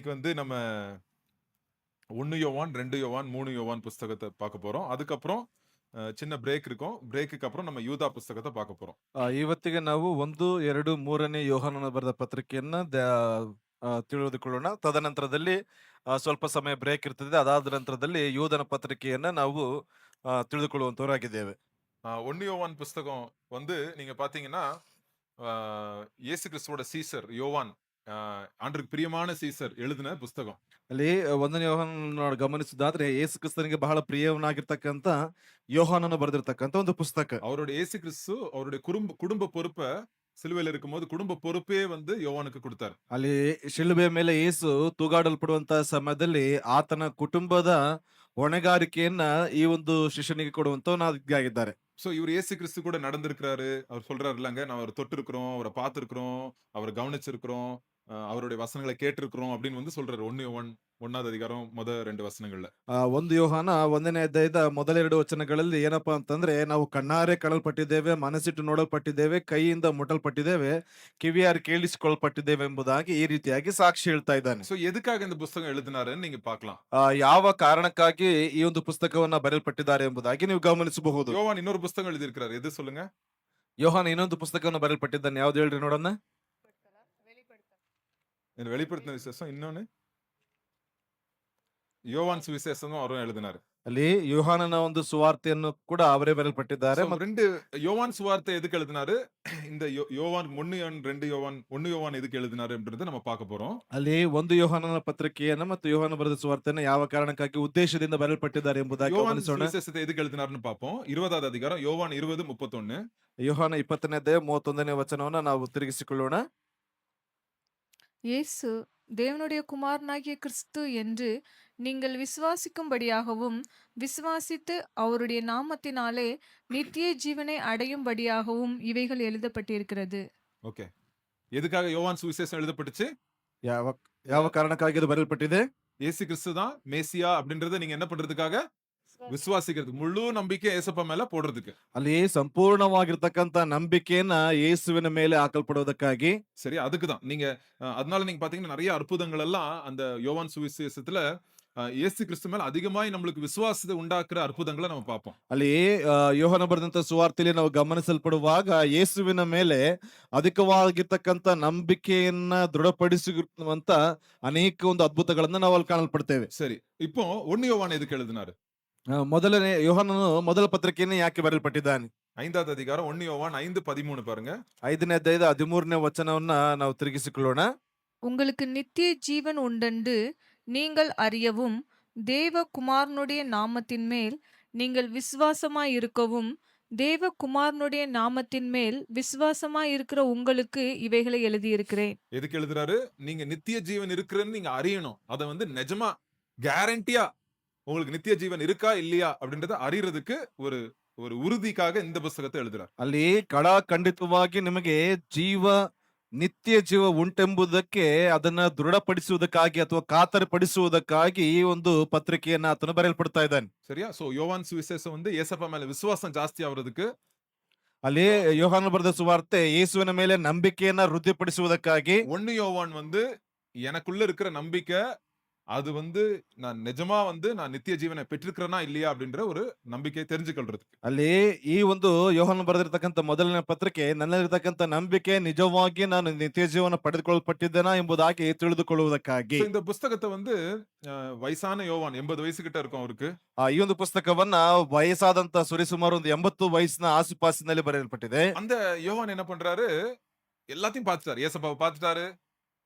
இன்னைக்கு வந்து நம்ம 1 யோவான், 2 யோவான், 3 யோவான் புஸ்தகத்த பார்க்க போறோம். அதுக்கப்புறம் சின்ன பிரேக் இருக்கும். பிரேக்குக்கு அப்புறம் நம்ம யூதா புஸ்தகத்த பார்க்க போறோம். ಇವತ್ತಿಗೆ ನಾವು 1, 2, 3ನೇ ಯೋಹಾನನ ಬರೆದ ಪತ್ರಿಕೆಯನ್ನ ತಿಳಿದುಕೊಳ್ಳೋಣ. ತದನಂತರದಲ್ಲಿ ಸ್ವಲ್ಪ ಸಮಯ ಬ್ರೇಕ್ ಇರ್ತದೆ. ಅದಾದ ನಂತರದಲ್ಲಿ ಯೂದನ ಪತ್ರಿಕೆಯನ್ನ ನಾವು ತಿಳಿದುಕೊಳ್ಳುವಂತವರಾಗಿದ್ದೇವೆ. 1 யோவான் புஸ்தகம் வந்து நீங்க பார்த்தீங்கன்னா, அ இயேசு கிறிஸ்துவோட சீசர் யோவான், அ ஆண்டவருக்கு பிரியமான சீசர் எழுதின புஸ்தகம். ಅಲ್ಲಿ 1ನೇ ಯೋಹಾನನ ಗಮನಿಸುವುದಾದ್ರೆ ಯೇಸು ಕ್ರಿಸ್ತನಿಗೆ ಬಹಳ ಪ್ರಿಯವನಾಗಿರ್ತಕ್ಕಂಥ ಯೋಹಾನನು ಬರೆದಿರ್ತಕ್ಕಂಥ ಒಂದು ಪುಸ್ತಕ. அவருடைய இயேசு கிறிஸ்து அவருடைய குடும்ப பொறுப்ப சிலுவையில இருக்கும்போது குடும்ப பொறுப்பே வந்து யோவானுக்கு குடுத்தாரு. ಅಲ್ಲಿ ಶಿಲುಬೆಯ ಮೇಲೆ ಯೇಸು ತೂಗಾಡಲ್ಪಡುವಂತಹ ಸಮಯದಲ್ಲಿ ಆತನ ಕುಟುಂಬದ ಹೊಣೆಗಾರಿಕೆಯನ್ನ ಈ ಒಂದು ಶಿಷ್ಯನಿಗೆ ಕೊಡುವಂತವನಾಗಿದ್ದಾರೆ. சோ இவரு இயேசு கிறிஸ்து கூட நடந்திருக்கிறாரு. அவர் சொல்றாரு இல்லங்க, நான் அவர தொட்டிருக்கிறோம், அவர பார்த்திருக்கிறோம், அவர கவனிச்சிருக்கிறோம், அவருடைய வசனங்கள கேட்டிருக்கிறோம் அப்படின்னு வந்து சொல்றாரு. 1 யோவான் 1வது அதிகாரம் 2 வசனங்கள்ல. ಒಂದು ಯೋಹಾನ 1ನೇ ಅಧ್ಯಾಯದ ಮೊದಲ 2 ವಚನಗಳಲ್ಲಿ ಏನಪ್ಪಾ ಅಂತಂದ್ರೆ, ನಾವು ಕಣ್ಣಾರೆ ಕಾಣಲ್ಪಟ್ಟಿದ್ದೇವೆ, ಮನಸ್ಸಿಟ್ಟು ನೋಡಲ್ಪಟ್ಟಿದ್ದೇವೆ, ಕೈಯಿಂದ ಮುಟ್ಟಲ್ಪಟ್ಟಿದ್ದೇವೆ, ಕಿವಿಯಾರೆ ಕೇಳಿಸಿಕೊಳ್ಳಲ್ಪಟ್ಟಿದ್ದೇವೆ ಎಂಬುದಾಗಿ ಈ ರೀತಿಯಾಗಿ ಸಾಕ್ಷಿ ಹೇಳ್ತಾ ಇದ್ದಾನೆ. சோ எதுக்காக இந்த புஸ்தகம் எழுதினாருன்னு நீங்க பார்க்கலாம். ಯಾವ ಕಾರಣಕ್ಕಾಗಿ ಈ ಒಂದು ಪುಸ್ತಕವನ್ನ ಬರೆಯಲ್ಪಟ್ಟಿದ್ದಾರೆ ಎಂಬುದಾಗಿ ನೀವು ಗಮನಿಸಬಹುದು. யோவான் இன்னொரு புஸ்தகம் எழுதியிருக்கிறாரு. எது சொல்லுங்க? ಯೋಹಾನ ಇನ್ನೊಂದು ಪುಸ್ತಕವನ್ನು ಬರೆಯಲ್ಪಟ್ಟಿದ್ದಾನೆ. ಯಾವ್ದು ಹೇಳ್ರಿ ನೋಡೋಣ. இந்த வெளிப்படுத்தின விசேஷம் இன்னொன்னு யோவான் சுவிசேஷமும் அவரும் எழுதினாரு. ಅಲ್ಲಿ ಯೋಹಾನನ ಒಂದು ಸುವಾರ್ತೆಯನ್ನು ಕೂಡ ಅವರೇ ಬರೆಯಲ್ಪಟ್ಟಿದ್ದಾರೆ. சோ 2 யோவான் சுவார்த்தை எதுக்கு எழுதினாரு? இந்த யோவான் 1 யோவான் 2 யோவான் 1 யோவான் எதுக்கு எழுதினாரு அப்படின்றத நம்ம பார்க்க போறோம். ಅಲ್ಲಿ ಒಂದು ಯೋಹಾನನ ಪತ್ರಿಕೆಯನ್ನ ಮತ್ತು ಯೋಹಾನ ಬರೆದ ಸುವಾರ್ತೆಯನ್ನು ಯಾವ ಕಾರಣಕ್ಕಾಗಿ ಉದ್ದೇಶದಿಂದ ಬರೆಯಲ್ಪಟ್ಟಿದ್ದಾರೆ ಎಂಬುದಾಗಿ யோவான் ಗಮನಿಸೋಣ. சுவிசேஷத்தை எதுக்கு எழுதினாருன்னு பார்ப்போம். 20வது அதிகாரம் யோவான் 20:31. ಯೋಹಾನ 20ನೇ ಅಧ್ಯಾಯ 31ನೇ ವಚನವನ್ನ ನಾವು ತಿರುಗಿಸಿಕೊಳ್ಳೋಣ. இயேசு தேவனுடைய குமாரனாகிய கிறிஸ்து என்று நீங்கள் விசுவாசிக்கும்படியாகவும் விசுவாசித்து அவருடைய நாமத்தினாலே நித்திய ஜீவனை அடையும்படியாகவும் இவைகள் எழுதப்பட்டிருக்கிறது. ஓகே. எதுக்காக யோவான் சுவிசேஷம் எழுதப்பட்டுச்சு? ಯಾವ ಯಾವ ಕಾರಣಕ್ಕಾಗಿ ಇದು ಬರೆಯಲ್ಪಟ್ಟಿದೆ? இயேசு கிறிஸ்து தான் மேசியா அப்படின்றத நீங்க என்ன பண்றதுக்காக? விசுவாசிக்கிறதுக்கு. முழு நம்பிக்கை ஏசப்பா மேல போடுறதுக்கு. ಅಲ್ಲಿ ಸಂಪೂರ್ಣವಾಗಿರ್ತಕ್ಕಂಥ ನಂಬಿಕೆಯನ್ನ ಯೇಸುವಿನ ಮೇಲೆ ಹಾಕಲ್ಪಡುವುದಕ್ಕಾಗಿ. சரி, அதுக்கு தான். நீங்க அதனால நீங்க பாத்தீங்கன்னா நிறைய அற்புதங்கள் எல்லாம் அந்த யோவான் சுவிசேஷத்துல இயேசு கிறிஸ்து மேல அதிகமாய் நம்மளுக்கு விசுவாசத்தை உண்டாக்குற அற்புதங்களை நம்ம பார்ப்போம். ಅಲ್ಲಿ ಯೋಹಾನ ಬರೆದಂತ ಸುವಾರ್ತೆಯಲ್ಲಿ ನಾವು ಗಮನಿಸಲ್ಪಡುವಾಗ ಯೇಸುವಿನ ಮೇಲೆ ಅಧಿಕವಾಗಿರ್ತಕ್ಕಂಥ ನಂಬಿಕೆಯನ್ನ ದೃಢಪಡಿಸುವಂತ ಅನೇಕ ಒಂದು ಅದ್ಭುತಗಳನ್ನ ನಾವು ಅಲ್ಲಿ ಕಾಣಲ್ಪಡ್ತೇವೆ. சரி, இப்போ 1 யோவான் எதுக்கு எழுதினாரு? ಮೊದಲನೇ ಯೋಹಾನನು ಮೊದಲ ಪತ್ರಿಕೆಯನ್ನು ಯಾಕೆ ಬರೆಯಲ್ಪಟ್ಟಿದ್ದಾನೆ? 5வது அதிகாரம் 1 யோவான் 5:13 பாருங்க. 5ನೇ ಅಧ್ಯಾಯದ 13ನೇ ವಚನವನ್ನ ನಾವು ತಿರುಗಿಸಿಕೊಳ್ಳೋಣ. உங்களுக்கு நித்திய ஜீவன் உண்டென்று நீங்கள் அறியவும் தேவகுமாரனுடைய நாமத்தின் மேல் நீங்கள் விசுவாசமாய் இருக்கவும் தேவகுமாரனுடைய நாமத்தின் மேல் விசுவாசமாய் இருக்கிற உங்களுக்கு இவைகளை எழுதியிருக்கிறேன். எதுக்கு எழுதுறாரு? நீங்க நித்திய ஜீவன் இருக்குன்னு நீங்க அறியணும். அத வந்து நிஜமா கேரண்டியா உங்களுக்கு நித்திய ஜீவன் இருக்கா இல்லையா அப்படின்றத அறியறதுக்கு ஒரு ஒரு உறுதிக்காக இந்த புத்தகத்தை எழுதுறார். ಅಲ್ಲಿ ಖಂಡಿತವಾಗಿ ನಿಮಗೆ ನಿತ್ಯ ಜೀವ ಉಂಟೆಂಬುದಕ್ಕೆ ಅದನ್ನ ದೃಢಪಡಿಸುವುದಕ್ಕಾಗಿ ಅಥವಾ ಖಾತರಿಪಡಿಸುವುದಕ್ಕಾಗಿ ಈ ಒಂದು ಪತ್ರಿಕೆಯನ್ನ ಆತನು ಬರೆಯಲ್ಪಡ್ತಾ ಇದ್ದಾನೆ. சரியா? சோ யோவான் சுவிசேஷம் வந்து ஏசப்பா மேல விசுவாசம் ஜாஸ்தி ஆவறதுக்கு, ಅಲ್ಲಿ ಯೋಹಾನ ಬರೆದ ಸುವಾರ್ತೆ ಯೇಸುವಿನ ಮೇಲೆ ನಂಬಿಕೆಯನ್ನ ವೃದ್ಧಿಪಡಿಸುವುದಕ್ಕಾಗಿ. 1 யோவான் வந்து எனக்குள்ள இருக்கிற நம்பிக்கை அது வந்து நான் நிஜமா வந்து நான் நித்திய ஜீவனை பெற்றிருக்கிறேனா இல்லையா அப்படின்ற ஒரு நம்பிக்கை தெரிஞ்சுಕೊಳ್றதுக்கு. ಅಲ್ಲಿ ಈ ಒಂದು ಯೋಹಾನ ಬರೆದಿರ್ತಕ್ಕಂಥ ಮೊದಲನೇ ಪತ್ರಿಕೆ ನನ್ನಲ್ಲಿರ್ತಕ್ಕಂಥ ನಂಬಿಕೆ ನಿಜವಾಗಿ ನಾನು ನಿತ್ಯ ಜೀವನ ಪಡೆದುಕೊಳ್ಳಲ್ಪಟ್ಟಿದ್ದೇನಾ ಎಂಬುದಾಗಿ ತಿಳಿದುಕೊಳ್ಳುವುದಕ್ಕಾಗಿ. So, இந்த புத்தகத்தை வந்து வயசான யோவான் 80 வயசு கிட்ட இருக்கும் அவருக்கு. ಈ ಒಂದು ಪುಸ್ತಕವನ್ನ ವಯಸ್ಸಾದಂತ ಸುರಿಸುಮಾರು ಒಂದು 80 ವಯಸ್ಸಿನ ಆಸುಪಾಸಿನಲ್ಲಿ ಬರೆಯಲ್ಪಟ್ಟಿದೆ. அந்த யோவான் என்ன பண்றாரு? எல்லாத்தையும் பார்த்துட்டாரு. ஏசப்பாவை பார்த்துட்டாரு,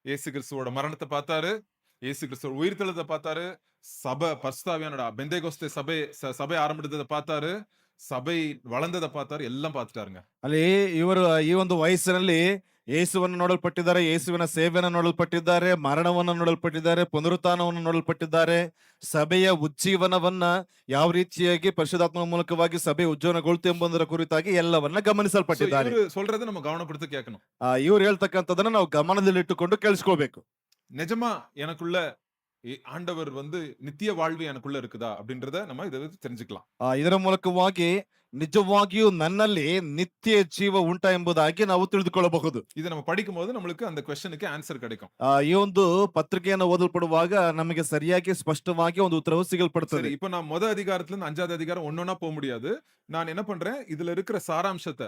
இயேசு கிறிஸ்துவோட மரணத்தை பார்த்தாரு, இயேசு கிறிஸ்துவோட உயிர்த்தெழுதலை பார்த்தாரு, சபை பரிசுத்தாவியானோட பெந்தேகோஸ்தே சபை ஆரம்பித்ததை பார்த்தாரு, சபை வளர்ந்ததை பார்த்தாரு, எல்லாம் பார்த்துட்டாருங்க. ಅಲ್ಲಿ ಇವರು ಈ ಒಂದು ವಯಸ್ಸಿನಲ್ಲಿ ಯೇಸುವನ್ನು ನೋಡಲ್ಪಟ್ಟಿದ್ದಾರೆ, ಯೇಸುವಿನ ಸೇವೆಯನ್ನು ನೋಡಲ್ಪಟ್ಟಿದ್ದಾರೆ, ಮರಣವನ್ನು ನೋಡಲ್ಪಟ್ಟಿದ್ದಾರೆ, ಪುನರುತ್ಥಾನವನ್ನು ನೋಡಲ್ಪಟ್ಟಿದ್ದಾರೆ, ಸಭೆಯ ಉಜ್ಜೀವನವನ್ನ ಯಾವ ರೀತಿಯಾಗಿ ಪರಿಶುದ್ಧಾತ್ಮನ ಮೂಲಕವಾಗಿ ಸಭೆ ಉಜ್ಜೀವನಗೊಳ್ತು ಎಂಬುದರ ಕುರಿತಾಗಿ ಎಲ್ಲವನ್ನ ಗಮನಿಸಲ್ಪಟ್ಟಿದ್ದಾರೆ. இவரு சொல்றதை நம்ம கவனம் கொடுத்து கேட்கணும். ಇವ್ರು ಹೇಳ್ತಕ್ಕಂಥದನ್ನ ನಾವು ಗಮನದಲ್ಲಿಟ್ಟುಕೊಂಡು ಕೇಳಿಸ್ಕೊಳ್ಬೇಕು. நிஜமா எனக்குள்ள ஆண்டவர் வந்து நித்திய வாழ்வு எனக்குள்ள இருக்குதா அப்படின்றத நம்ம இதை தெரிஞ்சுக்கலாம். ಇದರ ಮೂಲಕವಾಗಿ ನಿಜವಾಗಿಯೂ ನನ್ನಲ್ಲಿ ನಿತ್ಯ ಜೀವ ಉಂಟಾ ಎಂಬುದಾಗಿ ನಾವು ತಿಳಿದುಕೊಳ್ಳಬಹುದು. இதை நம்ம படிக்கும்போது நம்மளுக்கு அந்த ಕ್ವೆಶ್ಚನ್ಗೆ ಆನ್ಸರ್ கிடைக்கும். ಈ ಒಂದು ಪತ್ರಿಕೆಯನ್ನು ಓದಲ್ಪಡುವಾಗ ನಮಗೆ ಸರಿಯಾಗಿ ಸ್ಪಷ್ಟವಾಗಿ ಒಂದು ಉತ್ತರವು சரி, ಸಿಗಲ್ಪಡುತ್ತದೆ. இப்போ நான் அதிகாரத்துல இருந்து 5வது அதிகாரம் ஒன்னொன்னா போக முடியாது. நான் என்ன பண்றேன், இதுல இருக்கிற சாராம்சத்தை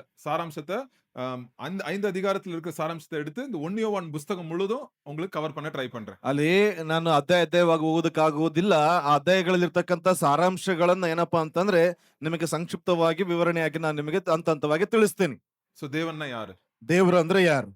அந்த 5 அதிகாரத்துல இருக்கிற சாராம்சத்தை எடுத்து இந்த 1 யோவான் புஸ்தகம் முழுதும் உங்களுக்கு கவர் பண்ண ட்ரை பண்றேன். ಅಲ್ಲಿ ನಾನು ಅಧ್ಯಾಯವಾಗಿ ಓದಕ್ಕಾಗುವುದಿಲ್ಲ. ಆ ಅಧ್ಯಾಯಗಳಲ್ಲಿರ್ತಕ್ಕಂಥ ಸಾರಾಂಶಗಳನ್ನ ಏನಪ್ಪಾ ಅಂತಂದ್ರೆ ನಿಮಗೆ ಸಂಕ್ಷಿಪ್ತವಾಗಿ ವಿವರಣೆಯಾಗಿ ನಾನು ನಿಮಗೆ ಹಂತವಾಗಿ ತಿಳಿಸ್ತೇನೆ. சோ தேவன்னா யாரு? ದೇವರು ಅಂದ್ರೆ ಯಾರು?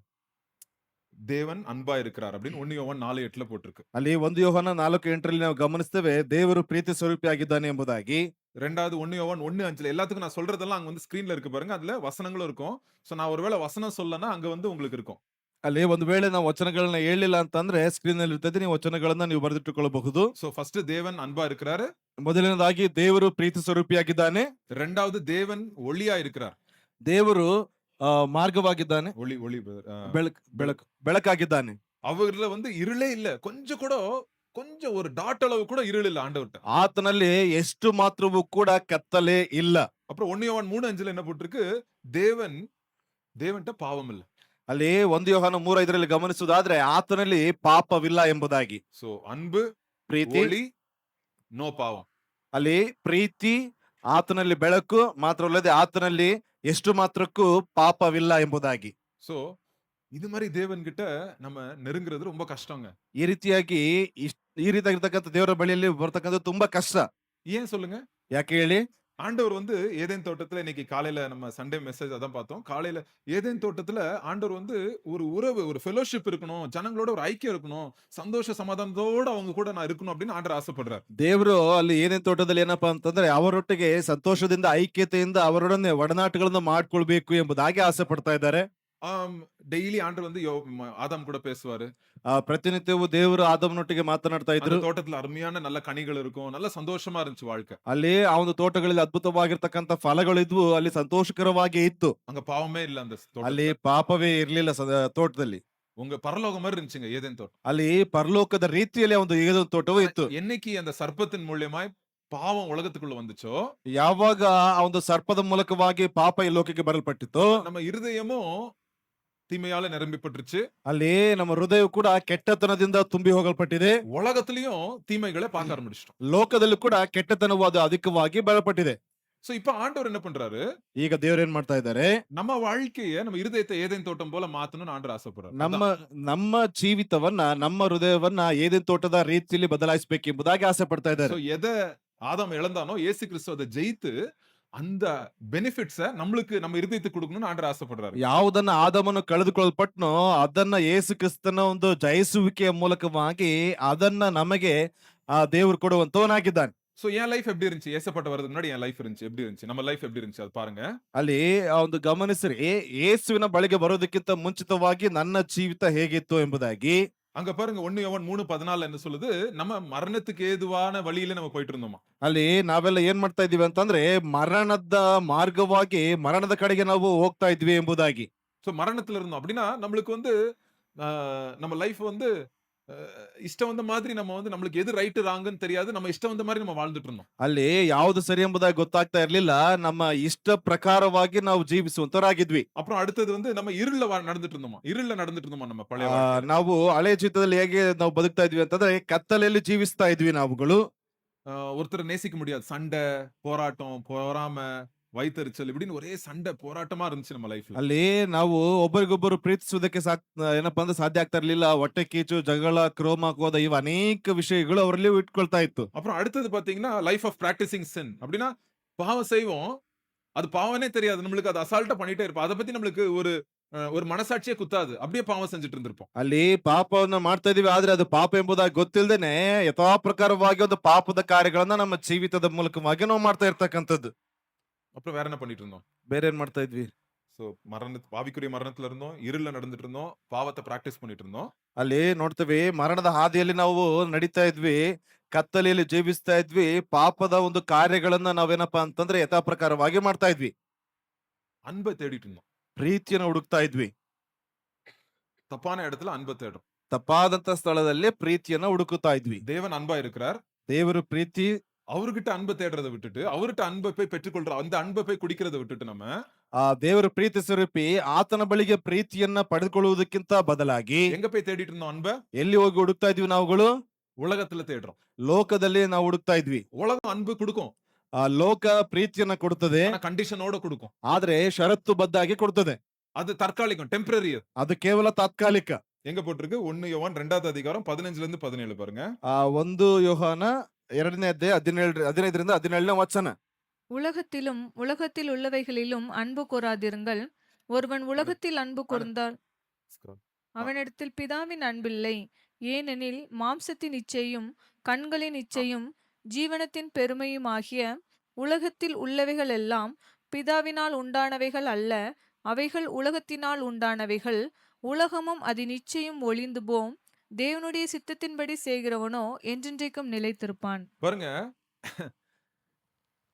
தேவன் அன்பா இருக்கிறார் அப்படின்னு 1 யோவான் 4:8 போட்டிருக்கு. ಅಲ್ಲಿ 1 ಯೋಹಾನ 4:8 ನಾವು ಗಮನಿಸ್ತೇವೆ ದೇವರು ಪ್ರೀತಿ ಸ್ವರೂಪಿಯಾಗಿದ್ದಾನೆ ಎಂಬುದಾಗಿ. ரெண்டாவது 1 யோவான் 1:5 எல்லாத்துக்கும் நான் சொல்றதெல்லாம் அங்க வந்து ஸ்கிரீன்ல இருக்கு பாருங்க. அதுல வசனங்களும் இருக்கும். சோ நான் ஒருவேளை வசனம் சொல்லனா அங்க வந்து உங்களுக்கு இருக்கும். ಅಲ್ಲಿ ಒಂದು ವೇಳೆ ನಾವು ವಚನಗಳನ್ನ ಹೇಳಿಲ್ಲ ಅಂತಂದ್ರೆ ಸ್ಕ್ರೀನ್ ನಲ್ಲಿ ಇರ್ತದೆ, ನೀವು ವಚನಗಳನ್ನ ನೀವು ಬರೆದಿಟ್ಟುಕೊಳ್ಳಬಹುದು. சோ ஃபர்ஸ்ட் தேவன் அன்பா இருக்கிறாரு. ಮೊದಲನೇದಾಗಿ ದೇವರು ಪ್ರೀತಿ ಸ್ವರೂಪಿಯಾಗಿದ್ದಾನೆ. ரெண்டாவது தேவன் ஒளியா இருக்கிறார். ದೇವರು ಮಾರ್ಗವಾಗಿದ್ದಾನೆ. ஒளி ஒளி ಬೆಳಕಾಗಿದ್ದಾನೆ. அவர்ல வந்து இருளே இல்ல. கொஞ்சம் ஒரு டாட் அளவு கூட இருள் இல்ல ஆண்டவர்ட்ட. ಆತನಲ್ಲಿ ಎಷ್ಟು ಮಾತ್ರವೂ ಕೂಡ ಕತ್ತಲೆ ಇಲ್ಲ. அப்புறம் 1 யோவான் 3:5 என்ன போட்டிருக்கு, தேவன்ட்ட பாவம் இல்ல. ಅಲ್ಲಿ 1 ಯೋಹಾನ 3:5 ಗಮನಿಸುವುದಾದ್ರೆ ಆತನಲ್ಲಿ ಪಾಪವಿಲ್ಲ ಎಂಬುದಾಗಿ. சோ அன்பு, ಪ್ರೀತಿ, ஒளி, நோ பாவம். ಅಲ್ಲಿ ಪ್ರೀತಿ, ಆತನಲ್ಲಿ ಬೆಳಕು ಮಾತ್ರವಲ್ಲದೆ ಆತನಲ್ಲಿ ಎಷ್ಟು ಮಾತ್ರಕ್ಕೂ ಪಾಪವಿಲ್ಲ ಎಂಬುದಾಗಿ. சோ இது மாதிரி தேவன் கிட்ட நம்ம நெருங்குறது ரொம்ப கஷ்டங்க. ಈ ರೀತಿಯಾಗಿ ಈ ರೀತಿಯಾಗಿರ್ತಕ್ಕಂಥ ದೇವರ ಬಳಿಯಲ್ಲಿ ಬರ್ತಕ್ಕಂಥದ್ದು ತುಂಬಾ ಕಷ್ಟ. ஏன் சொல்லுங்க? ಯಾಕೆ ಹೇಳಿ? ஆண்டவர் வந்து ஏதேன் தோட்டத்துல இன்னைக்கு காலையில நம்ம சண்டே மெசேஜ் அதான் பார்த்தோம். காலையில ஏதேன் தோட்டத்துல ஆண்டவர் வந்து ஒரு உறவு, ஒரு ஃபெலோஷிப் இருக்கணும், ஜனங்களோட ஒரு ஐக்கியம் இருக்கணும், சந்தோஷ சமாதானத்தோட அவங்க கூட நான் இருக்கணும் அப்படின்னு ஆண்டவர் ஆசைப்படுறார். ದೇವರು ಅಲ್ಲಿ ಏನೇನ್ ತೋಟದಲ್ಲಿ ಏನಪ್ಪಾ ಅಂತಂದ್ರೆ ಅವರೊಟ್ಟಿಗೆ ಸಂತೋಷದಿಂದ ಐಕ್ಯತೆಯಿಂದ ಅವರೊಡನೆ ಒಡನಾಟಗಳನ್ನು ಮಾಡ್ಕೊಳ್ಬೇಕು ಎಂಬುದಾಗಿ ಆಸೆ ಪಡ್ತಾ ಇದ್ದಾರೆ. டெய்லி ஆண்டவர் வந்து ஆதாம் கூட பேசுவாரு. ಪ್ರತಿನಿತ್ಯವೂ ದೇವರು ಆದಮನೊಟ್ಟಿಗೆ ಮಾತನಾಡ್ತಾ அந்த ಇದ್ರು. தோட்டத்துல அருமையான நல்ல கனிகள் இருக்கும், நல்ல சந்தோஷமா இருந்துச்சு வாழ்க்கை. ಅಲ್ಲಿ ಆ ಒಂದು ತೋಟಗಳಲ್ಲಿ ಅದ್ಭುತವಾಗಿರ್ತಕ್ಕಂಥ ಫಲಗಳಿದ್ವು, ಅಲ್ಲಿ ಸಂತೋಷಕರವಾಗಿ ಇತ್ತು. அங்க பாவமே இல்ல அந்த ಅಲ್ಲಿ தோட்டத்துல. ಪಾಪವೇ ಇರ್ಲಿಲ್ಲ ತೋಟದಲ್ಲಿ. உங்க பரலோகம் மாதிரி இருந்துச்சுங்க ஏதேன் தோட்டம். ಅಲ್ಲಿ ಪರಲೋಕದ ರೀತಿಯಲ್ಲಿ ಒಂದು ಏದೋ ತೋಟವೂ ಇತ್ತು. என்னைக்கு அந்த சர்ப்பத்தின் மூலியமாய் பாவம் உலகத்துக்குள்ள வந்துச்சோ, ಯಾವಾಗ ಆ ಒಂದು ಸರ್ಪದ ಮೂಲಕವಾಗಿ ಪಾಪ ಈ ಲೋಕಕ್ಕೆ ಬರಲ್ಪಟ್ಟಿತ್ತು, நம்ம இருதயமும் தீமையால நிரம்பிப்பட்டுருச்சு. ಅಲ್ಲಿ ನಮ್ಮ ಹೃದಯ ಕೂಡ ಕೆಟ್ಟತನದಿಂದ ತುಂಬಿ ಹೋಗಲ್ಪಟ್ಟಿದೆ. உலகத்திலயும் தீமைகளை பார்க்க ஆரம்பிச்சிட்டோம். ಲೋಕದಲ್ಲಿ ಕೂಡ ಕೆಟ್ಟತನವು ಅದು ಅಧಿಕವಾಗಿ ಬರಲ್ಪಟ್ಟಿದೆ. சோ இப்ப ஆண்டவர் என்ன பண்றாரு, ಈಗ ದೇವರು ಏನ್ ಮಾಡ್ತಾ ಇದ್ದಾರೆ, நம்ம வாழ்க்கைய நம்ம இருதயத்தை ஏதேன் தோட்டம் போல மாத்தணும்னு ஆண்டவர் ஆசைப்படுறாரு. ನಮ್ಮ ಜೀವಿತವನ್ನ, ನಮ್ಮ ಹೃದಯವನ್ನ ಏದೇನ್ ತೋಟದ ರೀತಿಯಲ್ಲಿ ಬದಲಾಯಿಸಬೇಕೆಂಬುದಾಗಿ ಆಸೆ ಪಡ್ತಾ ಇದ್ದಾರೆ. சோ எதை ஆதாம் இழந்தானோ இயேசு கிறிஸ்து அதை ஜெயித்து அந்த பெனிஃபிட்ஸ நம்மளுக்கு நம்ம இருதயத்துக்கு கொடுக்கணும்னு ஆண்டவர் ஆசைப்படுறாரு. ಯಾವುದನ್ನ ಆದಮನು ಕಳೆದುಕೊಳ್ಳಲ್ಪಟ್ನೋ ಅದನ್ನ ಯೇಸು ಕ್ರಿಸ್ತನ ಒಂದು ಜಯಿಸುವಿಕೆಯ ಮೂಲಕವಾಗಿ ಅದನ್ನ ನಮಗೆ ಆ ದೇವರು ಕೊಡುವಂತವನಾಗಿದ್ದಾನೆ. சோ என் லைஃப் எப்படி இருந்துச்சு, ஏசப்பட்ட வரதுக்கு முன்னாடி என் லைஃப் இருந்துச்சு, எப்படி இருந்துச்சு, நம்ம லைஃப் எப்படி இருந்துச்சு அது பாருங்க. ಅಲ್ಲಿ ಆ ಒಂದು ಗಮನಿಸ್ರಿ, ಯೇಸುವಿನ ಬಳಿಗೆ ಬರೋದಕ್ಕಿಂತ ಮುಂಚಿತವಾಗಿ ನನ್ನ ಜೀವಿತ ಹೇಗಿತ್ತು ಎಂಬುದಾಗಿ. அங்க பாருங்க 1 யோவான் 3:14 என்ன சொல்லுது, நம்ம மரணத்துக்கு ஏதுவான வழியில நம்ம போயிட்டு இருந்தோமா. ಅಲ್ಲಿ ನಾವೆಲ್ಲ ಏನ್ ಮಾಡ್ತಾ ಇದೀವಿ ಅಂತಂದ್ರೆ ಮರಣದ ಮಾರ್ಗವಾಗಿ ಮರಣದ ಕಡೆಗೆ ನಾವು ಹೋಗ್ತಾ ಇದ್ವಿ ಎಂಬುದಾಗಿ. சோ மரணத்துல இருந்தோம் அப்படின்னா நம்மளுக்கு வந்து நம்ம லைஃப் வந்து இஷ்டம் வந்த மாதிரி நம்ம வந்து நம்மளுக்கு எது ரைட் ராங்னு தெரியாது, நம்ம இஷ்டம் வந்த மாதிரி நம்ம வாழ்ந்துட்டு இருந்தோம். ಅಲ್ಲಿ ಯಾವುದು ಸರಿ ಎಂಬುದಾಗಿ ಗೊತ್ತಾಗ್ತಾ ಇರ್ಲಿಲ್ಲ, ನಮ್ಮ ಇಷ್ಟ ಪ್ರಕಾರವಾಗಿ ನಾವು ಜೀವಿಸುವಂತರಾಗಿದ್ವಿ. அப்புறம் அடுத்தது வந்து நம்ம இருள்ல நடந்துட்டு இருந்தோமா நம்ம பழைய ನಾವು ಹಳೆ ಜೀವಿತದಲ್ಲಿ ಹೇಗೆ ನಾವು ಬದುಕ್ತಾ ಇದ್ವಿ ಅಂತಂದ್ರೆ ಕತ್ತಲೆಯಲ್ಲಿ ಜೀವಿಸ್ತಾ ಇದ್ವಿ ನಾವುಗಳು. ஒருத்தரை நேசிக்க முடியாது, சண்டை, போராட்டம், பொறாமை, ವೈತರಿಚಲ್ இப்படின்னு ஒரೇ சண்டை போராட்டமா இருந்துச்சு நம்ம லைஃப்ல. ಅಲ್ಲಿ ನಾವು ಒಬ್ಬರಿಗೊಬ್ಬರು ಪ್ರೀತಿಸುವುದಕ್ಕೆ ಏನಪ್ಪಾ ಅಂದ್ರೆ ಸಾಧ್ಯ ಆಗ್ತಾ ಇರ್ಲಿಲ್ಲ. ಹೊಟ್ಟೆ ಕೀಚು, ಜಗಳ, ಕ್ರೋಮ ಇವು ಅನೇಕ ವಿಷಯಗಳು ಅವರಲ್ಲಿ ಇಟ್ಕೊಳ್ತಾ ಇತ್ತು. அப்புறம் அடுத்தது பாத்தீங்கன்னா லைஃப் ஆஃப் பிராக்டிசிங் சின் அப்படின்னா பாவம் செய்வோம், அது பாவனே தெரியாது நம்மளுக்கு, அது அசால்ட்டா பண்ணிட்டே இருப்போம், அதை பத்தி நம்மளுக்கு ஒரு மனசாட்சியே குத்தாது, அப்படியே பாவம் செஞ்சுட்டு இருந்திருப்போம். ಅಲ್ಲಿ ಪಾಪವನ್ನ ಮಾಡ್ತಾ ಇದೀವಿ, ಆದ್ರೆ ಅದು ಪಾಪ ಎಂಬುದಾಗಿ ಗೊತ್ತಿಲ್ಲದೇನೆ ಯಥಾ ಪ್ರಕಾರವಾಗಿ ಒಂದು ಪಾಪದ ಕಾರ್ಯಗಳನ್ನ ನಮ್ಮ ಜೀವಿತದ ಮೂಲಕವಾಗಿ ನಾವು ಮಾಡ್ತಾ ಇರ್ತಕ್ಕಂಥದ್ದು. அப்புறம் வேற என்ன பண்ணிட்டு இருந்தோம், ಬೇರೆ ಏನ್ ಮಾಡ್ತಾ ಇದ್ವಿ? சோ பாவிக்குரிய மரணத்துல இருந்தோம், இருள்ல நடந்துட்டு இருந்தோம், பாவத்தை பிராக்டிஸ் பண்ணிட்டு இருந்தோம். ಅಲ್ಲಿ ನೋಡ್ತೇವೆ ಮರಣದ ಹಾದಿಯಲ್ಲಿ ನಾವು ನಡೀತಾ ಇದ್ವಿ, ಕತ್ತಲೆಯಲ್ಲಿ ಜೀವಿಸ್ತಾ ಇದ್ವಿ, ಪಾಪದ ಒಂದು ಕಾರ್ಯಗಳನ್ನ ನಾವೇನಪ್ಪಾ ಅಂತಂದ್ರೆ ಯಥಾ ಪ್ರಕಾರವಾಗಿ ಮಾಡ್ತಾ ಇದ್ವಿ. அன்பை தேடிட்டு இருந்தோம், ಪ್ರೀತಿಯನ್ನು ಹುಡುಕ್ತಾ ಇದ್ವಿ. தப்பான இடத்துல அன்பை தேடும். ತಪ್ಪಾದಂತ ಸ್ಥಳದಲ್ಲಿ ಪ್ರೀತಿಯನ್ನ ಹುಡುಕುತ್ತಾ ಇದ್ವಿ. தேவன் அன்பா இருக்கிறார், ದೇವರು ಪ್ರೀತಿ அவர்கிட்ட அன்பை தேடுறதை விட்டுட்டு அவர்கிட்ட அன்பை போய் பெற்றுக்கொள்ற அந்த அன்பை போய் குடிக்கிறதை விட்டுட்டு நம்ம ಆ ದೇವರ ಪ್ರೀತಿ ಸ್ವರೂಪಿ ಆತನ ಬಳಿಗೆ ಪ್ರೀತಿಯನ್ನ ಪಡೆದುಕೊಳ್ಳುವುದಕ್ಕಿಂತ ಬದಲಾಗಿ எங்க போய் தேடிட்டு இருந்தோம் அன்பை? ಎಲ್ಲಿ ಹೋಗಿ ಹುಡುಕ್ತಾ ಇದ್ವಿ ನಾವುಗಳು? உலகத்துல தேடுறோம். ಲೋಕದಲ್ಲಿ ನಾವು ಹುಡುಕ್ತಾ ಇದ್ವಿ. உலகம் அன்பு கொடுக்கும், ಆ ಲೋಕ ಪ್ರೀತಿಯನ್ನ ಕೊಡುತ್ತದೆ, ஆனா கண்டிஷனோட கொடுக்கும். ಆದ್ರೆ ಷರತ್ತು ಬದ್ದಾಗಿ ಕೊಡುತ್ತದೆ. அது தற்காலிகம், டெம்பரரி. ಅದು ಕೇವಲ ತಾತ್ಕಾಲಿಕ. எங்க போட்டிருக்கு? 1 யோவான் 2வது அதிகாரம் 15ல இருந்து 17 பாருங்க. 1 ಯೋಹಾನ 2ನೇ ಅಧ್ಯಾಯ 15ರಿಂದ 17ನೇ ವಚನ. உலகத்திலும் உலகத்தில் உள்ளவைகளிலும் அன்பு கூறாதிருங்கள். ஒருவன் உலகத்தில் அன்பு கூர்ந்தால் அவனிடத்தில் பிதாவின் அன்பில்லை. ஏனெனில் மாம்சத்தின் இச்சையும் கண்களின் இச்சையும் ஜீவனத்தின் பெருமையும் ஆகிய உலகத்தில் உள்ளவைகள் எல்லாம் பிதாவினால் உண்டானவைகள் அல்ல, அவைகள் உலகத்தினால் உண்டானவைகள். உலகமும் அதன் இச்சையும் ஒளிந்து போம். தேவனுடைய சித்தத்தின்படி செய்கிறவனோ என்றென்றைக்கும் நிலைத்திருப்பான். பாருங்க,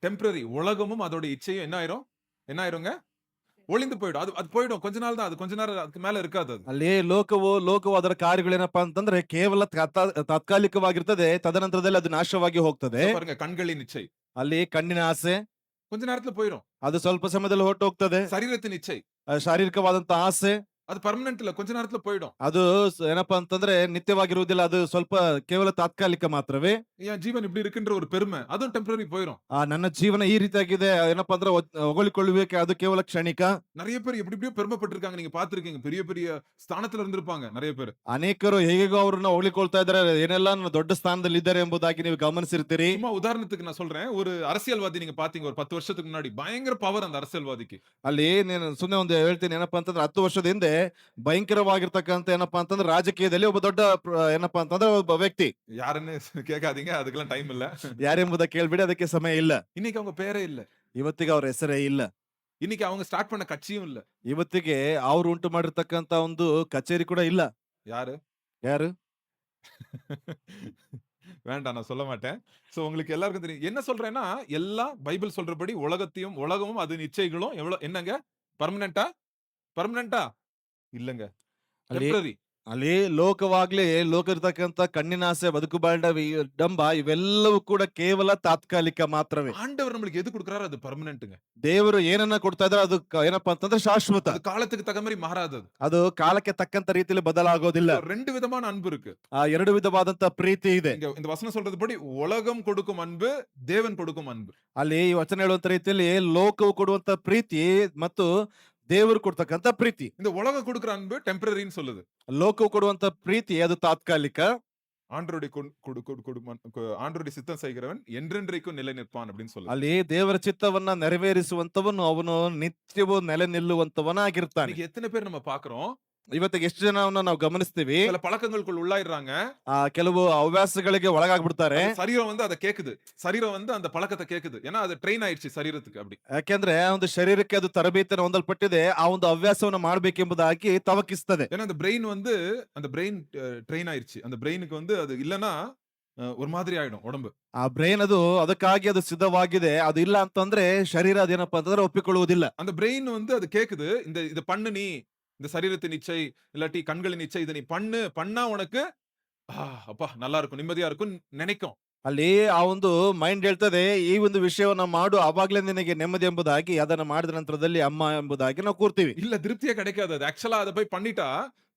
டெம்பரரி. உலகமும் அதோட இச்சையும் என்ன ஆயிருங்க? ஒளிந்து போயிடும். அது போயிடும், கொஞ்ச நாள் தான். அது கொஞ்ச நேரம், அதுக்கு மேல இருக்காது. அது ಅಲ್ಲಿ ಲೋಕವು ಅದರ ಕಾರ್ಯಗಳೇನಪ್ಪಾ ಅಂತಂದ್ರೆ ಕೇವಲ ತಾತ್ಕಾಲಿಕವಾಗಿರ್ತದೆ, ತದನಂತರದಲ್ಲಿ ಅದು ನಾಶವಾಗಿ ಹೋಗ್ತದೆ. பாருங்க, கண்களின் இச்சை ಅಲ್ಲಿ ಕಣ್ಣಿನ ಆಸೆ கொஞ்ச நேரத்துல போயிடும். ಅದು ಸ್ವಲ್ಪ ಸಮಯದಲ್ಲಿ ಹೊರಟು ಹೋಗ್ತದೆ. சரீரத்தின் இச்சை ಶಾರೀರಿಕವಾದಂತ ಆಸೆ அது ಪರ್ಮನೆಂಟ್ ಇಲ್ಲ, கொஞ்ச நேரத்துல போயிடும். ಅದು ಏನಪ್ಪಾ ಅಂತಂದ್ರೆ ನಿತ್ಯವಾಗಿರುವುದಿಲ್ಲ, ಅದು ಸ್ವಲ್ಪ ಕೇವಲ ತಾತ್ಕಾಲಿಕ ಮಾತ್ರವೇ. என் ஜீவன் இப்படி இருக்குன்ற ஒரு பெருமை அதுவும் டெம்பரரி போயிடும். ನನ್ನ ಜೀವನ ಈ ರೀತಿಯಾಗಿದೆ ಏನಪ್ಪಾ ಅಂದ್ರೆ ಹೊಗಳಿಕೊಳ್ಳುವಿಕೆ ಅದು ಕೇವಲ ಕ್ಷಣಿಕ. நிறைய பேர் எப்படி எப்படியோ பெருமைப்பட்டிருக்காங்க, நீங்க பாத்துருக்கீங்க. பெரிய பெரிய ஸ்தானத்துல இருந்திருப்பாங்க நிறைய பேர். ಅನೇಕರು ಹೇಗೋ ಅವ್ರನ್ನ ಹೊಗಳಿಕೊಳ್ತಾ ಇದ್ದಾರೆ, ಏನೆಲ್ಲ ದೊಡ್ಡ ಸ್ಥಾನದಲ್ಲಿ ಇದ್ದಾರೆ ಎಂಬುದಾಗಿ ನೀವು ಗಮನಿಸಿರ್ತೀರಿ. சும்மா உதாரணத்துக்கு நான் சொல்றேன், ஒரு அரசியல்வாதி நீங்க பாத்தீங்க ஒரு 10 வருஷத்துக்கு முன்னாடி, பயங்கர பவர் அந்த அரசியல்வாதிக்கு. ಅಲ್ಲಿ ನೀನು ಸುಮ್ಮನೆ ಒಂದು ಹೇಳ್ತೀನಿ ಏನಪ್ಪಾ ಅಂತಂದ್ರೆ 10 ವರ್ಷದ ಹಿಂದೆ ಭಯಂಕರವಾಗಿರ್ತಕ್ಕಂತ ಏನಪ್ಪಾ ಅಂತಂದ್ರೆ ರಾಜಕೀಯದಲ್ಲಿ ಒಬ್ಬ ದೊಡ್ಡ ಏನಪ್ಪಾ ಅಂತಂದ್ರೆ ಒಬ್ಬ ವ್ಯಕ್ತಿ. யாருன்னு கேட்காதீங்க, அதுக்கெல்லாம் டைம் இல்ல. ಯಾರೆಂಬುದ ಕೇಳ್ಬಿಡಿ, ಅದಕ್ಕೆ ಸಮಯ ಇಲ್ಲ. இன்னைக்கு அவங்க பேரே இல்ல. ಇವತ್ತಿಗೆ ಅವ್ರ ಹೆಸರೇ ಇಲ್ಲ. இன்னைக்கு அவங்க ஸ்டார்ட் பண்ண கட்சியும் இல்ல. ಇವತ್ತಿಗೆ ಅವ್ರು ಉಂಟು ಮಾಡಿರ್ತಕ್ಕಂತ ಒಂದು ಕಚೇರಿ ಕೂಡ ಇಲ್ಲ. யாரு? ಯಾರು? வேண்டாம், நான் சொல்ல மாட்டேன். சோ உங்களுக்கு எல்லாருக்கும் தெரியும். என்ன சொல்றேன்னா, எல்லாம் பைபிள் சொல்றபடி உலகமும் அது நிச்சயங்களும் என்னங்க? பர்மனெண்டா இல்லங்க, ಅಲ್ಲಿ டெம்பரரி. ಅಲ್ಲಿ ಲೋಕವಾಗ್ಲಿ, ಲೋಕ ಇರ್ತಕ್ಕಂತ ಕಣ್ಣಿನಾಸೆ, ಬದುಕು ಡಂಬ ಇವೆಲ್ಲವೂ ಕೂಡ ಕೇವಲ ತಾತ್ಕಾಲಿಕ ಮಾತ್ರವೇ. ஆண்டவர் நம்மளுக்கு எது கொடுக்கறாரு அது பர்மனென்ட்ங்க. ದೇವರು ಏನನ್ನ ಕೊಡ್ತಾ ಇದ್ರೆ ಅದು ಏನಪ್ಪಾ ಅಂತಂದ್ರೆ ಶಾಶ್ವತ. அது காலத்துக்கு தக்க மாதிரி மாறாதது. ಅದು ಕಾಲಕ್ಕೆ ತಕ್ಕಂತ ರೀತಿಯಲ್ಲಿ ಬದಲಾಗೋದಿಲ್ಲ. ரெண்டு விதமான அன்பு இருக்கு. ಎರಡು ವಿಧವಾದಂತ ಪ್ರೀತಿ ಇದೆ. இந்த வசனம் சொல்றது படி உலகம் கொடுக்கும் அன்பு, தேவன் கொடுக்கும் அன்பு. ಅಲ್ಲಿ ಈ ವಚನ ಹೇಳುವಂತ ರೀತಿಯಲ್ಲಿ ಲೋಕವು ಕೊಡುವಂತ ಪ್ರೀತಿ ಮತ್ತು ದೇವರು ಕೊಡ್ತಕ್ಕಂತ ಪ್ರೀತಿ. இந்த உலகம் கொடுக்கிற அன்பு டெம்பரரின்னு சொல்லுது. ಲೋಕವು ಕೊಡುವಂತ ಪ್ರೀತಿ ಅದು ತಾತ್ಕಾಲಿಕ. ஆண்டவருடைய சித்தம் செய்கிறவன் என்றென்றைக்கும் நிலை நிற்பான் அப்படின்னு சொல்லுது. ಅಲ್ಲಿ ದೇವರ ಚಿತ್ತವನ್ನ ನೆರವೇರಿಸುವಂತವನು ಅವನು ನಿತ್ಯವೂ ನೆಲೆ ನಿಲ್ಲುವಂತವನಾಗಿರ್ತಾನೆ. இன்னைக்கு எத்தனை பேர் நம்ம பாக்குறோம், ಇವತ್ತಿಗೆ ಎಷ್ಟು ಜನವನ್ನ ನಾವು ಗಮನಿಸ್ತೀವಿ, சில பழக்கங்களுக்குள் உள்ளாயிடுறாங்க. ಕೆಲವು ಹವ್ಯಾಸಗಳಿಗೆ ಒಳಗಾಗ್ಬಿಡ್ತಾರೆ. சரீரம் வந்து அதை கேக்குது, சரீரம் வந்து அந்த பழக்கத்தை கேக்குது. ஏன்னா அது ட்ரெயின் ಆಯ್ತು சரீரத்துக்கு. அப்படி ಯಾಕೆಂದ್ರೆ ಒಂದು ಶರೀರಕ್ಕೆ ಅದು ತರಬೇತಿಯನ್ನು ಹೊಂದಲ್ಪಟ್ಟಿದೆ, ಆ ಒಂದು ಹವ್ಯಾಸವನ್ನು ಮಾಡಬೇಕೆಂಬುದಾಗಿ ತವಕಿಸ್ತದೆ. ஏன்னா அந்த பிரெயின் வந்து அந்த பிரெயின் ட்ரெயின் ஆயிருச்சு. அந்த பிரெயினுக்கு வந்து அது இல்லனா ஒரு மாதிரி ஆயிடும் உடம்பு. ಆ ಬ್ರೈನ್ ಅದು ಅದಕ್ಕಾಗಿ ಅದು ಸಿದ್ಧವಾಗಿದೆ, ಅದು ಇಲ್ಲ ಅಂತಂದ್ರೆ ಶರೀರ ಅದೇನಪ್ಪಾ ಅಂತಂದ್ರೆ ಒಪ್ಪಿಕೊಳ್ಳುವುದಿಲ್ಲ. அந்த பிரெயின் வந்து அது கேக்குது, இத பண்ணு நீ, இந்த சரீரத்தின் இச்சை இல்லாட்டி கண்களின் இச்சை, இதை நீ பண்ணா உனக்கு அப்பா நல்லா இருக்கும், நிம்மதியா இருக்கும் நினைக்கும். ಅಲ್ಲಿ ಆ ಒಂದು ಮೈಂಡ್ ಹೇಳ್ತದೆ, ಈ ಒಂದು ವಿಷಯವನ್ನ ಮಾಡು, ಅವಾಗ್ಲೇ ನಿನಗೆ ನೆಮ್ಮದಿ ಎಂಬುದಾಗಿ. ಅದನ್ನ ಮಾಡಿದ ನಂತರದಲ್ಲಿ ಅಮ್ಮ ಎಂಬುದಾಗಿ ನಾವು ಕೂರ್ತೀವಿ. இல்ல, திருப்தியே கிடைக்காது. அது ஆக்சுவலா அதை போய் பண்ணிட்டா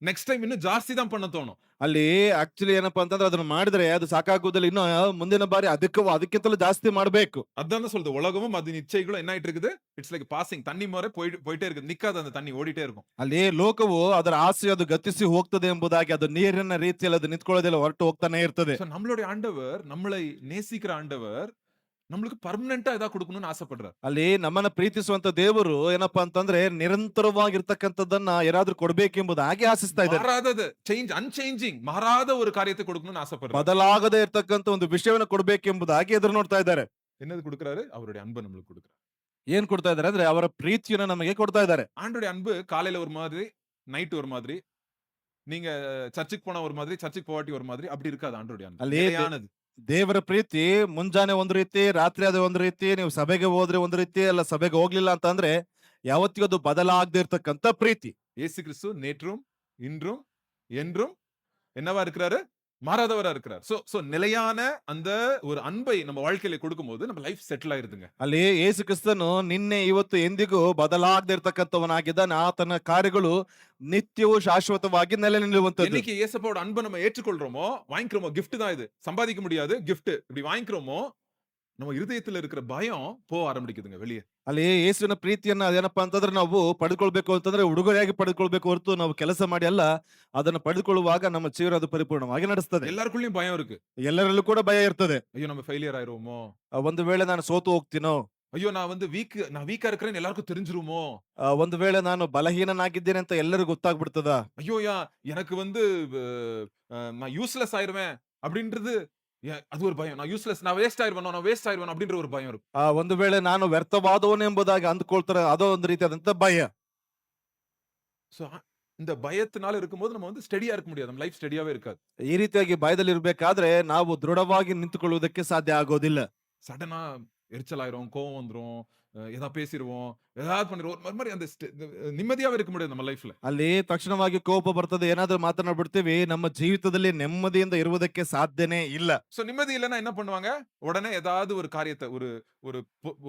நெக்ஸ்ட் டைம் இன்னும் ಜಾಸ್ತಿ தான் பண்ண தோணும். ಅಲ್ಲಿ ಆಕ್ಚುಲಿ ಏನಪ್ಪಾ ಅಂತಂದ್ರೆ ಅದನ್ನ ಮಾಡಿದ್ರೆ ಅದು ಸಾಕಾಗುವುದಿಲ್ಲ, ಇನ್ನು ಮುಂದಿನ ಬಾರಿ ಅದಕ್ಕಿಂತಲೂ ಜಾಸ್ತಿ ಮಾಡ್ಬೇಕು. அதான் சொல்றது, உலகமும் அது நிச்சயங்களும் என்ன ஆயிட்டு இருக்குது. இட்ஸ் லைக் பாசிங், தண்ணி மாதிரி போயிட்டே இருக்கு, நிக்காது. அந்த தண்ணி ஓடிட்டே இருக்கும். ಅಲ್ಲಿ ಲೋಕವು ಅದರ ಆಸೆ ಅದು ಗತಿಸಿ ಹೋಗ್ತದೆ ಎಂಬುದಾಗಿ, ಅದು ನೀರಿನ ರೀತಿಯಲ್ಲಿ ಅದು ನಿಂತ್ಕೊಳ್ಳೋದಿಲ್ಲ, ಹೊರಟು ಹೋಗ್ತಾನೆ ಇರ್ತದೆ. நம்மளுடைய ஆண்டவர், நம்மளை நேசிக்கிற ஆண்டவர் நம்மளுக்கு ಪರ್ಮನೆಂಟಾ ಇದಾ கொடுக்கணும்னு ஆசைப்படுறார். ಅಲ್ಲಿ ನಮ್ಮನ್ನ ಪ್ರೀತಿಸುವಂತ ದೇವರು ಏನಪ್ಪಾ ಅಂತಂದ್ರೆ ನಿರಂತರವಾಗಿರ್ತಕ್ಕಂಥದ್ದನ್ನ ಏನಾದ್ರೂ ಕೊಡ್ಬೇಕೆಂಬುದಾಗಿ ಆಶಿಸ್ತಾ ಇದ್ದಾರೆ. மாறாதது, அன்சேஞ்சிங், மாறாத ஒரு காரியத்தை கொடுக்கணும்னு ஆசைப்படுறார். ಬದಲಾಗದೇ ಇರ್ತಕ್ಕಂಥ ಒಂದು ವಿಷಯವನ್ನು ಕೊಡ್ಬೇಕೆಂಬುದಾಗಿ ಎದುರು ನೋಡ್ತಾ ಇದ್ದಾರೆ. என்னது கொடுக்கறாரு? அவருடைய அன்பை நம்மளுக்கு கொடுக்கறாரு. ಏನ್ ಕೊಡ್ತಾ ಇದ್ದಾರೆ ಅಂದ್ರೆ ಅವರ ಪ್ರೀತಿಯನ್ನ ನಮಗೆ ಕೊಡ್ತಾ ಇದ್ದಾರೆ. ஆண்டவருடைய அன்பு காலையில ஒரு மாதிரி, நைட் ஒரு மாதிரி, நீங்க சர்ச்சுக்கு போனா ஒரு மாதிரி, சர்ச்சுக்கு போவாட்டி ஒரு மாதிரி, அப்படி இருக்காது ஆண்டவருடைய அன்பு. நிலையானது. ದೇವರ ಪ್ರೀತಿ ಮುಂಜಾನೆ ಒಂದು ರೀತಿ, ರಾತ್ರಿ ಅದು ಒಂದು ರೀತಿ, ನೀವು ಸಭೆಗೆ ಹೋದ್ರೆ ಒಂದು ರೀತಿ, ಅಲ್ಲ ಸಭೆಗೆ ಹೋಗ್ಲಿಲ್ಲ ಅಂತಂದ್ರೆ ಯಾವತ್ತಿಗೂ ಅದು ಬದಲಾಗದೆ ಇರ್ತಕ್ಕಂಥ ಪ್ರೀತಿ. இயேசு கிறிஸ்து நேற்றும் இன்றும் என்றும் என்னவா இருக்கிறாரு? மாறாதவரா இருக்கிறார். சோ நிலையான அந்த ஒரு அன்பை நம்ம வாழ்க்கையில கொடுக்கும்போது நம்ம லைஃப் செட்டில் ஆயிருதுங்க. ಅಲ್ಲಿ ಯೇಸು ಕ್ರಿಸ್ತನು ನಿನ್ನೆ ಇವತ್ತು ಎಂದಿಗೂ ಬದಲಾಗದೆ ಇರ್ತಕ್ಕಂಥವನಾಗಿದ್ದಾನೆ. ಆತನ ಕಾರ್ಯಗಳು ನಿತ್ಯವೂ ಶಾಶ್ವತವಾಗಿ ನೆಲೆ ನಿಲ್ಲುವಂತದ್ದು. என்னைக்கு இயேசப்பாவோட அன்பை நம்ம ஏற்றுக்கொள்றோமோ, வாங்கிக்கிறோமோ, கிஃப்ட் தான் இது. சம்பாதிக்க முடியாது, கிஃப்ட். இப்படி வாங்கிக்கிறோமோ, நம்ம இருதயத்துல இருக்கிற பயம் போக ஆரம்பிக்குதுங்க வெளிய. ಅಲ್ಲಿ ಯೇಸುವಿನ ಪ್ರೀತಿಯನ್ನ ಅದೇನಪ್ಪಾ ಅಂತಂದ್ರೆ ನಾವು ಪಡೆದುಕೊಳ್ಬೇಕು ಅಂತಂದ್ರೆ ಉಡುಗೊರೆಯಾಗಿ ಪಡೆದುಕೊಳ್ಬೇಕು ಹೊರತು ನಾವು ಕೆಲಸ ಮಾಡಿ ಅಲ್ಲ. ಅದನ್ನ ಪಡೆದುಕೊಳ್ಳುವಾಗ ನಮ್ಮ ಜೀವನ ಅದು ಪರಿಪೂರ್ಣವಾಗಿ ನಡೆಸ್ತದೆ. எல்லாருக்குள்ளயும் பயம் இருக்கு. ಎಲ್ಲರಲ್ಲೂ ಕೂಡ ಭಯ ಇರ್ತದೆ. ஐயோ நம்ம ஃபெயிலியர் ஆயிருவோமோ? ಒಂದು ವೇಳೆ ನಾನು ಸೋತು ಹೋಗ್ತೀನೋ, ஐயோ நான் வந்து நான் வீக்கா இருக்கிறேன்னு எல்லாருக்கும் தெரிஞ்சிருமோ? ಒಂದು ವೇಳೆ ನಾನು ಬಲಹೀನನಾಗಿದ್ದೇನೆ ಅಂತ ಎಲ್ಲರಿಗೂ ಗೊತ್ತಾಗ್ಬಿಡ್ತದ. ஐயோ எனக்கு வந்து நான் யூஸ்லெஸ் ஆயிருவேன் அப்படின்றது அது ஒரு பயம். நான் யூஸ்லெஸ், நான் வேஸ்ட் ஆயிருவேனோ அப்படின்ற ஒரு பயம் இருக்கு. ಒಂದು ವೇಳೆ ನಾನು ವ್ಯರ್ಥವಾದವನು ಎಂಬುದಾಗಿ ಅಂದುಕೊಳ್ತಾರೆ, ಅದೋ ಒಂದು ರೀತಿಯಾದಂತ ಭಯ. சோ இந்த பயத்தினால இருக்கும்போது நம்ம வந்து ஸ்டெடியா இருக்க முடியாது. நம்ம லைஃப் ஸ்டெடியாவே இருக்காது. ಈ ರೀತಿಯಾಗಿ ಭಯದಲ್ಲಿ ಇರ್ಬೇಕಾದ್ರೆ ನಾವು ದೃಢವಾಗಿ ನಿಂತುಕೊಳ್ಳುವುದಕ್ಕೆ ಸಾಧ್ಯ ಆಗೋದಿಲ್ಲ. சடனா எரிச்சல் ஆயிரும், கோவம் வந்துரும், ஏதாவது பேசிருவோம், ஏதாவது பண்ணிருவோம். ஒரு மாதிரி அந்த நிம்மதியாவே இருக்க முடியாது நம்ம லைஃப்ல. ಅಲ್ಲಿ ತಕ್ಷಣವಾಗಿ ಕೋಪ ಬರ್ತದೆ, ಏನಾದ್ರೂ ಮಾತನಾಡ್ಬಿಡ್ತೀವಿ, ನಮ್ಮ ಜೀವಿತದಲ್ಲಿ ನೆಮ್ಮದಿಯಿಂದ ಇರುವುದಕ್ಕೆ ಸಾಧ್ಯನೇ ಇಲ್ಲ. சோ நிம்மதி இல்லன்னா என்ன பண்ணுவாங்க? உடனே ஏதாவது ஒரு காரியத்த ஒரு ஒரு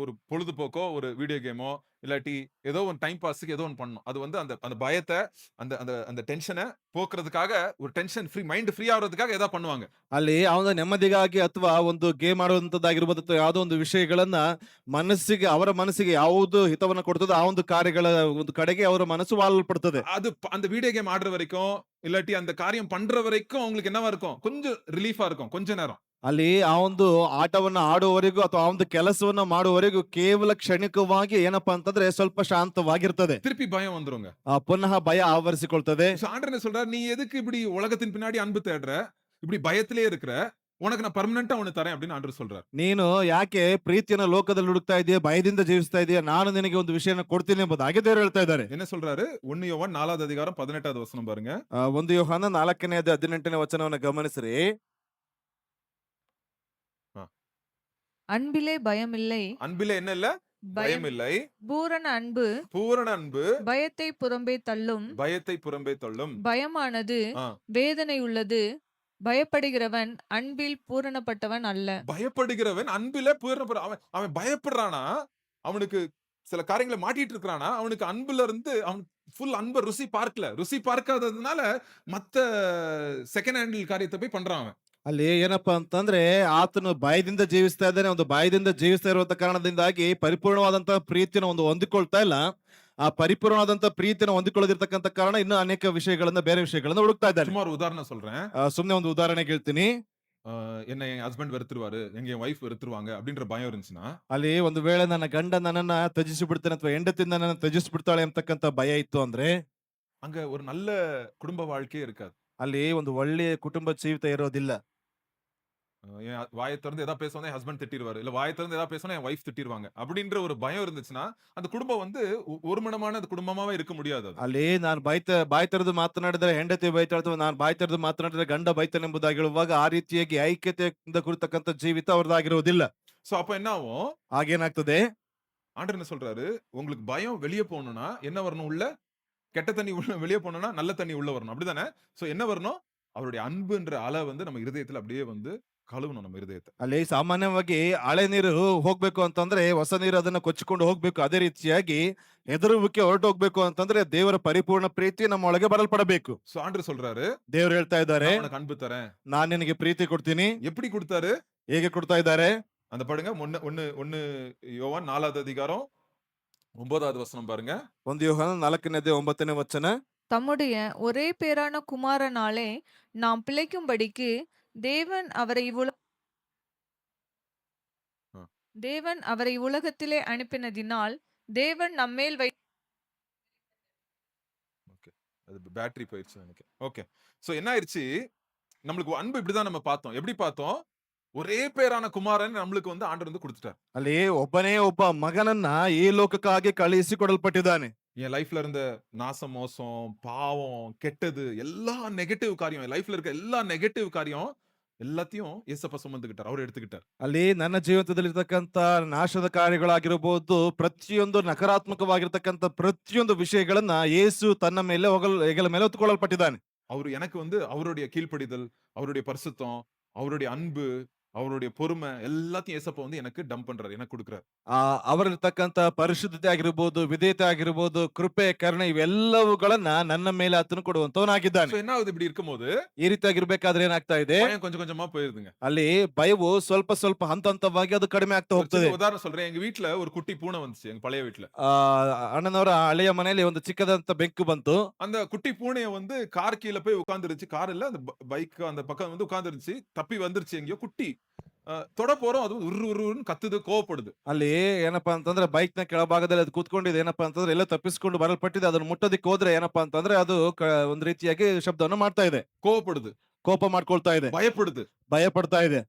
ஒரு பொழுதுபோக்கோ, ஒரு வீடியோ கேமோ, இல்லாட்டி ஏதோ ஒரு டைம் பாஸ்க்கு ஏதோ ஒண்ணு பண்ணணும். அது வந்து அந்த அந்த பயத்த, அந்த அந்த அந்த டென்ஷன போக்குறதுக்காக, ஒரு டென்ஷன் ஃப்ரீ, மைண்ட் ஃப்ரீ ஆகுறதுக்காக ஏதாவது பண்ணுவாங்க. ಅಲ್ಲಿ ಅವನ ನೆಮ್ಮದಿಗಾಗಿ ಅಥವಾ ಒಂದು ಗೇಮ್ ಆಡುವಂತದ್ದಾಗಿರ್ಬೋದು ಅಥವಾ ಯಾವುದೋ ಒಂದು ವಿಷಯಗಳನ್ನ ಮನಸ್ಸಿಗೆ ಅವರ ಮನಸ್ಸಿಗೆ ಯಾವುದು ಹಿತವನ್ನ ಕೊಡ್ತದೋ ಆ ಒಂದು ಕಾರ್ಯಗಳ ಒಂದು ಕಡೆಗೆ ಅವರ ಮನಸ್ಸು ವಾಲಲ್ಪಡ್ತದೆ. அது அந்த வீடியோ கேம் ஆடுற வரைக்கும், இல்லாட்டி அந்த காரியம் பண்ற வரைக்கும் அவங்களுக்கு என்னவா இருக்கும்? கொஞ்சம் ரிலீஃபா இருக்கும் கொஞ்ச நேரம். ಅಲ್ಲಿ ಆ ಒಂದು ಆಟವನ್ನ ಆಡುವವರೆಗೂ ಅಥವಾ ಆ ಒಂದು ಕೆಲಸವನ್ನ ಮಾಡುವವರೆಗೂ ಕೇವಲ ಕ್ಷಣಿಕವಾಗಿ ಏನಪ್ಪಾ ಅಂತಂದ್ರೆ ಸ್ವಲ್ಪ ಶಾಂತವಾಗಿರ್ತದೆ. திருப்பி பயம் வந்துருங்க. ಪುನಃ ಭಯ ಆವರಿಸಿಕೊಳ್ತದೆ. ஆண்டவர் என்ன சொல்றாரு? நீ எதுக்கு இப்படி உலகத்தின் பின்னாடி அன்பு தேடுற? இப்படி பயத்திலே இருக்கிற? உனக்கு நான் பெர்மனன்ட்டா ஒன்னு தரேன் அப்படின்னு ஆண்டவர் சொல்றாரு. ನೀನು ಯಾಕೆ ಪ್ರೀತಿಯನ್ನ ಲೋಕದಲ್ಲಿ ಹುಡುಕ್ತಾ ಇದೀಯ, ಭಯದಿಂದ ಜೀವಿಸ್ತಾ ಇದೀಯ, ನಾನು ನಿನಗೆ ಒಂದು ವಿಷಯನ ಕೊಡ್ತೀನಿ ಎಂಬುದಾಗಿ ದೇವರು ಹೇಳ್ತಾ ಇದ್ದಾರೆ. என்ன சொல்றாரு? 1 யோவான் 4வது அதிகாரம் 18வது வசனம் பாருங்க. 1 ಯೋಹಾನ 4ನೇ ಅಧ್ಯಾಯ 18ನೇ ವಚನವನ್ನ ಗಮನಿಸಿರಿ. அன்பிலே பயமில்லை, அன்பிலே என்ன இல்ல? பயம் இல்லை. பூரண அன்பு பூரண அன்பு பயத்தை புறம்பே தள்ளும். பயத்தை புறம்பே தள்ளும். பயமானது ஆ. வேதனை உள்ளது. பயப்படுகிறவன் அன்பில் பூரணப்பட்டவன் அல்ல. பயப்படுகிறவன் அன்பிலே அவன் அவன் பயப்படுறானா, அவனுக்கு சில காரியங்களை மாட்டிட்டு இருக்கிறானா, அவனுக்கு அன்புல இருந்து அவன் ஃபுல் அன்ப ருசி பார்க்கல. ருசி பார்க்காததுனால மத்த செகண்ட் ஹேண்டில் காரியத்தை போய் பண்றான் அவன். ಅಲ್ಲಿ ಏನಪ್ಪಾ ಅಂತಂದ್ರೆ ಆತನು ಭಯದಿಂದ ಜೀವಿಸ್ತಾ ಇದ್ದಾನೆ. ಒಂದು ಭಯದಿಂದ ಜೀವಿಸ್ತಾ ಇರುವಂತ ಕಾರಣದಿಂದಾಗಿ ಪರಿಪೂರ್ಣವಾದಂತ ಪ್ರೀತಿಯನ್ನು ಒಂದು ಹೊಂದಿಕೊಳ್ತಾ ಇಲ್ಲ. ಆ ಪರಿಪೂರ್ಣವಾದಂತ ಪ್ರೀತಿಯನ್ನು ಹೊಂದಿಕೊಳ್ಳದಿರ್ತಕ್ಕಂಥ ಕಾರಣ ಇನ್ನು ಅನೇಕ ವಿಷಯಗಳನ್ನ ಬೇರೆ ವಿಷಯಗಳನ್ನ ಹುಡುಕ್ತಾ ಇದ್ದಾನೆ. சும்மா ஒரு உதாரணம் சொல்றேன். ಸುಮ್ನೆ ಒಂದು ಉದಾಹರಣೆ ಹೇಳ್ತೀನಿ. என்ன என் ஹஸ்பண்ட் வெறுத்துருவாரு, என் வைஃப் வெறுத்துருவாங்க அப்படின்ற பயம் இருந்துச்சுன்னா, ಅಲ್ಲಿ ಒಂದು ವೇಳೆ ನನ್ನ ಗಂಡ ನನ್ನನ್ನ ತ್ಯಜಿಸಿ ಬಿಡ್ತಾನೆ ಅಥವಾ ಹೆಂಡತಿ ನನ್ನನ್ನ ತ್ಯಜಿಸಿ ಬಿಡ್ತಾಳೆ ಅಂತಕ್ಕಂಥ ಭಯ ಇತ್ತು ಅಂದ್ರೆ அங்க ஒரு நல்ல குடும்ப வாழ்க்கையே இருக்காது. ಅಲ್ಲಿ ಒಂದು ಒಳ್ಳೆಯ ಕುಟುಂಬ ಜೀವಿತ ಇರೋದಿಲ್ಲ. என் வாயை திறந்து ஏதாவது பேசுவாங்க, என் ஹஸ்பண்ட் திட்டிருவாரு, இல்ல வாயை திறந்து ஏதாவது பேசினா என் வைஃப் திட்டிருவாங்க அப்படின்ற ஒரு பயம் இருந்துச்சுன்னா, அந்த குடும்பம் வந்து ஒருமனமான குடும்பமாவே இருக்க முடியாது அது. ಅಲ್ಲಿ ನಾನು ಬಾಯಿ ತೆರೆದು ಮಾತನಾಡಿದ್ರೆ ಹೆಂಡತಿ ಬೈತಾಳೆ, ನಾನು ಬಾಯಿ ತೆರೆದು ಮಾತನಾಡಿದ್ರೆ ಗಂಡ ಬೈತಾನೆ ಎಂಬುದಾಗಿ ಹೇಳುವಾಗ ಆ ರೀತಿಯಾಗಿ ಐಕ್ಯತೆಯಿಂದ ಕುರಿತಕ್ಕಂಥ ಜೀವಿತ ಅವ್ರದ್ದಾಗಿರೋದಿಲ್ಲ. சோ அப்ப என்ன ஆகும்? ಆಗೇನಾಗ್ತದೆ? ஆண்டவர் என்ன சொல்றாரு? உங்களுக்கு பயம் வெளியே போகணும்னா என்ன வரணும்? உள்ள கெட்ட தண்ணி உள்ள வெளியே போகணும்னா நல்ல தண்ணி உள்ள வரணும். அப்படிதானே? சோ என்ன வரணும்? அவருடைய அன்புன்ற அலை வந்து நம்ம இருதயத்துல அப்படியே வந்து கழுவணும் நம்ம இருதயத்தை. ಅಲ್ಲಿ ಸಾಮಾನ್ಯವಾಗಿ ಹಳೆ ನೀರು ಹೋಗ್ಬೇಕು ಅಂತಂದ್ರೆ ಹೊಸ ನೀರು ಅದನ್ನ ಕೊಚ್ಚಿಕೊಂಡು ಹೋಗ್ಬೇಕು. ಅದೇ ರೀತಿಯಾಗಿ ಹೆದರುವಿಕೆ ಹೊರಟು ಹೋಗ್ಬೇಕು ಅಂತಂದ್ರೆ ದೇವರ ಪರಿಪೂರ್ಣ ಪ್ರೀತಿ ನಮ್ಮ ಒಳಗೆ ಬರಲ್ಪಡಬೇಕು. சோ ஆண்டவர் சொல்றாரு, ದೇವರು ಹೇಳ್ತಾ ಇದ್ದಾರೆ, நான் உனக்கு அன்பு தரேன். ನಾನ್ ನಿನಗೆ ಪ್ರೀತಿ ಕೊಡ್ತೀನಿ. எப்படி கொடுத்தாரு? ಹೇಗೆ ಕೊಡ್ತಾ ಇದ್ದಾರೆ? அந்த பாருங்க, 1 யோவான் 4வது அதிகாரம் 9வது வசனம் பாருங்க. 1 ಯೋಹಾನ 4ನೇ ಅಧ್ಯಾಯ 9ನೇ ವಚನ. தம்முடைய ஒரே பேரான குமாரனாலே நாம் பிழைக்கும்படிக்கு தேவன் அவரை ஆ. தேவன் அவரை உலகத்திலே அனுப்பினதினால் தேவன் நம்மேல் ஓகே. அது பேட்டரி போயிடுச்சு நினைக்கிறேன். ஓகே. சோ என்ன ஆயிருச்சு? நம்மளுக்கு அன்பு இப்படிதான் நம்ம பார்த்தோம். எப்படி பார்த்தோம்? ஒரே பேரான குமாரன் நம்மளுக்கு வந்து ஆண்டவர் வந்து கொடுத்துட்டார். ಅಲ್ಲಿ ಒಬ್ಬನೇ ಒಬ್ಬ ಮಗನನ್ನ ಈ ಲೋಕಕ್ಕಾಗಿ ಕಳುಹಿಸಿ ಕೊಡಲ್ಪಟ್ಟಿದ್ದಾನೆ. என் லைஃப்ல இருந்த நாசம், மோசம், பாவம், கெட்டது, எல்லா நெகட்டிவ் காரியம், என் லைஃப்ல இருக்க எல்லா நெகட்டிவ் காரியம் எல்லாத்தையும் ஏசப்பா சுமந்துக்கிட்டார். அவர் எடுத்துக்கிட்டார். ಅಲ್ಲಿ ನನ್ನ ಜೀವಿತದಲ್ಲಿರ್ತಕ್ಕಂಥ ನಾಶದ ಕಾರ್ಯಗಳಾಗಿರಬಹುದು, ಪ್ರತಿಯೊಂದು ನಕಾರಾತ್ಮಕವಾಗಿರ್ತಕ್ಕಂಥ ಪ್ರತಿಯೊಂದು ವಿಷಯಗಳನ್ನ ಯೇಸು ತನ್ನ ಮೇಲೆ ಹೆಗಲ ಮೇಲೆ ಹೊತ್ತುಕೊಳ್ಳಲ್ಪಟ್ಟಿದ್ದಾನೆ. அவரு எனக்கு வந்து அவருடைய கீழ்ப்படிதல், அவருடைய பரிசுத்தம், அவருடைய அன்பு, அவருடைய பொறுமை எல்லாத்தையும் ஏசப்பா வந்து எனக்கு டம்ப் பண்றாரு. எனக்கு குடுக்குறாரு. ಅವರಲ್ಲಿರ್ತಕ್ಕಂತ ಪರಿಶುದ್ಧತೆ ಆಗಿರ್ಬೋದು, ವಿಧೇಯತೆ ಆಗಿರ್ಬೋದು, ಕೃಪೆ, ಕರುಣೆ ಇವೆಲ್ಲವುಗಳನ್ನ ನನ್ನ ಮೇಲೆ ಆತನು சோ ಕೊಡುವಂತವನಾಗಿದ್ದಾನೆ. என்ன ஆகுது இப்படி இருக்கும்போது, ಈ ರೀತಿಯಾಗಿರ್ಬೇಕಾದ್ರೆ ಏನಾಗ್ತಾ ಇದೆ, பயம் கொஞ்சம் கொஞ்சமா போயிருதுங்க. ಅಲ್ಲಿ ಭಯವು ಸ್ವಲ್ಪ ಸ್ವಲ್ಪ ಹಂತ ಹಂತವಾಗಿ ಅದು ಕಡಿಮೆ ಆಗ್ತಾ ஒரு சின்ன ಹೋಗ್ತದೆ. உதாரணம் சொல்றேன். எங்க வீட்ல ஒரு குட்டி பூனை வந்துச்சு. எங்க பழைய வீட்ல. ಆ ಅಣ್ಣನವರ ಹಳೆಯ ಮನೆಯಲ್ಲಿ ಒಂದು ಚಿಕ್ಕದಂತ ಬೆಕ್ಕು ಬಂತು. அந்த குட்டி பூனைய வந்து கார் கீழ போய் உட்கார்ந்துருச்சு. கார் இல்ல, அந்த பைக் அந்த பக்கம் வந்து உட்கார்ந்துருச்சு. தப்பி வந்துருச்சு எங்கேயோ குட்டி. தொட போறோம். அது உர்ரு உர்ருன்னு கத்துது, கோவப்படுது. ಅಲ್ಲಿ ಏನಪ್ಪಾ ಅಂತಂದ್ರೆ ಬೈಕ್ ನ ಕೆಳಭಾಗದಲ್ಲಿ ಅದು ಕೂತ್ಕೊಂಡಿದೆ. ಏನಪ್ಪಾ ಅಂತಂದ್ರೆ ಎಲ್ಲ ತಪ್ಪಿಸ್ಕೊಂಡು ಬರಲ್ಪಟ್ಟಿದೆ. ಅದನ್ನ ಮುಟ್ಟೋದಿಕ್ ಹೋದ್ರೆ ಏನಪ್ಪಾ ಅಂತಂದ್ರೆ ಅದು ಒಂದ್ ರೀತಿಯಾಗಿ ಶಬ್ದವನ್ನು ಮಾಡ್ತಾ ಇದೆ, கோவப்படுது, ಕೋಪ ಮಾಡ್ಕೊಳ್ತಾ ಇದೆ, பயப்படுது. ಭಯ ಪಡ್ತಾ ಇದೆ.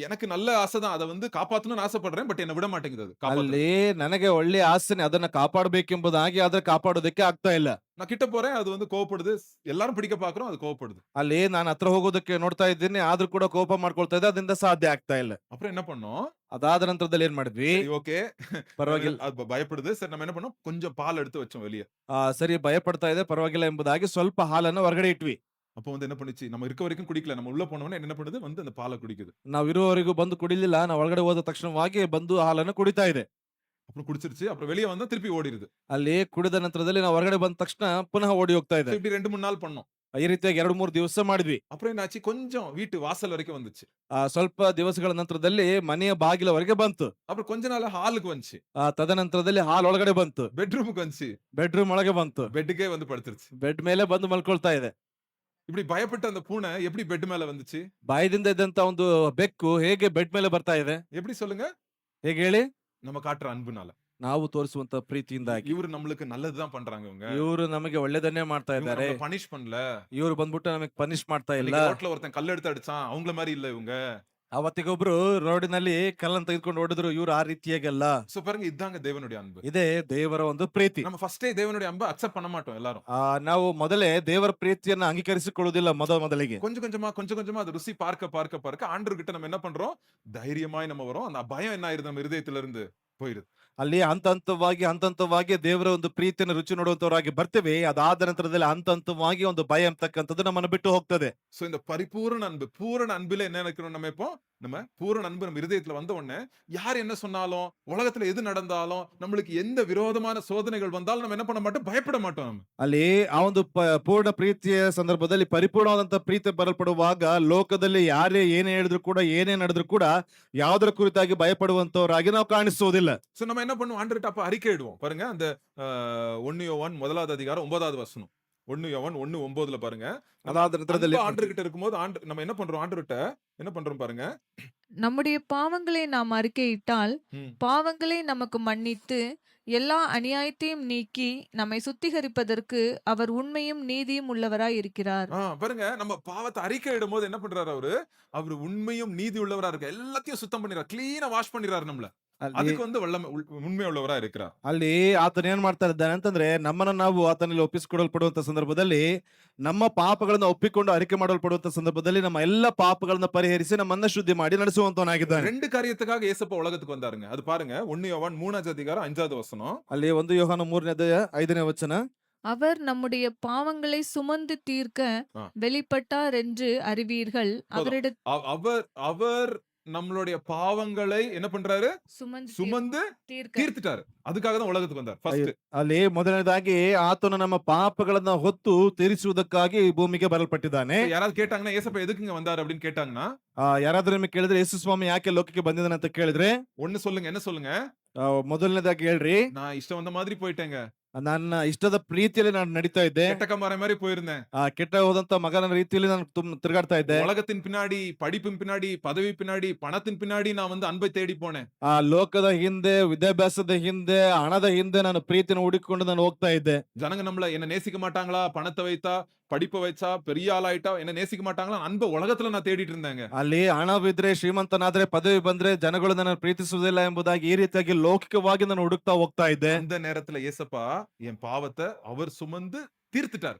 எனக்கு நல்ல ஆசை தான். அத வந்து காப்பாத்தணும்னு ஆசைப்படுறேன். பட் என்ன விட மாட்டேங்குது அது. காப்பாத்த. ಅಲ್ಲಿ ನನಗೆ ಒಳ್ಳೆ ಆಸೆನೆ ಅದನ್ನ ಕಾಪಾಡಬೇಕೆಂಬುದಾಗಿ ಆದ್ರೆ ಕಾಪಾಡೋದಕ್ಕೆ ಆಗ್ತಾ ಇಲ್ಲ. நான் கிட்ட போறேன். அது வந்து கோவப்படுது. எல்லாரும் பிடிக்க பார்க்கிறோம். அது கோவப்படுது. ಅಲ್ಲಿ ನಾನು ಹತ್ರ ಹೋಗೋದಕ್ಕೆ ನೋಡ್ತಾ ಇದ್ದೀನಿ, ಆದ್ರೂ ಕೂಡ ಕೋಪ ಮಾಡ್ಕೊಳ್ತಾ ಇದೆ. ಅದರಿಂದ ಸಾಧ್ಯ ಆಗ್ತಾ ಇಲ್ಲ. அப்புறம் என்ன பண்ணோம்? ಅದಾದ ನಂತರದಲ್ಲಿ ಏನ್ ಮಾಡಿದ್ವಿ, சரி, ஓகே. ಪರವಾಗಿಲ್ಲ, அது பயப்படுது. சரி, நம்ம என்ன பண்ணோம்? கொஞ்சம் பால் எடுத்து வச்சோம் வெளிய. ಸರಿ ಭಯ ಪಡ್ತಾ ಇದೆ, ಪರವಾಗಿಲ್ಲ ಎಂಬುದಾಗಿ ಸ್ವಲ್ಪ ಹಾಲನ್ನು ಹೊರಗಡೆ ಇಟ್ವಿ. அப்போ வந்து என்ன பண்ணுச்சு? நம்ம இருக்க வரைக்கும் குடிக்கல. நம்ம உள்ள போனோனே என்ன பண்ணுது? வந்து அந்த பால குடிக்குது. ನಾವ್ ಇರುವವರೆಗೂ ಬಂದು ಕುಡಿಲಿಲ್ಲ, ನಾವು ಒಳಗಡೆ ಹೋದ ತಕ್ಷಣವಾಗಿ ಬಂದು ಹಾಲನ್ನು ಕುಡಿತಾ ಇದೆ. அப்புறம் குடிச்சிருச்சு. அப்புறம் வெளிய வந்தா திருப்பಿ ஓடிருது. ಅಲ್ಲಿ ಕುಡಿದ ನಂತರದಲ್ಲಿ ನಾವು ಹೊರಗಡೆ ಬಂದ ತಕ್ಷಣ ಪುನಃ ಓಡಿ ಹೋಗ್ತಾ ಇದೆ. So இப்படி 2, 3 நாள் பண்ணோம். ಈ ರೀತಿಯಾಗಿ 2-3 ದಿವಸ ಮಾಡಿದ್ವಿ. அப்புறம் என்னாச்சு? கொஞ்சம் வீட்டு வாசல் வரைக்கும் வந்துச்சு. ಸ್ವಲ್ಪ ದಿವಸಗಳ ನಂತರದಲ್ಲಿ ಮನೆಯ ಬಾಗಿಲವರೆಗೆ ಬಂತು. அப்புறம் கொஞ்ச நாள் ஹாலுக்கு வந்துச்சு. ತದನಂತರದಲ್ಲಿ ಹಾಲ್ ಒಳಗಡೆ ಬಂತು, பெட்ரூமுக்கு வந்துச்சு. ಬೆಡ್ರೂಮ್ ಒಳಗೆ ಬಂತು, பெட்டுக்கே வந்து படுத்துருச்சு. ಬೆಡ್ ಮೇಲೆ ಬಂದು ಮಲ್ಕೊಳ್ತಾ ಇದೆ. இப்படி பயப்பட்ட அந்த பூனை எப்படி பெட் மேல வந்துச்சு? ಬಾಯದಿಂದ ಇದ್ದಂತ ಒಂದು ಬೆಕ್ಕು ಹೇಗೆ ಬೆಡ್ ಮೇಲೆ ಬರ್ತಾ ಇದೆ? எப்படி சொல்லுங்க? ಹೇಗೆ ಹೇಳಿ? நம்ம காட்டுற அன்புனால. ನಾವು ತೋರಿಸುವಂತ ಪ್ರೀತಿಯಿಂದಾಗಿ. இவரு நம்மளுக்கு நல்லதுதான் பண்றாங்க இவங்க. ಇವರು ನಮಗೆ ಒಳ್ಳೆದನ್ನೇ ಮಾಡ್ತಾ இவங்க ಇದ್ದಾರೆ. நம்மள பனிஷ் பண்ணல. ಇವರು ಬಂದ್ಬಿಟ್ಟು ನಮಗೆ ಪನಿಷ್ ಮಾಡ್ತಾ ಇಲ್ಲ. இன்னைக்கு ரோட்ல ஒருத்தன் கல் எடுத்து அடிச்சான். அவங்கள மாதிரி இல்ல இவங்க. ಅವತ್ತಿಗೊಬ್ರು ರೋಡಿನಲ್ಲಿ ಕಲ್ಲನ್ನು ತೆಗೆದುಕೊಂಡು ಹೊಡೆದ್ರು, ಇವ್ರು ಆ ರೀತಿಯಾಗಲ್ಲ. சோ பாருங்க, இதாங்க தேவனுடைய அன்பு. ಇದೇ ದೇವರ ಒಂದು ಪ್ರೀತಿ. நம்ம ஃபர்ஸ்டே தேவனுடைய அன்பை அக்செப்ட் பண்ண மாட்டோம் எல்லாரும். ನಾವು ಮೊದಲೇ ದೇವರ ಪ್ರೀತಿಯನ್ನ ಅಂಗೀಕರಿಸಿಕೊಳ್ಳುವುದಿಲ್ಲ ಮೊದಲಿಗೆ. கொஞ்சம் கொஞ்சமா அது ருசி பார்க்க ஆண்டவர்கிட்ட நம்ம என்ன பண்றோம்? தைரியமாய் நம்ம வரோம். அந்த பயம் என்ன ஆயிருது? நம்ம இருதயத்துல இருந்து போயிருது. ಅಲ್ಲಿ ಹಂತ ಹಂತವಾಗಿ ದೇವರ ಒಂದು ಪ್ರೀತಿಯನ್ನು ರುಚಿ ನೋಡುವಂತವರಾಗಿ ಬರ್ತೇವೆ. ಅದಾದ ನಂತರದಲ್ಲಿ ಹಂತವಾಗಿ ಒಂದು ಭಯ ಅಂತಕ್ಕಂಥದ್ದು ನಮ್ಮನ್ನು ಬಿಟ್ಟು ಹೋಗ್ತದೆ. சோ இந்த பரிபூரண அன்பு, பூரண அன்பில என்ன நினைக்கிறோம்? நம்ம பூரண அன்பு நம்ம இருதயத்துல வந்த உடனே யார் என்ன சொன்னாலும், உலகத்துல எது நடந்தாலும், நம்மளுக்கு எந்த விரோதமான சோதனைகள் வந்தாலும் நம்ம என்ன பண்ண மாட்டோம்? பயப்பட மாட்டோம் நம்ம. ಅಲ್ಲಿ ಆ ಒಂದು ಪೂರ್ಣ ಪ್ರೀತಿಯ ಸಂದರ್ಭದಲ್ಲಿ ಪರಿಪೂರ್ಣವಾದಂತ ಪ್ರೀತಿ ಬರಲ್ಪಡುವಾಗ ಲೋಕದಲ್ಲಿ ಯಾರೇ ಏನೇ ಹೇಳಿದ್ರು ಕೂಡ, ಏನೇ ನಡೆದ್ರು ಕೂಡ ಯಾವುದರ ಕುರಿತಾಗಿ ಭಯಪಡುವಂತವರಾಗಿ ನಾವು ಕಾಣಿಸುವುದಿಲ್ಲ. சோ நம்ம என்ன பண்ணுவோம்? ஆண்டவர்கிட்ட அப்ப அறிக்கையிடுவோம். பாருங்க, அந்த 1 யோவான் 1 அதிகாரம் 9வது வசனம். 1 யோவான் 1:9ல பாருங்க. ಅದಾದ ನಂತರದಲ್ಲಿ ஆண்டவர்கிட்ட இருக்கும்போது நம்ம என்ன பண்றோம்? ஆண்டவர்கிட்ட என்ன பண்றோம் பாருங்க. நம்முடைய பாவங்களை நாம் அறிக்கையிட்டால் ம். பாவங்களை நமக்கு மன்னித்து எல்லா அநியாயத்தையும் நீக்கி நம்மை சுத்திகரிப்பதற்கு அவர் உண்மையும் நீதியும் உள்ளவராய் இருக்கிறார். பாருங்க, நம்ம பாவத்தை அறிக்கையிடும் போது என்ன பண்றாரு அவரு? அவரு உண்மையும் நீதி உள்ளவரா இருக்கு. எல்லாத்தையும் சுத்தம் பண்ணிடுறாரு. கிளீனா வாஷ் பண்ணிடுறாரு நம்மள. ಅಲ್ಲಿ அதுக்கு வந்து உண்மை உள்ளவரா இருக்கிறார். ಅಲ್ಲಿ ಆತನ ಏನ್ ಮಾಡ್ತಾ ಇದ್ದಾನೆ ಅಂತಂದ್ರೆ, ನಮ್ಮನ್ನ ನಾವು ಆತನಲ್ಲಿ ಒಪ್ಪಿಸಿಕೊಡಲ್ಪಡುವಂತ ಸಂದರ್ಭದಲ್ಲಿ, ನಮ್ಮ ಪಾಪಗಳನ್ನ ಒಪ್ಪಿಕೊಂಡು ಅರಿಕೆ ಮಾಡಲ್ಪಡುವಂತ ಸಂದರ್ಭದಲ್ಲಿ ನಮ್ಮ ಎಲ್ಲ ಪಾಪಗಳನ್ನ ಪರಿಹರಿಸಿ ನಮ್ಮನ್ನ ಶುದ್ಧಿ ಮಾಡಿ ನಡೆಸುವಂತವನಾಗಿದ್ದಾನೆ. 2 காரியத்துக்காக இயேசப்பா உலகத்துக்கு வந்தாருங்க. அது பாருங்க, 1 யோவான் 3வது அதிகாரம் 5வது வசனம். ಅಲ್ಲಿ 1 ಯೋಹಾನ 3ನೇ ಅಧ್ಯಾಯ 5ನೇ ವಚನ. அவர் நம்முடைய பாவங்களை சுமந்து தீர்க்க ஆ. வெளிப்பட்டார் என்று அறிவீர்கள். அவரிட அவர் நம்மளுடைய பாவங்களை என்ன பண்றாரு? சுமந்து தீர்க்க தீர்த்துட்டாரு. அதுக்காக தான் உலகத்துக்கு வந்தார் ஃபர்ஸ்ட். ಅಲ್ಲಿ ಮೊದಲನೇದಾಗಿ ಆತನು ನಮ್ಮ ಪಾಪಗಳನ್ನ ಹೊತ್ತು ತೀರಿಸುವುದಕ್ಕಾಗಿ ಈ ಭೂಮಿಗೆ ಬರಲ್ಪಟ್ಟಿದ್ದಾನೆ. யாராவது கேட்டாங்கன்னா ஏசப்பா எதுக்குங்க வந்தாரு அப்படின்னு கேட்டாங்கன்னா, ಯಾರಾದ್ರೂ ನಿಮಗೆ ಕೇಳಿದ್ರೆ ಯೇಸು ಸ್ವಾಮಿ ಯಾಕೆ ಲೋಕಕ್ಕೆ ಬಂದಿದ್ದಾನೆ ಅಂತ ಕೇಳಿದ್ರೆ, ஒண்ணு சொல்லுங்க. என்ன சொல்லுங்க? ಮೊದಲನೇದಾಗಿ ಹೇಳ್ರಿ, நான் ಇಷ್ಟ வந்த மாதிரி போயிட்டேங்க. ನನ್ನ ಇಷ್ಟದ ಪ್ರೀತಿಯಲ್ಲಿ ನಾನು ನಡೀತಾ ಇದ್ದೆ. கெட்டக்கமார மாதிரி போயிருந்தேன். ಕೆಟ್ಟ ಹೋದಂತ ಮಗನ ರೀತಿಯಲ್ಲಿ ನಾನು ತಿರುಗಾಡ್ತಾ ಇದ್ದೆ. உலகத்தின் பின்னாடி, படிப்பின் பின்னாடி, பதவி பின்னாடி, பணத்தின் பின்னாடி நான் வந்து அன்பை தேடி போனேன். ಆ ಲೋಕದ ಹಿಂದೆ, ವಿದ್ಯಾಭ್ಯಾಸದ ಹಿಂದೆ, ಹಣದ ಹಿಂದೆ ನಾನು ಪ್ರೀತಿನ ಹುಡುಕಿಕೊಂಡು ನಾನು ಹೋಗ್ತಾ ಇದ್ದೆ. ஜனங்க நம்மள என்ன நேசிக்க மாட்டாங்களா? பணத்தை வைத்தா, படிப்பை வச்சா, பெரிய ஆளாயிட்டா என்ன நேசிக்க மாட்டாங்களா? அன்பை உலகத்துல நான் தேடிட்டு இருந்தேங்க. ಅಲ್ಲಿ ಹಣವಿದ್ರೆ, ಶ್ರೀಮಂತನಾದ್ರೆ, ಪದವಿ ಬಂದ್ರೆ ಜನಗಳು ನನ್ನ ಪ್ರೀತಿಸುವುದಿಲ್ಲ ಎಂಬುದಾಗಿ ಈ ರೀತಿಯಾಗಿ ಲೌಕಿಕವಾಗಿ ನಾನು ಹುಡುಕ್ತಾ ಹೋಗ್ತಾ ಇದ್ದೆ. அந்த நேரத்துல ஏசப்பா என் பாவத்தை அவர் சுமந்து தீர்த்துட்டார்.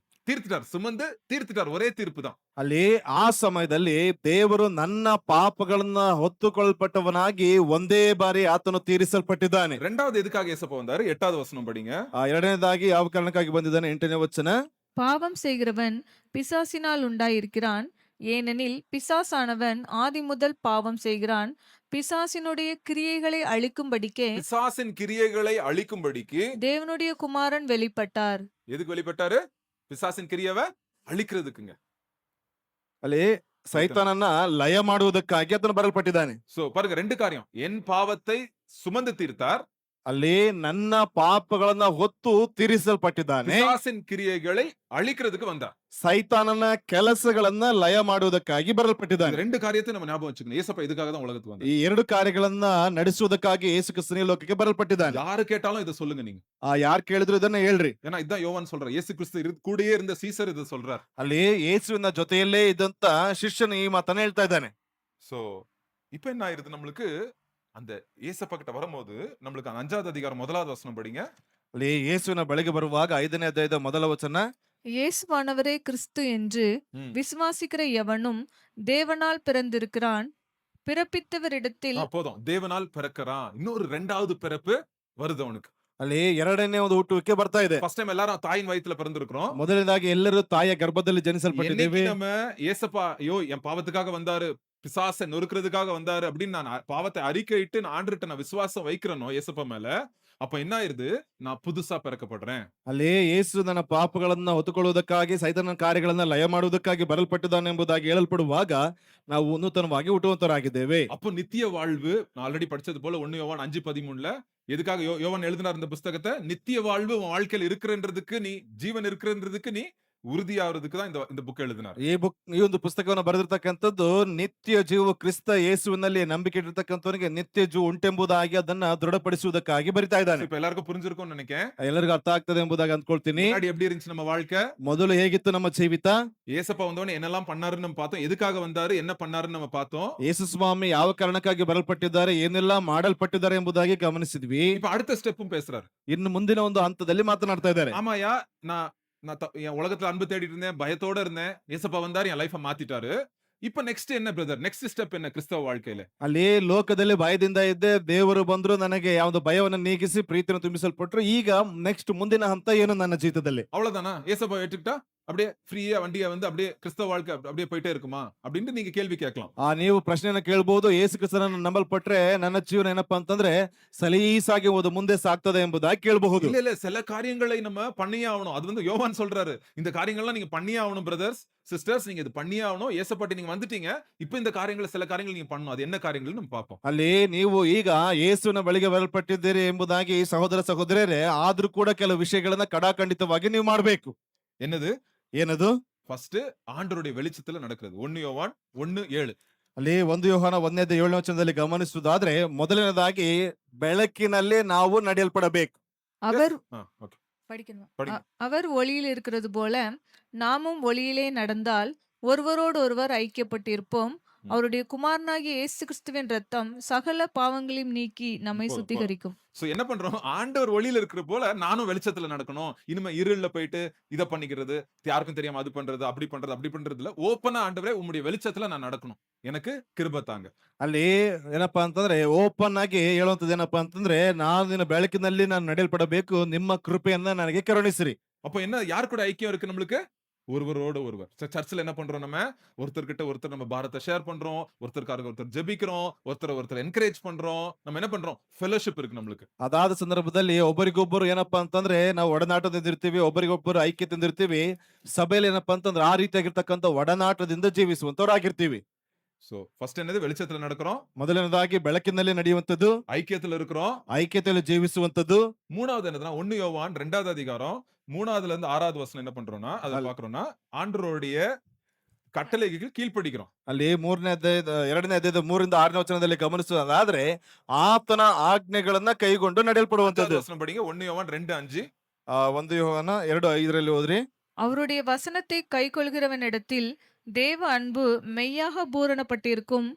சுமந்து தீர்த்துட்டார். ஒரே தீர்ப்பு தான். ಅಲ್ಲಿ ಆ ಸಮಯದಲ್ಲಿ ದೇವರು ನನ್ನ ಪಾಪಗಳನ್ನ ಹೊತ್ತುಕೊಳ್ಪಟ್ಟವನಾಗಿ ಒಂದೇ ಬಾರಿ ಆತನು ತೀರಿಸಲ್ಪಟ್ಟಿದ್ದಾನೆ. 2வது எதுக்காக ஏசப்பா வந்தாரு? 8வது வசனம் படிங்க. ಎರಡನೇದಾಗಿ ಯಾವ ಕಾರಣಕ್ಕಾಗಿ ಬಂದಿದ್ದಾನೆ? 8ನೇ ವಚನ. பாவம் செய்கிறவன் பிசாசினால் உண்டாயிருக்கிறான். ஏனெனில் பிசாசானவன் ஆதிமுதல் பாவம் செய்கிறான். பிசாசினுடைய கிரியைகளை அழிக்கும்படிக்கே பிசாசின் கிரியைகளை அழிக்கும்படிக்கு தேவனுடைய குமாரன் வெளிப்பட்டார். எதுக்கு வெளிப்பட்டாரு? பிசாசின் கிரியவை அழிக்கிறதுக்குங்க. ಅಲ್ಲಿ ಸೈತಾನನ್ನ ಲಯ ಮಾಡುವುದಕ್ಕಾಗಿ ಆತನು ಬರಲ್ಪಟ್ಟಿದ್ದಾನೆ. சோ பாருங்க, ரெண்டு காரியம். என் பாவத்தை சுமந்து தீர்த்தார், ಅಲ್ಲಿ ನನ್ನ ಪಾಪಗಳನ್ನ ಹೊತ್ತು ತೀರಿಸಲ್ಪಟ್ಟಿದ್ದಾನೆ. பிசாசின் கிரியைகளை அழிக்கிறதுக்கு வந்தார். ಸೈತಾನನ ಕೆಲಸಗಳನ್ನ ಲಯ ಮಾಡುವುದಕ್ಕಾಗಿ இந்த ಬರಲ್ಪಟ್ಟಿದ್ದಾನೆ. ரெண்டு காரியத்தை நம்ம ஞாபகம் வச்சுக்கணும். ஏசப்பா இதுக்காக தான் உலகத்துக்கு வந்தார். ಈ ಎರಡು ಕಾರ್ಯಗಳನ್ನ ನಡೆಸುವುದಕ್ಕಾಗಿ ಯೇಸು ಕ್ರಿಸ್ತನ ಈ ಲೋಕಕ್ಕೆ ಬರಲ್ಪಟ್ಟಿದ್ದಾನೆ. யாரு கேட்டாலும் இதை சொல்லுங்க நீங்க. ಯಾರು ಕೇಳಿದ್ರು ಇದನ್ನ ಹೇಳ್ರಿ. ஏன்னா இதான் யோவான் சொல்றார். இயேசு கிறிஸ்து கூடயே இருந்த சீசர் இதை சொல்றார். ಅಲ್ಲಿ ಯೇಸುವಿನ ಜೊತೆಯಲ್ಲೇ ಇದ್ದಂತ ಶಿಷ್ಯನು ಈ ಮಾತನ್ನ ಹೇಳ್ತಾ ಇದ್ದಾನೆ. சோ இப்ப என்ன ஆயிருது நம்மளுக்கு? அந்த ஏசப்பா கிட்ட வரும்போது நம்மளுக்கு அந்த 5வது அதிகாரம் 1வது வசனம் படிங்க. ಅಲ್ಲಿ ಯೇಸುವಿನ ಬಳಿಗೆ ಬರುವಾಗ 5ನೇ ಅಧ್ಯಾಯದ ಮೊದಲ ವಚನ, இயேசுவானவரே கிறிஸ்து என்று ம். விசுவாசிக்கிற எவனும் தேவனால் பிறந்திருக்கிறான். பிறப்பித்தவரிடத்தில் போதும். தேவனால் பிறக்கிறான். இன்னொரு 2வது பிறப்பு வருது அவனுக்கு. ಅಲ್ಲಿ ಎರಡನೇ ಒಂದು ಹುಟ್ಟುವಿಕೆ ಬರ್ತಾ ಇದೆ. ஃபர்ஸ்ட் டைம் எல்லாரும் தாயின் வயித்துல பிறந்திருக்கிறோம். ಮೊದಲನೇದಾಗಿ ಎಲ್ಲರೂ ತಾಯಿಯ ಗರ್ಭದಲ್ಲಿ ಜನಿಸಲ್ಪಟ್ಟಿದ್ದೇವೆ. என்னைக்கு நம்ம ஏசப்பா ஐயோ என் பாவத்துக்காக வந்தாரு, பிசாசை நொறுக்கிறதுக்காக வந்தாரு அப்படின்னு நான் பாவத்தை அறிக்கையிட்டு நான் ஆண்டுகிட்ட நான் விசுவாசம் வைக்கிறேனோ ஏசப்பா மேல, அப்ப என்ன ஆயிருது? நான் புதுசா பிறக்கப்படுறேன். ಅಲ್ಲಿ ಯೇಸು ನನ್ನ ಪಾಪಗಳನ್ನ ಹೊತ್ತುಕೊಳ್ಳುವುದಕ್ಕಾಗಿ ಸೈತಾನನ ಕಾರ್ಯಗಳನ್ನ ಲಯ ಮಾಡುವುದಕ್ಕಾಗಿ ಬರಲ್ಪಟ್ಟಿದ್ದಾನೆ ಎಂಬುದಾಗಿ ಹೇಳಲ್ಪಡುವಾಗ ನಾವು ನೂತನವಾಗಿ ಹುಟ್ಟುವಂತರಾಗಿದ್ದೇವೆ. அப்போ நித்திய வாழ்வு, நான் ஆல்ரெடி படிச்சது போல 1 யோவான் 5:13 எதுக்காக யோவான் எழுதினார் இந்த புஸ்தகத்தை? நித்திய வாழ்வு உன் வாழ்க்கையில் இருக்கிறன்றதுக்கு, நீ ஜீவன் இருக்கிறன்றதுக்கு நீ உறுதியாகிறதுக்கு தான் இந்த புக் எழுதினார். ಈ ಒಂದು ಪುಸ್ತಕವನ್ನು ಬರೆದಿರ್ತಕ್ಕಂಥದ್ದು ನಿತ್ಯ ಜೀವ ಕ್ರಿಸ್ತ ಯೇಸುವಿನಲ್ಲಿ ನಂಬಿಕೆ ಇಟ್ಟಿರ್ತಕ್ಕಂಥವನಿಗೆ ನಿತ್ಯ ಜೀವ ಉಂಟೆಂಬುದಾಗಿ ಅದನ್ನ ದೃಢಪಡಿಸುವುದಕ್ಕಾಗಿ ಬರಿತಾ ಇದ್ದಾನೆ. இப்ப எல்லாருக்கும் புரிஞ்சிருக்கும்னு நினைக்கிறேன். ಎಲ್ಲರಿಗೂ ಅರ್ಥ ಆಗ್ತದೆ ಎಂಬುದಾಗಿ ಅಂದ್ಕೊಳ್ತೀನಿ. முன்னாடி எப்படி இருந்துச்சு நம்ம வாழ்க்கை? ಮೊದಲು ಹೇಗಿತ್ತು ನಮ್ಮ ಜೀವಿತ? ஏசப்பா வந்தவனே என்னெல்லாம் பண்ணாருன்னு நம்ம பார்த்தோம். எதுக்காக வந்தாரு, என்ன பண்ணாருன்னு நம்ம பார்த்தோம். ಯೇಸು ಸ್ವಾಮಿ ಯಾವ ಕಾರಣಕ್ಕಾಗಿ ಬರಲ್ಪಟ್ಟಿದ್ದಾರೆ, ಏನೆಲ್ಲ ಮಾಡಲ್ಪಟ್ಟಿದ್ದಾರೆ ಎಂಬುದಾಗಿ ಗಮನಿಸಿದ್ವಿ. இப்ப அடுத்த ஸ்டெப்பும் பேசுறாரு. ಇನ್ನು ಮುಂದಿನ ಒಂದು ಹಂತದಲ್ಲಿ ಮಾತನಾಡ್ತಾ ಇದ್ದಾರೆ. ஆமாயா, நான் என் உலகத்துல அன்பு தேடிட்டு இருந்தேன், பயத்தோட இருந்தேன். ஏசப்பா வந்தாரு, என் லைஃப மாத்திட்டாரு. இப்ப நெக்ஸ்ட் என்ன பிரதர்? நெக்ஸ்ட் ஸ்டெப் என்ன கிறிஸ்தவ வாழ்க்கையில? ಅಲ್ಲಿ ಲೋಕದಲ್ಲಿ ಭಯದಿಂದ ಇದ್ದೆ, ದೇವರು ಬಂದ್ರು ನನಗೆ ಯಾವ್ದು ಭಯವನ್ನು ನೀಗಿಸಿ ಪ್ರೀತಿಯನ್ನು ತುಂಬಿಸಲ್ಪಟ್ರು. ಈಗ ನೆಕ್ಸ್ಟ್ ಮುಂದಿನ ಹಂತ ಏನು ನನ್ನ ಜೀವಿತದಲ್ಲಿ? அவ்வளவுதானா? ஏசப்பா ஏற்றுக்கிட்டா அப்படியே ஃப்ரீயா வண்டியா வந்து அப்படியே கிறிஸ்தவ வாழ்க்கை அப்படியே போயிட்டே இருக்குமா அப்படின்னு நீங்க கேள்வி கேட்கலாம். ನೀವು ಪ್ರಶ್ನೆಯನ್ನ ಕೇಳಬಹುದು. ಯೇಸು ಕ್ರಿಸ್ತನನ್ನು ನಂಬಲ್ಪಟ್ರೆ ನನ್ನ ಜೀವನ ಏನಪ್ಪಾ ಅಂತಂದ್ರೆ ಸಲೀಸಾಗಿ ಮುಂದೆ ಸಾಗ್ತದೆ ಎಂಬುದಾಗಿ ಕೇಳಬಹುದು. இல்ல இல்ல, சில காரியங்களை நம்ம பண்ணியே ஆகணும். அது வந்து யோவான் சொல்றாரு, இந்த காரியங்கள்லாம் நீங்க பண்ணியே ஆகணும் பிரதர்ஸ் சிஸ்டர்ஸ், நீங்க இது பண்ணியே ஆகணும். ஏசப்பாட்டி நீங்க வந்துட்டீங்க, இப்ப இந்த காரியங்களை சில காரியங்கள் நீங்க பண்ணணும். அது என்ன காரியங்கள் நம்ம பார்ப்போம். ಅಲ್ಲಿ ನೀವು ಈಗ ಯೇಸುವಿನ ಬಳಿಗೆ ಬರಲ್ಪಟ್ಟಿದ್ದೀರಿ ಎಂಬುದಾಗಿ ಸಹೋದರ ಸಹೋದರರೇ, ಆದ್ರೂ ಕೂಡ ಕೆಲವು ವಿಷಯಗಳನ್ನ ಕಡಾಖಂಡಿತವಾಗಿ ನೀವು ಮಾಡಬೇಕು. என்னது? ಏನದು? ஃபர்ஸ்ட் ஆண்டவருடைய வெளிச்சத்துல நடக்கிறது. 1 யோவான் 1:7. ಅಲ್ಲಿ 1 ಯೋಹಾನ 1:7 ವಚನದಲ್ಲಿ ಗಮನಿಸುವುದಾದ್ರೆ, ಮೊದಲನೇದಾಗಿ ಬೆಳಕಿನಲ್ಲಿ ನಾವು ನಡೆಯಲ್ಪಡಬೇಕು. அவர் ஓகே படிக்கணுமா? படிங்க. அவர் ஒளியில் இருக்கிறது போல நாமும் ஒளியிலே நடந்தால் ஒருவரோடு ஒருவர் ஐக்கியப்பட்டிருப்போம். அவருடைய குமாரனாகிய இயேசு கிறிஸ்துவின் ரத்தம் சகல பாவங்களையும் நீக்கி நம்மை போதும், சுத்திகரிக்கும். சோ என்ன பண்றோம்? ஆண்டவர் ஒளியில இருக்கிற போல நானும் வெளிச்சத்துல நடக்கணும். இனிமே இருள்ல போயிட்டு இத பண்ணிக்கிறது, யாருக்கும் தெரியாம அது பண்றது, அப்படி பண்றது, அப்படி பண்றதுல ஓப்பனா ஆண்டவரே உம்முடைய வெளிச்சத்துல நான் நடக்கணும், எனக்கு கிருபை தாங்க. ಅಲ್ಲಿ ಏನಪ್ಪಾ ಅಂತಂದ್ರೆ ಓಪನ್ ಆಗಿ ಹೇಳುವಂತದ್ದು ಏನಪ್ಪಾ ಅಂತಂದ್ರೆ, ನಾನು ಬೆಳಕಿನಲ್ಲಿ ನಾನು ನಡೆಯಲ್ಪಡಬೇಕು, ನಿಮ್ಮ ಕೃಪೆಯನ್ನ ನನಗೆ ಕರುಣಿಸಿರಿ. அப்ப என்ன, யார் கூட ஐக்கியம் இருக்கு நம்மளுக்கு? ஒருவரோட ஒருவர். சர்ச்சில் என்ன பண்றோம்? நம்ம ஒருத்தர்கிட்ட ஒருத்தர் நம்ம பாரத்தை ஷேர் பண்றோம், ஒருத்தருக்காக ஒருத்தர் ஜெபிக்கிறோம், ஒருத்தர் என்கரேஜ் பண்றோம். நம்ம என்ன பண்றோம்? ஃபெலோஷிப் இருக்கு நம்மளுக்கு. ಅದಾದ ಸಂದರ್ಭದಲ್ಲಿ ಒಬ್ಬರಿಗೊಬ್ಬರು ಏನಪ್ಪಾ ಅಂತಂದ್ರೆ ನಾವು ಒಡನಾಟದಿಂದ ಇರ್ತೀವಿ, ಒಬ್ಬರಿಗೊಬ್ಬರು ಐಕ್ಯತೆಯಿಂದ ಇರ್ತೀವಿ. ಸಭೆಯಲ್ಲಿ ಏನಪ್ಪಾ ಅಂತಂದ್ರೆ ಆ ರೀತಿಯಾಗಿರ್ತಕ್ಕಂಥ ಒಡನಾಟದಿಂದ ಜೀವಿಸುವಂತವರಾಗಿರ್ತೀವಿ. சோ ஃபர்ஸ்ட் என்னது? வெளிச்சத்துல நடக்கிறோம். ಮೊದಲನೇದಾಗಿ ಬೆಳಕಿನಲ್ಲಿ ನಡೆಯುವಂತದ್ದು, ஐக்கியத்துல இருக்கிறோம். ಐಕ್ಯತೆಯಲ್ಲಿ ಜೀವಿಸುವಂತದ್ದು. மூணாவது என்னதுன்னா 1 யோவான் 2வது அதிகாரம் 3வதுல இருந்து 6வது வசனம் என்ன பண்றோம்னா, அத பாக்குறோம்னா ஆண்டவருடைய கட்டளைக்கு கீழ்ப்படிக்கிறோம். ಅಲ್ಲಿ 2ನೇ ಅಧ್ಯಾಯದ 3ರಿಂದ 6ನೇ ವಚನದಲ್ಲಿ ಗಮನಿಸುವುದಾದ್ರೆ, ಆತನ ಆಜ್ಞೆಗಳನ್ನ ಕೈಗೊಂಡು ನಡೆಯಲ್ಪಡುವಂತದ್ದು. வசனம் படிங்க. 1 யோவான் 2:5. 1 ಯೋಹಾನ 2:5 ಓದ್ರಿ. அவருடைய வசனத்தை கைக்கொள்கிறவனிடத்தில் தேவ அன்பு மெய்யாக பூரணப்பட்டிருக்கும்.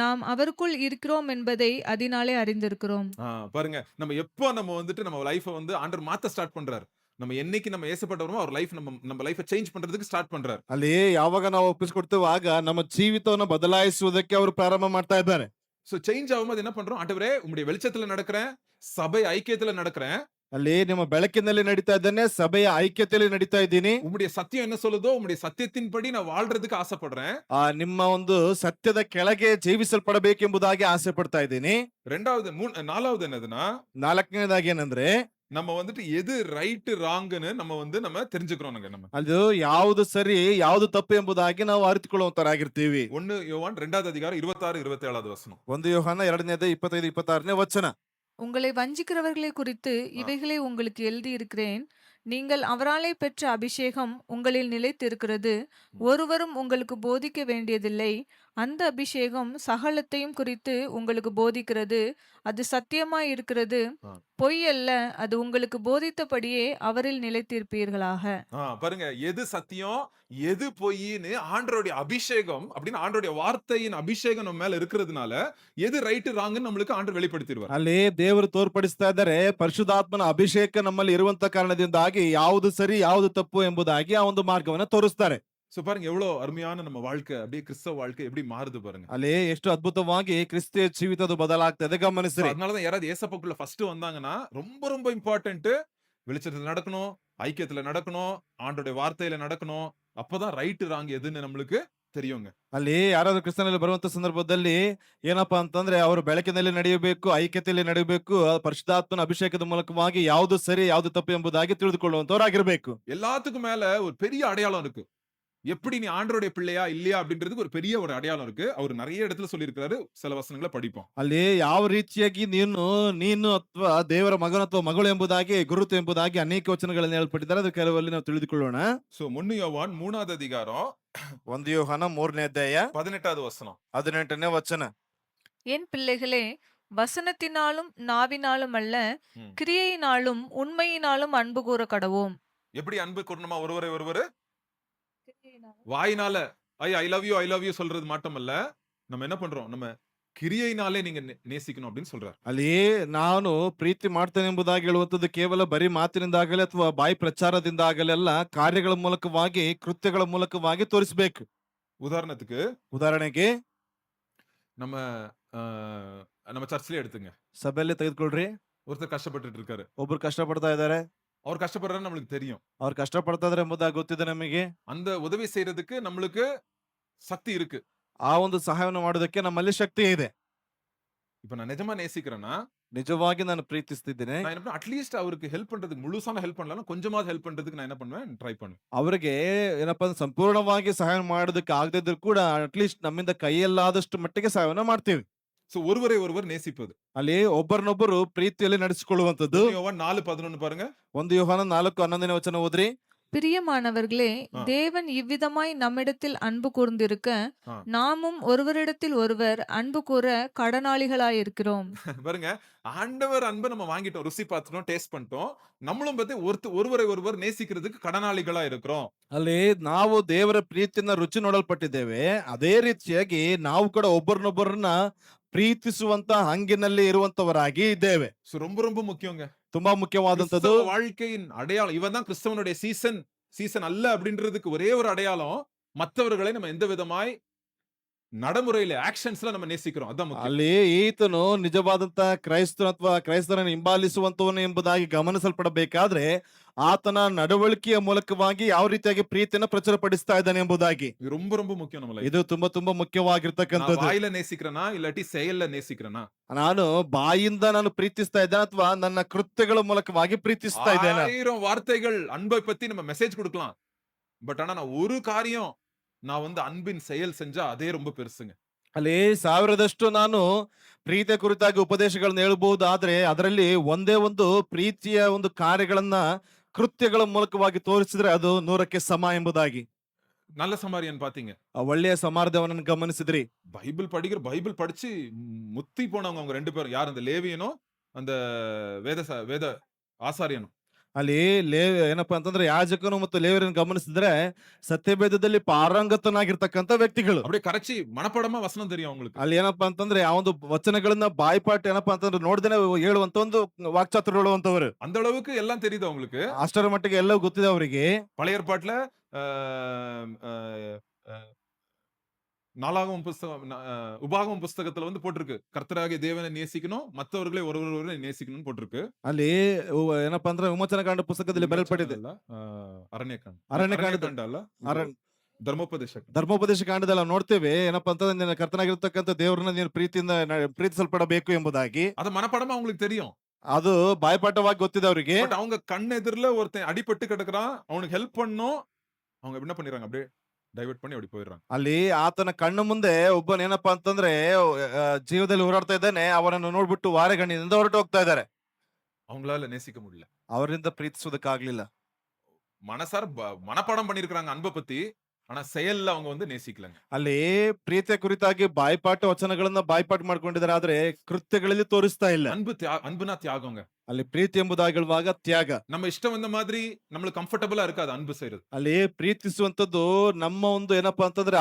நாம் அவருக்குள் இருக்கிறோம் என்பதை அதனாலே அறிந்திருக்கிறோம். பாருங்க, நம்ம எப்போ நம்ம வந்துட்டு நம்ம லைஃப வந்து ஆண்டவர் மாத்த ஸ்டார்ட் பண்றாரு. நம்ம என்னைக்கு நம்ம ஏசப்பட்டவரோ அவர் லைஃப் நம்ம லைஃப ಚೇಂಜ್ பண்றதுக்கு ஸ்டார்ட் பண்றாரு. ಅಲ್ಲಿ ಯಾವಾಗ ನಾವು ಒಪ್ಪಿಸಿಕೊಡ್ತೀವೋ ಆಗ ನಮ್ಮ ಜೀವಿತವನ್ನು ಬದಲಾಯಿಸುವುದಕ್ಕೆ ಅವರು ಪ್ರಾರಂಭ ಮಾಡ್ತಾ ಇದ್ದಾರೆ. சோ சேஞ்ச் ஆகும்போது என்ன பண்றோம்? ஆண்டவரே உம்முடைய வெளிச்சத்துல நடக்கிறேன், சபை ஐக்கியத்துல நடக்கிறேன், ಅಲ್ಲಿ ನಿಮ್ಮ ಬೆಳಕಿನಲ್ಲಿ ನಡೀತಾ ಇದ್ದೇನೆ, ಸಭೆಯ ಐಕ್ಯತೆಯಲ್ಲಿ ನಡೀತಾ ಇದ್ದೀನಿ. உம்முடைய சத்தியம் என்ன சொல்லுதோ உம்முடைய சத்தியத்தின்படி நான் வாழ்றதுக்கு ஆசைப்படுறேன். ನಿಮ್ಮ ಒಂದು ಸತ್ಯದ ಕೆಳಗೆ ಜೀವಿಸಲ್ಪಡಬೇಕೆಂಬುದಾಗಿ ಆಸೆ ಪಡ್ತಾ ಇದ್ದೀನಿ. ரெண்டாவது நாலாவது என்னதுன்னா, ನಾಲ್ಕನೇದಾಗಿ ಏನಂದ್ರೆ, நம்ம வந்துட்டு எது ரைட் ராங்னு நம்ம தெரிஞ்சுக்கிறோம். நம்ம ಅದು ಯಾವುದು ಸರಿ ಯಾವುದು ತಪ್ಪು ಎಂಬುದಾಗಿ ನಾವು ಅರಿತುಕೊಳ್ಳುವಂತರಾಗಿರ್ತೀವಿ. 1 யோவான் 2வது அதிகாரம் 26 27வது வசனம். 1 ಯೋಹಾನ 2ನೇದು 25 26ನೇ ವಚನ. உங்களை வஞ்சிக்கிறவர்களை குறித்து இவைகளை உங்களுக்கு எழுதியிருக்கிறேன். நீங்கள் அவராலே பெற்ற அபிஷேகம் உங்களில் நிலைத்திருக்கிறது. ஒருவரும் உங்களுக்கு போதிக்க வேண்டியதில்லை. அந்த அபிஷேகம் சகலத்தையும் குறித்து உங்களுக்கு போதிக்கிறது. அது சத்தியமாய் இருக்கிறது, பொய் அல்ல. அது உங்களுக்கு போதித்தபடியே அவரில் நிலைத்திருப்பீர்களாக. பாருங்க, எது சத்தியம் எது பொய்ன்னு ஆண்டவருடைய அபிஷேகம் அப்படின்னு ஆண்டவருடைய வார்த்தையின் அபிஷேகம் நம்ம மேல இருக்கிறதுனால எது ரைட் ராங்னு நம்மளுக்கு ஆண்டவர் வெளிப்படுத்திடுவார். ಅಲ್ಲಿ ದೇವರು ತೋರ್ಪಡಿಸ್ತಾ ಇದ್ದಾರೆ, ಪರಿಶುದ್ಧಾತ್ಮನ ಅಭಿಷೇಕ ನಮ್ಮಲ್ಲಿ ಇರುವಂತ ಕಾರಣದಿಂದಾಗಿ ಯಾವುದು ಸರಿ ಯಾವುದು ತಪ್ಪು ಎಂಬುದಾಗಿ ಆ ಒಂದು ಮಾರ್ಗವನ್ನ ತೋರಿಸ್ತಾರೆ. சோ பாருங்க, எவ்வளவு அருமையான நம்ம வாழ்க்கை, அப்படியே கிறிஸ்தவ வாழ்க்கை எப்படி மாறுது பாருங்க. ಅಲ್ಲಿ ಎಷ್ಟು ಅದ್ಭುತವಾಗಿ ಕ್ರಿಸ್ತಿಯ ಜೀವಿತದ ಬದಲಾಗ್ತದೆ ಗಮನಿಸ್ರಿ. அதனாலதான் யாராவது ஏசப்பாக்குள்ள ஃபர்ஸ்ட் வந்தாங்கன்னா ரொம்ப ரொம்ப இம்பார்ட்டன்ட், வெளிச்சத்துல நடக்கணும், ஐக்கியத்துல நடக்கணும், ஆண்டோடைய வார்த்தையில நடக்கணும். அப்பதான் ரைட் ராங் எதுன்னு நம்மளுக்கு தெரியுங்க. ಅಲ್ಲಿ ಯಾರಾದ್ರೂ ಕ್ರಿಸ್ತನಲ್ಲಿ ಬರುವಂತ ಸಂದರ್ಭದಲ್ಲಿ ಏನಪ್ಪಾ ಅಂತಂದ್ರೆ ಅವರು ಬೆಳಕಿನಲ್ಲಿ ನಡೆಯಬೇಕು, ಐಕ್ಯತೆಯಲ್ಲಿ ನಡೆಯಬೇಕು, ಪರಿಶುದ್ಧಾತ್ಮನ ಅಭಿಷೇಕದ ಮೂಲಕವಾಗಿ ಯಾವುದು ಸರಿ ಯಾವುದು ತಪ್ಪು ಎಂಬುದಾಗಿ ತಿಳಿದುಕೊಳ್ಳುವಂತವರಾಗಿರ್ಬೇಕು. எல்லாத்துக்கும் மேல ஒரு பெரிய அடையாளம் இருக்கு. எப்படி நீ ஆண்டவருடைய பிள்ளையா இல்லையா அப்படின்றதுக்கு ஒரு பெரிய ஒரு அடையாளம் இருக்கு. அவர் நிறைய இடத்துல சொல்லியிருக்கிறாரு. சில வசனங்களை படிப்போம். ಅಲ್ಲಿ ಯಾವ ರೀತಿಯಾಗಿ ನೀನು ಅಥವಾ ದೇವರ ಮಗನ ಅಥವಾ ಮಗಳು ಎಂಬುದಾಗಿ ಗುರುತು ಎಂಬುದಾಗಿ ಅನೇಕ ವಚನಗಳನ್ನು ಹೇಳಲ್ಪಟ್ಟಿದ್ದಾರೆ. ಅದು ಕೆಲವಲ್ಲಿ ನಾವು ತಿಳಿದುಕೊಳ್ಳೋಣ. சோ 1 யோவான் 3வது அதிகாரம் 1 ಯೋಹಾನ 3ನೇ ಅಧ್ಯಾಯ 18வது வசனம். 18ನೇ ವಚನ. என் பிள்ளைகளே, வசனத்தினாலும் நாவினாலும் அல்ல, கிரியையினாலும் உண்மையினாலும் அன்பு கூற கடவோம். எப்படி அன்பு கூறணுமா? ஒருவரை வாயினால ஐ லவ் யூ சொல்றது மட்டுமல்ல, நம்ம என்ன பண்றோம்? நம்ம கிரியையினாலே நீங்க நேசிக்கணும் அப்படின்னு சொல்றாரு. ಅಲ್ಲಿ ನಾನು ಪ್ರೀತಿ ಮಾಡ್ತೇನೆ ಎಂಬುದಾಗಿ ಹೇಳುವಂತದ್ದು ಕೇವಲ ಬರೀ ಮಾತಿನಿಂದಾಗಲಿ ಅಥವಾ ಬಾಯಿ ಪ್ರಚಾರದಿಂದಾಗಲಿ ಅಲ್ಲ, ಕಾರ್ಯಗಳ ಮೂಲಕವಾಗಿ ಕೃತ್ಯಗಳ ಮೂಲಕವಾಗಿ ತೋರಿಸಬೇಕು. உதாரணத்துக்கு நம்ம நம்ம சர்ச்லயே எடுத்துங்க. ಸಭೆಯಲ್ಲಿ ತೆಗೆದುಕೊಳ್ಳ್ರಿ. ஒருத்தர் கஷ்டப்பட்டுட்டு இருக்காரு. ಒಬ್ರು ಕಷ್ಟಪಡ್ತಾ ಇದ್ದಾರೆ. அவர் கஷ்டப்படுறாரு நம்மளுக்கு தெரியும். ಅವ್ರು ಕಷ್ಟಪಡ್ತಾ ಇದಾರೆ ಎಂಬುದಾಗಿ ಗೊತ್ತಿದೆ ನಮಗೆ. அந்த உதவி செய்யறதுக்கு நம்மளுக்கு சக்தி இருக்கு. ಆ ಒಂದು ಸಹಾಯವನ್ನು ಮಾಡೋದಕ್ಕೆ ನಮ್ಮಲ್ಲಿ ಶಕ್ತಿ ಇದೆ. இப்ப நான் நிஜமா நேசிக்கிறேன்னா, ನಿಜವಾಗಿ ನಾನು ಪ್ರೀತಿಸ್ತಿದ್ದೇನೆ. நான் என்ன அட்லீஸ்ட் அவருக்கு ஹெல்ப் பண்றதுக்கு முழுசான ஹெல்ப் பண்ணலனா கொஞ்சமாவது ஹெல்ப் பண்றதுக்கு நான் என்ன பண்ணுவேன்? ட்ரை பண்ணுவேன். ಅವರಿಗೆ ಏನಪ್ಪಾ ಅಂದ್ರೆ ಸಂಪೂರ್ಣವಾಗಿ ಸಹಾಯ ಮಾಡೋದಕ್ಕೆ ಆಗದೇ ಇದ್ರೂ ಕೂಡ ಅಟ್ಲೀಸ್ಟ್ ನಮ್ಮಿಂದ ಕೈಯಲ್ಲಾದಷ್ಟು ಮಟ್ಟಿಗೆ ಸಹಾಯವನ್ನ ಮಾಡ್ತೀವಿ. சோ ஒருவரை ஒருவர் நேசிப்பது. ಅಲ್ಲಿ ಒಬ್ಬರನ್ನೊಬ್ಬರು ಪ್ರೀತಿಯಲ್ಲಿ ನಡೆಸಿಕೊಳ್ಳುವಂತದ್ದು. யோவான் 4:11 பாருங்க. 1 ಯೋಹಾನ 4:11ನೇ ವಚನ ಓದ್ರಿ. பிரியமானவர்களே, தேவன் இவ்விதமாய் நம்மிடத்தில் அன்பு கூர்ந்திருக்க, நாமும் ஒருவரிடத்தில் ஒருவர் அன்பு கூற கடனாளிகளாயிருக்கிறோம். பாருங்க, ஆண்டவர் அன்பை நம்ம வாங்கிட்டோம், ருசி பார்த்துட்டோம், டேஸ்ட் பண்ணிட்டோம். நம்மளும் பத்தி ஒருவரை ஒருவர் நேசிக்கிறதுக்கு கடனாளிகளா இருக்கிறோம். ಅಲ್ಲಿ ನಾವು ದೇವರ ಪ್ರೀತಿಯನ್ನ ರುಚಿ ನೋಡಲ್ಪಟ್ಟಿದ್ದೇವೆ. ಅದೇ ರೀತಿಯಾಗಿ ನಾವು ಕೂಡ ಒಬ್ಬರನ್ನೊಬ್ಬರನ್ನ ಪ್ರೀತಿಸುವಂತ ಹಂಗಿನಲ್ಲಿ ಇರುವಂತವರಾಗಿ ಇದ್ದೇವೆ. ரொம்ப ரொம்ப முக்கியங்க. ತುಂಬಾ ಮುಖ್ಯವಾದಂತದ್ದು. வாழ்க்கையின் அடையாளம் இவன் தான் கிறிஸ்தவனுடைய சீசன் அல்ல அப்படின்றதுக்கு ஒரே ஒரு அடையாளம், மற்றவர்களை நம்ம எந்த விதமாய் ನಡಮುರೆಯಲ್ಲಿ ಆಕ್ಷನ್ಸ್ ನಮ್ಮ ನೇಸಿக்கிறோம். ಅದ ಮುಖ್ಯ. ಅಲ್ಲಿ ಈತನು ನಿಜವಾದಂತ ಕ್ರೈಸ್ತನ ಅಥವಾ ಕ್ರೈಸ್ತರನ್ನು ಹಿಂಬಾಲಿಸುವಂತವನು ಎಂಬುದಾಗಿ ಗಮನಿಸಲ್ಪಡಬೇಕಾದ್ರೆ ಆತನ ನಡವಳಿಕೆಯ ಮೂಲಕವಾಗಿ ಯಾವ ರೀತಿಯಾಗಿ ಪ್ರೀತಿಯನ್ನು ಪ್ರಚುರಪಡಿಸ್ತಾ ಇದ್ದಾನೆ ಎಂಬುದಾಗಿ ரொம்ப ரொம்ப முக்கியம் நம்ம life. ಇದು ತುಂಬಾ ತುಂಬಾ ಮುಖ್ಯವಾಗಿರ್ತಕ್ಕಂಥದ್ದು. ಬಾಯಿಲ ನೇಸಿக்கிறನಾ ಇಲ್ಲಾಟಿ செயல்ல ನೇಸಿக்கிறನಾ? ನಾನು ಬಾಯಿಂದ ನಾನು ಪ್ರೀತಿಸ್ತಾ ಇದ್ದೇನೆ ಅಥವಾ ನನ್ನ ಕೃತ್ಯಗಳ ಮೂಲಕವಾಗಿ ಪ್ರೀತಿಸ್ತಾ ಇದ್ದೇನೆ? 1000 வார்த்தைகள் அன்பை பத்தி நம்ம மெசேஜ் கொடுக்கலாம். பட் ஆனா நான் ஒரு காரியம் நான் அன்பின் செயல் செஞ்சா அதே ரொம்ப பெருசுங்க. ಅಲ್ಲಿ 1000ದಷ್ಟು ನಾನು ಪ್ರೀತಿಯ ಕುರಿತಾಗಿ ಉಪದೇಶಗಳನ್ನ ಹೇಳಬಹುದು, ಆದ್ರೆ ಅದರಲ್ಲಿ ಒಂದೇ ಒಂದು ಪ್ರೀತಿಯ ಒಂದು ಕಾರ್ಯಗಳನ್ನ ಕೃತ್ಯಗಳ ಮೂಲಕವಾಗಿ ತೋರಿಸಿದ್ರೆ ಅದು 100ಕ್ಕೆ ಸಮ ಎಂಬುದಾಗಿ. நல்ல சமாரியன் பாத்தீங்க, ಒಳ್ಳೆಯ ಸಮಾರ್ಧವನ್ನ ಗಮನಿಸಿದ್ರಿ. பைபிள் படிச்சு முத்தி போனவங்க அவங்க ரெண்டு பேரும் யார்? அந்த லேவியனும் அந்த வேத ஆசாரியனும். ಅಲ್ಲಿ ಏನಪ್ಪಾ ಅಂತಂದ್ರೆ ಯಾಜಕನು ಮತ್ತು ಲೇವಿಯರನ್ನು ಗಮನಿಸಿದ್ರೆ ಸತ್ಯವೇದದಲ್ಲಿ ಪಾರಂಗತನಾಗಿರ್ತಕ್ಕಂಥ ವ್ಯಕ್ತಿಗಳು. அப்படியே கரைச்சி மனப்பாடமா வசனம் தெரியும் அவங்களுக்கு. ಅಲ್ಲಿ ಏನಪ್ಪಾ ಅಂತಂದ್ರೆ ಆ ಒಂದು ವಚನಗಳನ್ನ ಬಾಯ್ಪಾಟ್ ಏನಪ್ಪಾ ಅಂತಂದ್ರೆ ನೋಡ್ದೇನೆ ಹೇಳುವಂತ ಒಂದು ವಾಕ್ಚಾತುರ್ಯ ಹೇಳುವಂತವರು. அந்த அளவுக்கு எல்லாம் தெரியுது அவங்களுக்கு. ಅಷ್ಟರ ಮಟ್ಟಿಗೆ ಎಲ್ಲವೂ ಗೊತ್ತಿದೆ ಅವರಿಗೆ. பழைய ஏற்பாட்டுல நாலாகமம் புஸ்தகம் உபாகமம் புஸ்தகத்துல வந்து போட்டிருக்கு, கர்த்தராகிய தேவனை நேசிக்கணும், மத்தவர்களை ஒருவரை நேசிக்கணும்னு போட்டிருக்கு. ಅಲ್ಲಿ ಏನಪ್ಪಾ ಅಂದ್ರೆ ವಿಮೋಚನಕಾಂಡ ಪುಸ್ತಕದಲ್ಲಿ ಬರೆಯಲ್ಪಟ್ಟಿದೆ. ಅಲ್ಲ, ಅರಣ್ಯಕಾಂಡ ಅರಣ್ಯಕಾಂಡ ಅಲ್ಲ, ಅರಣ್ಯ ಧರ್ಮೋಪದೇಶ ಧರ್ಮೋಪದೇಶ ಕಾಂಡದಲ್ಲಿ ನಾವು ನೋಡ್ತೇವೆ ಏನಪ್ಪಾ ಅಂತಂದ್ರೆ ನಿನ್ನ ಕರ್ತನಾಗಿರ್ತಕ್ಕಂಥ ದೇವರನ್ನ ನೀನು ಪ್ರೀತಿಯಿಂದ ಪ್ರೀತಿಸಲ್ಪಡಬೇಕು ಎಂಬುದಾಗಿ. அது மனப்படமா அவங்களுக்கு தெரியும். ಅದು ಬಾಯ್ಪಾಠವಾಗಿ ಗೊತ್ತಿದೆ ಅವರಿಗೆ. பட் அவங்க கண் எதிரில ஒருத்தன் அடிபட்டு கிடக்குறான், அவனுக்கு ஹெல்ப் பண்ணணும், அவங்க என்ன பண்ணிடுறாங்க, அப்படியே ಡೈವರ್ಟ್ பண்ணி அப்படி போயிடுறாங்க. ಅಲ್ಲಿ ಆತನ ಕಣ್ಣು ಮುಂದೆ ಒಬ್ಬನ ಏನಪ್ಪಾ ಅಂತಂದ್ರೆ ಜೀವದಲ್ಲಿ ಹೋರಾಡ್ತಾ ಇದ್ದಾನೆ, ಅವನನ್ನು ನೋಡ್ಬಿಟ್ಟು ವಾರೆಗಣ್ಣಿನಿಂದ ಹೊರಟು ಹೋಗ್ತಾ ಇದ್ದಾರೆ. அவங்களால நேசிக்க முடியல. ಅವರಿಂದ ಪ್ರೀತಿಸೋದಕ್ಕಾಗ್ಲಿಲ್ಲ. மனசார மனப்பாடம் பண்ணிருக்காங்க அன்பை பத்தி, ஆனா செயல்ல அவங்க வந்து நேசிக்கலங்க. ಅಲ್ಲಿ ಪ್ರೀತಿಯ ಕುರಿತಾಗಿ ಬಾಯ್ಪಾಠ ವಚನಗಳನ್ನ ಬಾಯ್ಪಾಠ ಮಾಡ್ಕೊಂಡಿದ್ದಾರೆ, ಆದ್ರೆ ಕೃತ್ಯಗಳಲ್ಲಿ ತೋರಿಸ್ತಾ ಇಲ್ಲ. அன்புனா தியாகங்க. ಅಲ್ಲಿ ಪ್ರೀತಿ ಎಂಬುದಾಗಿ ಹೇಳುವಾಗ ತ್ಯಾಗ. நம்ம இஷ்டம் வந்த மாதிரி நம்மளுக்கு ಕಂಫರ್ಟಬಲ್ இருக்காது ಅன்பು செய்யறது. ಅಲ್ಲಿ ಪ್ರೀತಿಸುವಂತದ್ದು ನಮ್ಮ ಒಂದು ಏನಪ್ಪಾ ಅಂತಂದ್ರೆ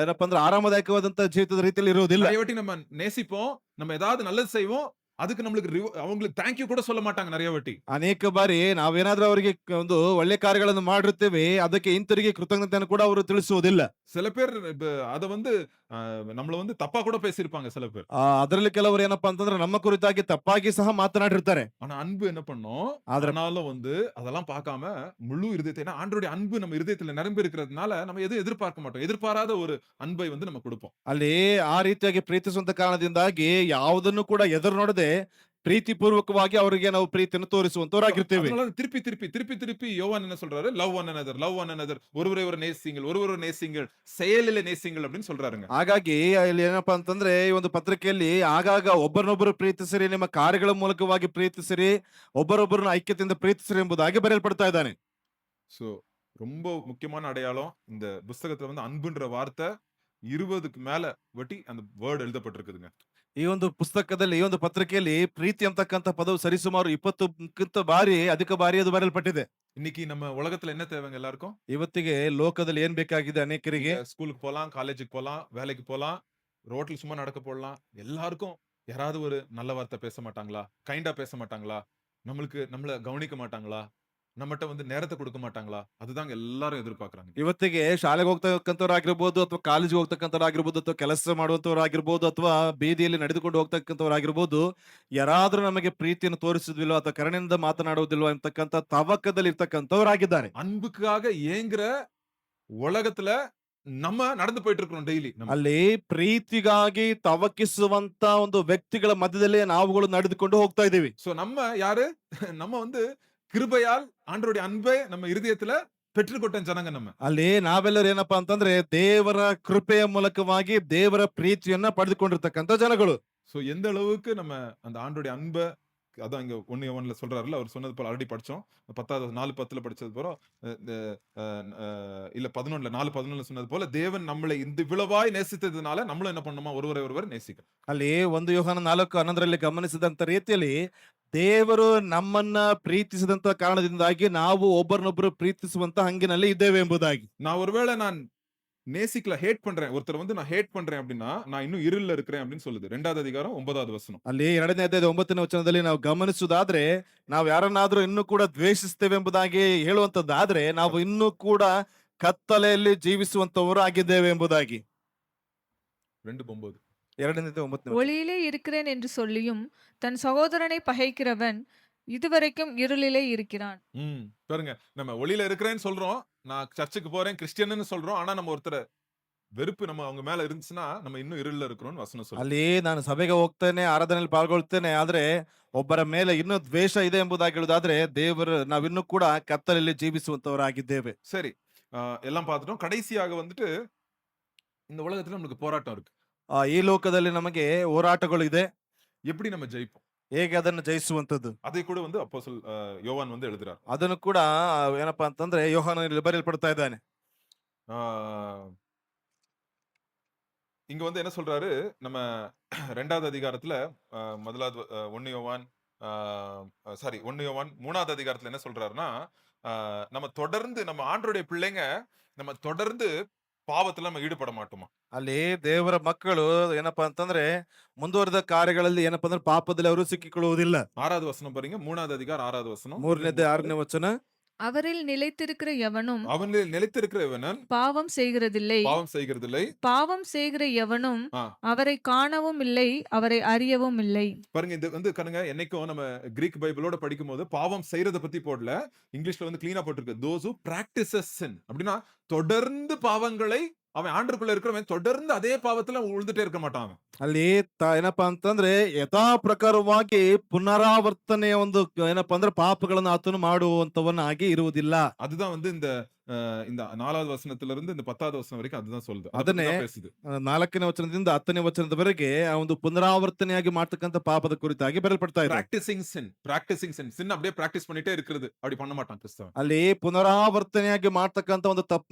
ಏನಪ್ಪಾ ಅಂದ್ರೆ ಆರಾಮದಾಯಕವಾದಂತ ಜೀವಿತದ ರೀತಿಯಲ್ಲಿ ಇರುವುದಿಲ್ಲ. நிறைய வாட்டி நம்ம நேசிப்போம், நம்ம ஏதாவது நல்லது செய்வோம், அதுக்கு நம்மளுக்கு அவங்களுக்கு தேங்க்யூ கூட சொல்ல மாட்டாங்க நிறைய வாட்டி. ಅನೇಕ ಬಾರಿ ನಾವೇನಾದ್ರೂ ಅವರಿಗೆ ಒಂದು ಒಳ್ಳೆ ಕಾರ್ಯಗಳನ್ನು ಮಾಡಿರ್ತೇವೆ, ಅದಕ್ಕೆ ಹಿಂತಿರುಗಿ ಕೃತಜ್ಞತೆಯನ್ನು ಕೂಡ ಅವರು ತಿಳಿಸುವುದಿಲ್ಲ. சில பேர் அத வந்து நம்மள வந்து தப்பா கூட பேசியிருப்பாங்க சில பேர். ಅದರಲ್ಲಿ ಕೆಲವರು ಏನಪ್ಪಾ ಅಂತಂದ್ರೆ ನಮ್ಮ ಕುರಿತಾಗಿ ತಪ್ಪಾಗಿ ಸಹ ಮಾತನಾಡಿರ್ತಾರೆ. ஆனா அன்பு என்ன பண்ணும், ಆದ್ರೆ ஆனாலும் வந்து அதெல்லாம் பார்க்காம முழு இருதயத்தை, ஏன்னா ஆண்டவருடைய அன்பு நம்ம இருதயத்துல நிரம்பி இருக்கிறதுனால நம்ம எதுவும் எதிர்பார்க்க மாட்டோம், எதிர்பாராத ஒரு அன்பை வந்து நம்ம கொடுப்போம். ಅಲ್ಲಿ ಆ ರೀತಿಯಾಗಿ ಪ್ರೀತಿಸುವಂತ ಕಾರಣದಿಂದಾಗಿ ಯಾವುದನ್ನು ಕೂಡ ಎದುರು ನೋಡದೆ ಪ್ರೀತಿ ಪೂರ್ವಕವಾಗಿ ಅವರಿಗೆ ನಾವು ಪ್ರೀತಿಯನ್ನು ತೋರಿಸುವಂತವರಾಗಿರ್ತೇವೆ. அதனால திருப்பி திருப்பி திருப்பி திருப்பி யோவான் என்ன சொல்றாரு, லவ் ஒன் another, ஒருவரை ஒரு நேசிங்கள், செயலிலே நேசிங்கள் அப்படின்னு சொல்றாருங்க. ಹಾಗಾಗಿ ಇಲ್ಲಿ ಏನಪ್ಪಾ ಅಂತಂದ್ರೆ ಈ ಒಂದು ಪತ್ರಿಕೆಯಲ್ಲಿ ಆಗಾಗ ಒಬ್ಬರನ್ನೊಬ್ಬರು ಪ್ರೀತಿಸಿರಿ, ನಿಮ್ಮ ಕಾರ್ಯಗಳ ಮೂಲಕವಾಗಿ ಪ್ರೀತಿಸಿರಿ, ಒಬ್ಬರೊಬ್ಬರನ್ನ ಐಕ್ಯತೆಯಿಂದ ಪ್ರೀತಿಸಿರಿ ಎಂಬುದಾಗಿ ಬರೆಯಲ್ಪಡ್ತಾ ಇದ್ದಾನೆ. சோ ரொம்ப முக்கியமான அடையாளம் இந்த புஸ்தகத்துல வந்து அன்புன்ற வார்த்தை 20க்கு மேல வட்டி அந்த வேர்ட் எழுதப்பட்டிருக்குதுங்க. ಈ ಒಂದು ಪುಸ್ತಕದಲ್ಲಿ, ಈ ಒಂದು ಪತ್ರಿಕೆಯಲ್ಲಿ ಪ್ರೀತಿ ಅಂತಕ್ಕಂಥ ಪದವು ಸರಿಸುಮಾರು 20ಕ್ಕಿಂತ ಅಧಿಕ ಬಾರಿ ಅದು ಬರೆಯಲ್ಪಟ್ಟಿದೆ. இன்னைக்கு நம்ம உலகத்துல என்ன தேவைங்க எல்லாருக்கும்? ಇವತ್ತಿಗೆ ಲೋಕದಲ್ಲಿ ಏನ್ ಬೇಕಾಗಿದೆ ಅನೇಕರಿಗೆ? ஸ்கூலுக்கு போலாம், காலேஜுக்கு போலாம், வேலைக்கு போலாம், ரோட்ல சும்மா நடக்க போடலாம், எல்லாருக்கும் யாராவது ஒரு நல்ல வார்த்தை பேச மாட்டாங்களா, கைண்டா பேச மாட்டாங்களா, நம்மள கவனிக்க மாட்டாங்களா, நம்மகிட்ட வந்து நேரத்தை கொடுக்க மாட்டாங்களா, அதுதாங்க எல்லாரும் எதிர்பார்க்கறாங்க. ಇವತ್ತಿಗೆ ಶಾಲೆಗೆ ಹೋಗ್ತಕ್ಕಂಥವ್ರಾಗಿರ್ಬೋದು, ಅಥವಾ ಕಾಲೇಜಿಗೆ ಹೋಗ್ತಕ್ಕಂಥವ್ರಾಗಿರ್ಬೋದು, ಅಥವಾ ಕೆಲಸ ಮಾಡುವಂತವರಾಗಿರ್ಬೋದು, ಅಥವಾ ಬೀದಿಯಲ್ಲಿ ನಡೆದುಕೊಂಡು ಹೋಗ್ತಕ್ಕಂಥವ್ರಾಗಿರ್ಬೋದು, ಯಾರಾದ್ರೂ ನಮಗೆ ಪ್ರೀತಿಯನ್ನು ತೋರಿಸುದಿಲ್ವಾ ಅಥವಾ ಕರುಣೆಯಿಂದ ಮಾತನಾಡುವುದಿಲ್ವಾ ಅಂತಕ್ಕಂಥ ತವಕದಲ್ಲಿ ಇರ್ತಕ್ಕಂಥವ್ರಾಗಿದ್ದಾರೆ. அன்புக்காக ஏங்குற உலகத்துல நம்ம நடந்து போயிட்டு இருக்கிறோம் டெய்லி. ಅಲ್ಲಿ ಪ್ರೀತಿಗಾಗಿ ತವಕಿಸುವಂತ ಒಂದು ವ್ಯಕ್ತಿಗಳ ಮಧ್ಯದಲ್ಲಿ ನಾವುಗಳು ನಡೆದುಕೊಂಡು ಹೋಗ್ತಾ ಇದೀವಿ. சோ நம்ம யாரு? நம்ம வந்து கிருபையால் ஆண்டவருடைய அன்பை நம்ம இருதயத்துல பெற்றுக்கொண்ட ஜனங்க நம்ம. ಅಲ್ಲಿ ನಾವೆಲ್ಲರೂ ಏನಪ್ಪಾ ಅಂತಂದ್ರೆ ದೇವರ ಕೃಪೆಯ ಮೂಲಕವಾಗಿ ದೇವರ ಪ್ರೀತಿಯನ್ನ ಪಡೆದುಕೊಂಡಿರ್ತಕ್ಕಂಥ ಜನಗಳು. சோ எந்த அளவுக்கு நம்ம அந்த ஆண்டவருடைய அன்பை, அதான் இங்க 1 யோவான்ல சொல்றாருல்ல, அவர் சொன்னது போல ஆல்ரெடி படிச்சோம். 4:10 படிச்சது போல, இல்ல 11 4:11 சொன்னது போல, தேவன் நம்மளை இந்த விளவாய் நேசித்ததுனால நம்மளும் என்ன பண்ணணுமா, ஒருவர் நேசிக்கணும். ಅಲ್ಲಿ 1 ಯೋಹಾನ 4:11 ಗಮನಿಸಿದಂತ ರೀತಿಯಲ್ಲಿ ದೇವರು ನಮ್ಮನ್ನ ಪ್ರೀತಿಸಿದಂತ ಕಾರಣದಿಂದಾಗಿ ನಾವು ಒಬ್ಬರನ್ನೊಬ್ಬರು ಪ್ರೀತಿಸುವಂತ ಹಂಗಿನಲ್ಲಿ ಇದ್ದೇವೆ ಎಂಬುದಾಗಿ. நான் ஒருவேளை நான் நேசிக்கல, ஹேட் பண்றேன், ஒருத்தர் வந்து நான் ஹேட் பண்றேன் அப்படின்னா நான் இன்னும் இருள்ல இருக்கிறேன் அப்படின்னு சொல்லுது 2வது அதிகாரம் 9வது வசனம். ಅಲ್ಲಿ 2ನೇ ಅಧ್ಯಾಯದ 9ನೇ ವಚನದಲ್ಲಿ ನಾವು ಗಮನಿಸುವುದಾದ್ರೆ, ನಾವು ಯಾರನ್ನಾದ್ರೂ ಇನ್ನೂ ಕೂಡ ದ್ವೇಷಿಸ್ತೇವೆ ಎಂಬುದಾಗಿ ಹೇಳುವಂತದ್ದಾದ್ರೆ ನಾವು ಇನ್ನೂ ಕೂಡ ಕತ್ತಲೆಯಲ್ಲಿ ಜೀವಿಸುವಂತವರು ಆಗಿದ್ದೇವೆ ಎಂಬುದಾಗಿ. 2:9. 2ನೇ 9ನೇ. ஒளியிலே இருக்கிறேன் என்று சொல்லியும் தன் சகோதரனை பகைக்கிறவன் இதுவரைக்கும் இருளிலே இருக்கிறான். பாருங்க, நம்ம ஒளியில இருக்கிறேன்னு சொல்றோம், நான் சர்ச்சுக்கு போறேன், கிறிஸ்டியன்னு சொல்றோம், ஆனா நம்ம ஒருத்தர வெறுப்பு நம்ம அவங்க மேல இருந்துச்சுன்னா நம்ம இன்னும் இருள்ல இருக்கிறோம்னு வசனம் சொல்லுது. ಅಲ್ಲಿ ನಾನು ಸಭೆಗೆ ಹೋಗ್ತೇನೆ, ಆರಾಧನೆಯಲ್ಲಿ ಪಾಲ್ಗೊಳ್ತೇನೆ, ಆದ್ರೆ ಒಬ್ಬರ ಮೇಲೆ ಇನ್ನೂ ದ್ವೇಷ ಇದೆ ಎಂಬುದಾಗಿ ಹೇಳುವುದಾದ್ರೆ ದೇವರು ನಾವಿನ್ನೂ ಕೂಡ ಕತ್ತಲಲ್ಲಿ ಜೀವಿಸುವಂತವರಾಗಿದ್ದೇವೆ. சரி, எல்லாம் பார்த்துட்டோம். கடைசியாக வந்துட்டு இந்த உலகத்துல நமக்கு போராட்டம் இருக்கு. ಈ ಲೋಕದಲ್ಲಿ ನಮಗೆ ಹೋರಾಟಗಳು ಇದೆ. எப்படி நம்ம ஜெயிப்போம், ಹೇಗೆ ಅದನ್ನು ಜಯಿಸುವಂತದ್ದು, அதை கூட வந்து அப்போஸ்தலன் யோவான் வந்து எழுதுறார். ಅದನ್ನು ಕೂಡ ಏನಪ್ಪಾ ಅಂತಂದ್ರೆ ಯೋಹಾನನಲ್ಲಿ ಬರೆಯಲ್ಪಡ್ತಾ ಇದ್ದಾನೆ. இங்க வந்து என்ன சொல்றாரு, நம்ம 2வது அதிகாரத்துல முதலாவது 1 யோவான் 3வது அதிகாரத்துல என்ன சொல்றாருன்னா, நம்ம தொடர்ந்து நம்ம ஆண்டவருடைய பிள்ளைங்க நம்ம தொடர்ந்து பாவத்துல நம்ம ஈடுபட மாட்டோமா. ಅಲ್ಲಿ ದೇವರ ಮಕ್ಕಳು ಏನಪ್ಪಾ ಅಂತಂದ್ರೆ ಮುಂದುವರೆದ ಕಾರ್ಯಗಳಲ್ಲಿ ಏನಪ್ಪಾ ಅಂದ್ರೆ ಪಾಪದಲ್ಲಿ ಅವರು ಸಿಕ್ಕಿಕೊಳ್ಳುವುದಿಲ್ಲ. 6வது வசனம் பாருங்க, 3வது அதிகாரம் 6வது வசனம். 3ನೇ 6ನೇ ವಚನ. அவரில் நிலைத்திருக்கிற எவனும் அவனில் நிலைத்திருக்கிற இவனன் பாவம் செய்கிறதில்லை. பாவம் செய்கிறதில்லை. பாவம் செய்கிற எவனும் ஆ, அவரை காணவும் இல்லை, அவரை அறியவும் இல்லை. பாருங்க இது வந்து கண்ணுங்க என்னைக்கும் நம்ம கிரீக் பைபிளோட படிக்கும்போது பாவம் செய்யறத பத்தி போடல. இங்கிலீஷ்ல வந்து கிளீனா போட்டிருக்கு. those who practices sin அப்படின்னா தொடர்ந்து பாவங்களை அவன் ஆண்டருக்குள்ள இருக்கிறவன் தொடர்ந்து அதே பாவத்துல உழுந்துட்டே இருக்க மாட்டான் அவன். ಅಲ್ಲಿ ಏನಪ್ಪಾ ಅಂತಂದ್ರೆ ಯಥಾ ಪ್ರಕಾರವಾಗಿ ಪುನರಾವರ್ತನೆಯ ಒಂದು ಏನಪ್ಪಾ ಅಂದ್ರೆ ಪಾಪಗಳನ್ನ ಆತನು ಮಾಡುವಂತವನಾಗಿ ಇರುವುದಿಲ್ಲ. அதுதான் வந்து இந்த 4வது வசனத்துல இருந்து இந்த 10வது வசனம் வரைக்கும் அதுதான் சொல்லுது. அத ಅದನ್ನೇ பத்தி தான் பேசுது. 4ನೇ ವಚನದಿಂದ 10ನೇ ವಚನದವರೆಗೆ ಆ ಒಂದು ಪುನರಾವರ್ತನೆಯಾಗಿ ಮಾಡ್ತಕ್ಕಂಥ ಪಾಪದ ಕುರಿತಾಗಿ ಬರೆಯಲ್ಪಡ್ತಾ ಇದೆ. ಪ್ರಾಕ್ಟಿಸಿಂಗ್ ಸಿನ್ அப்படியே பிராக்டிஸ் பண்ணிட்டே இருக்கிறது. அப்படி பண்ண மாட்டான் கிறிஸ்தவன். ಅಲ್ಲಿ ಪುನರಾವರ್ತನೆಯಾಗಿ ಮಾಡ್ತಕ್ಕಂಥ ಒಂದು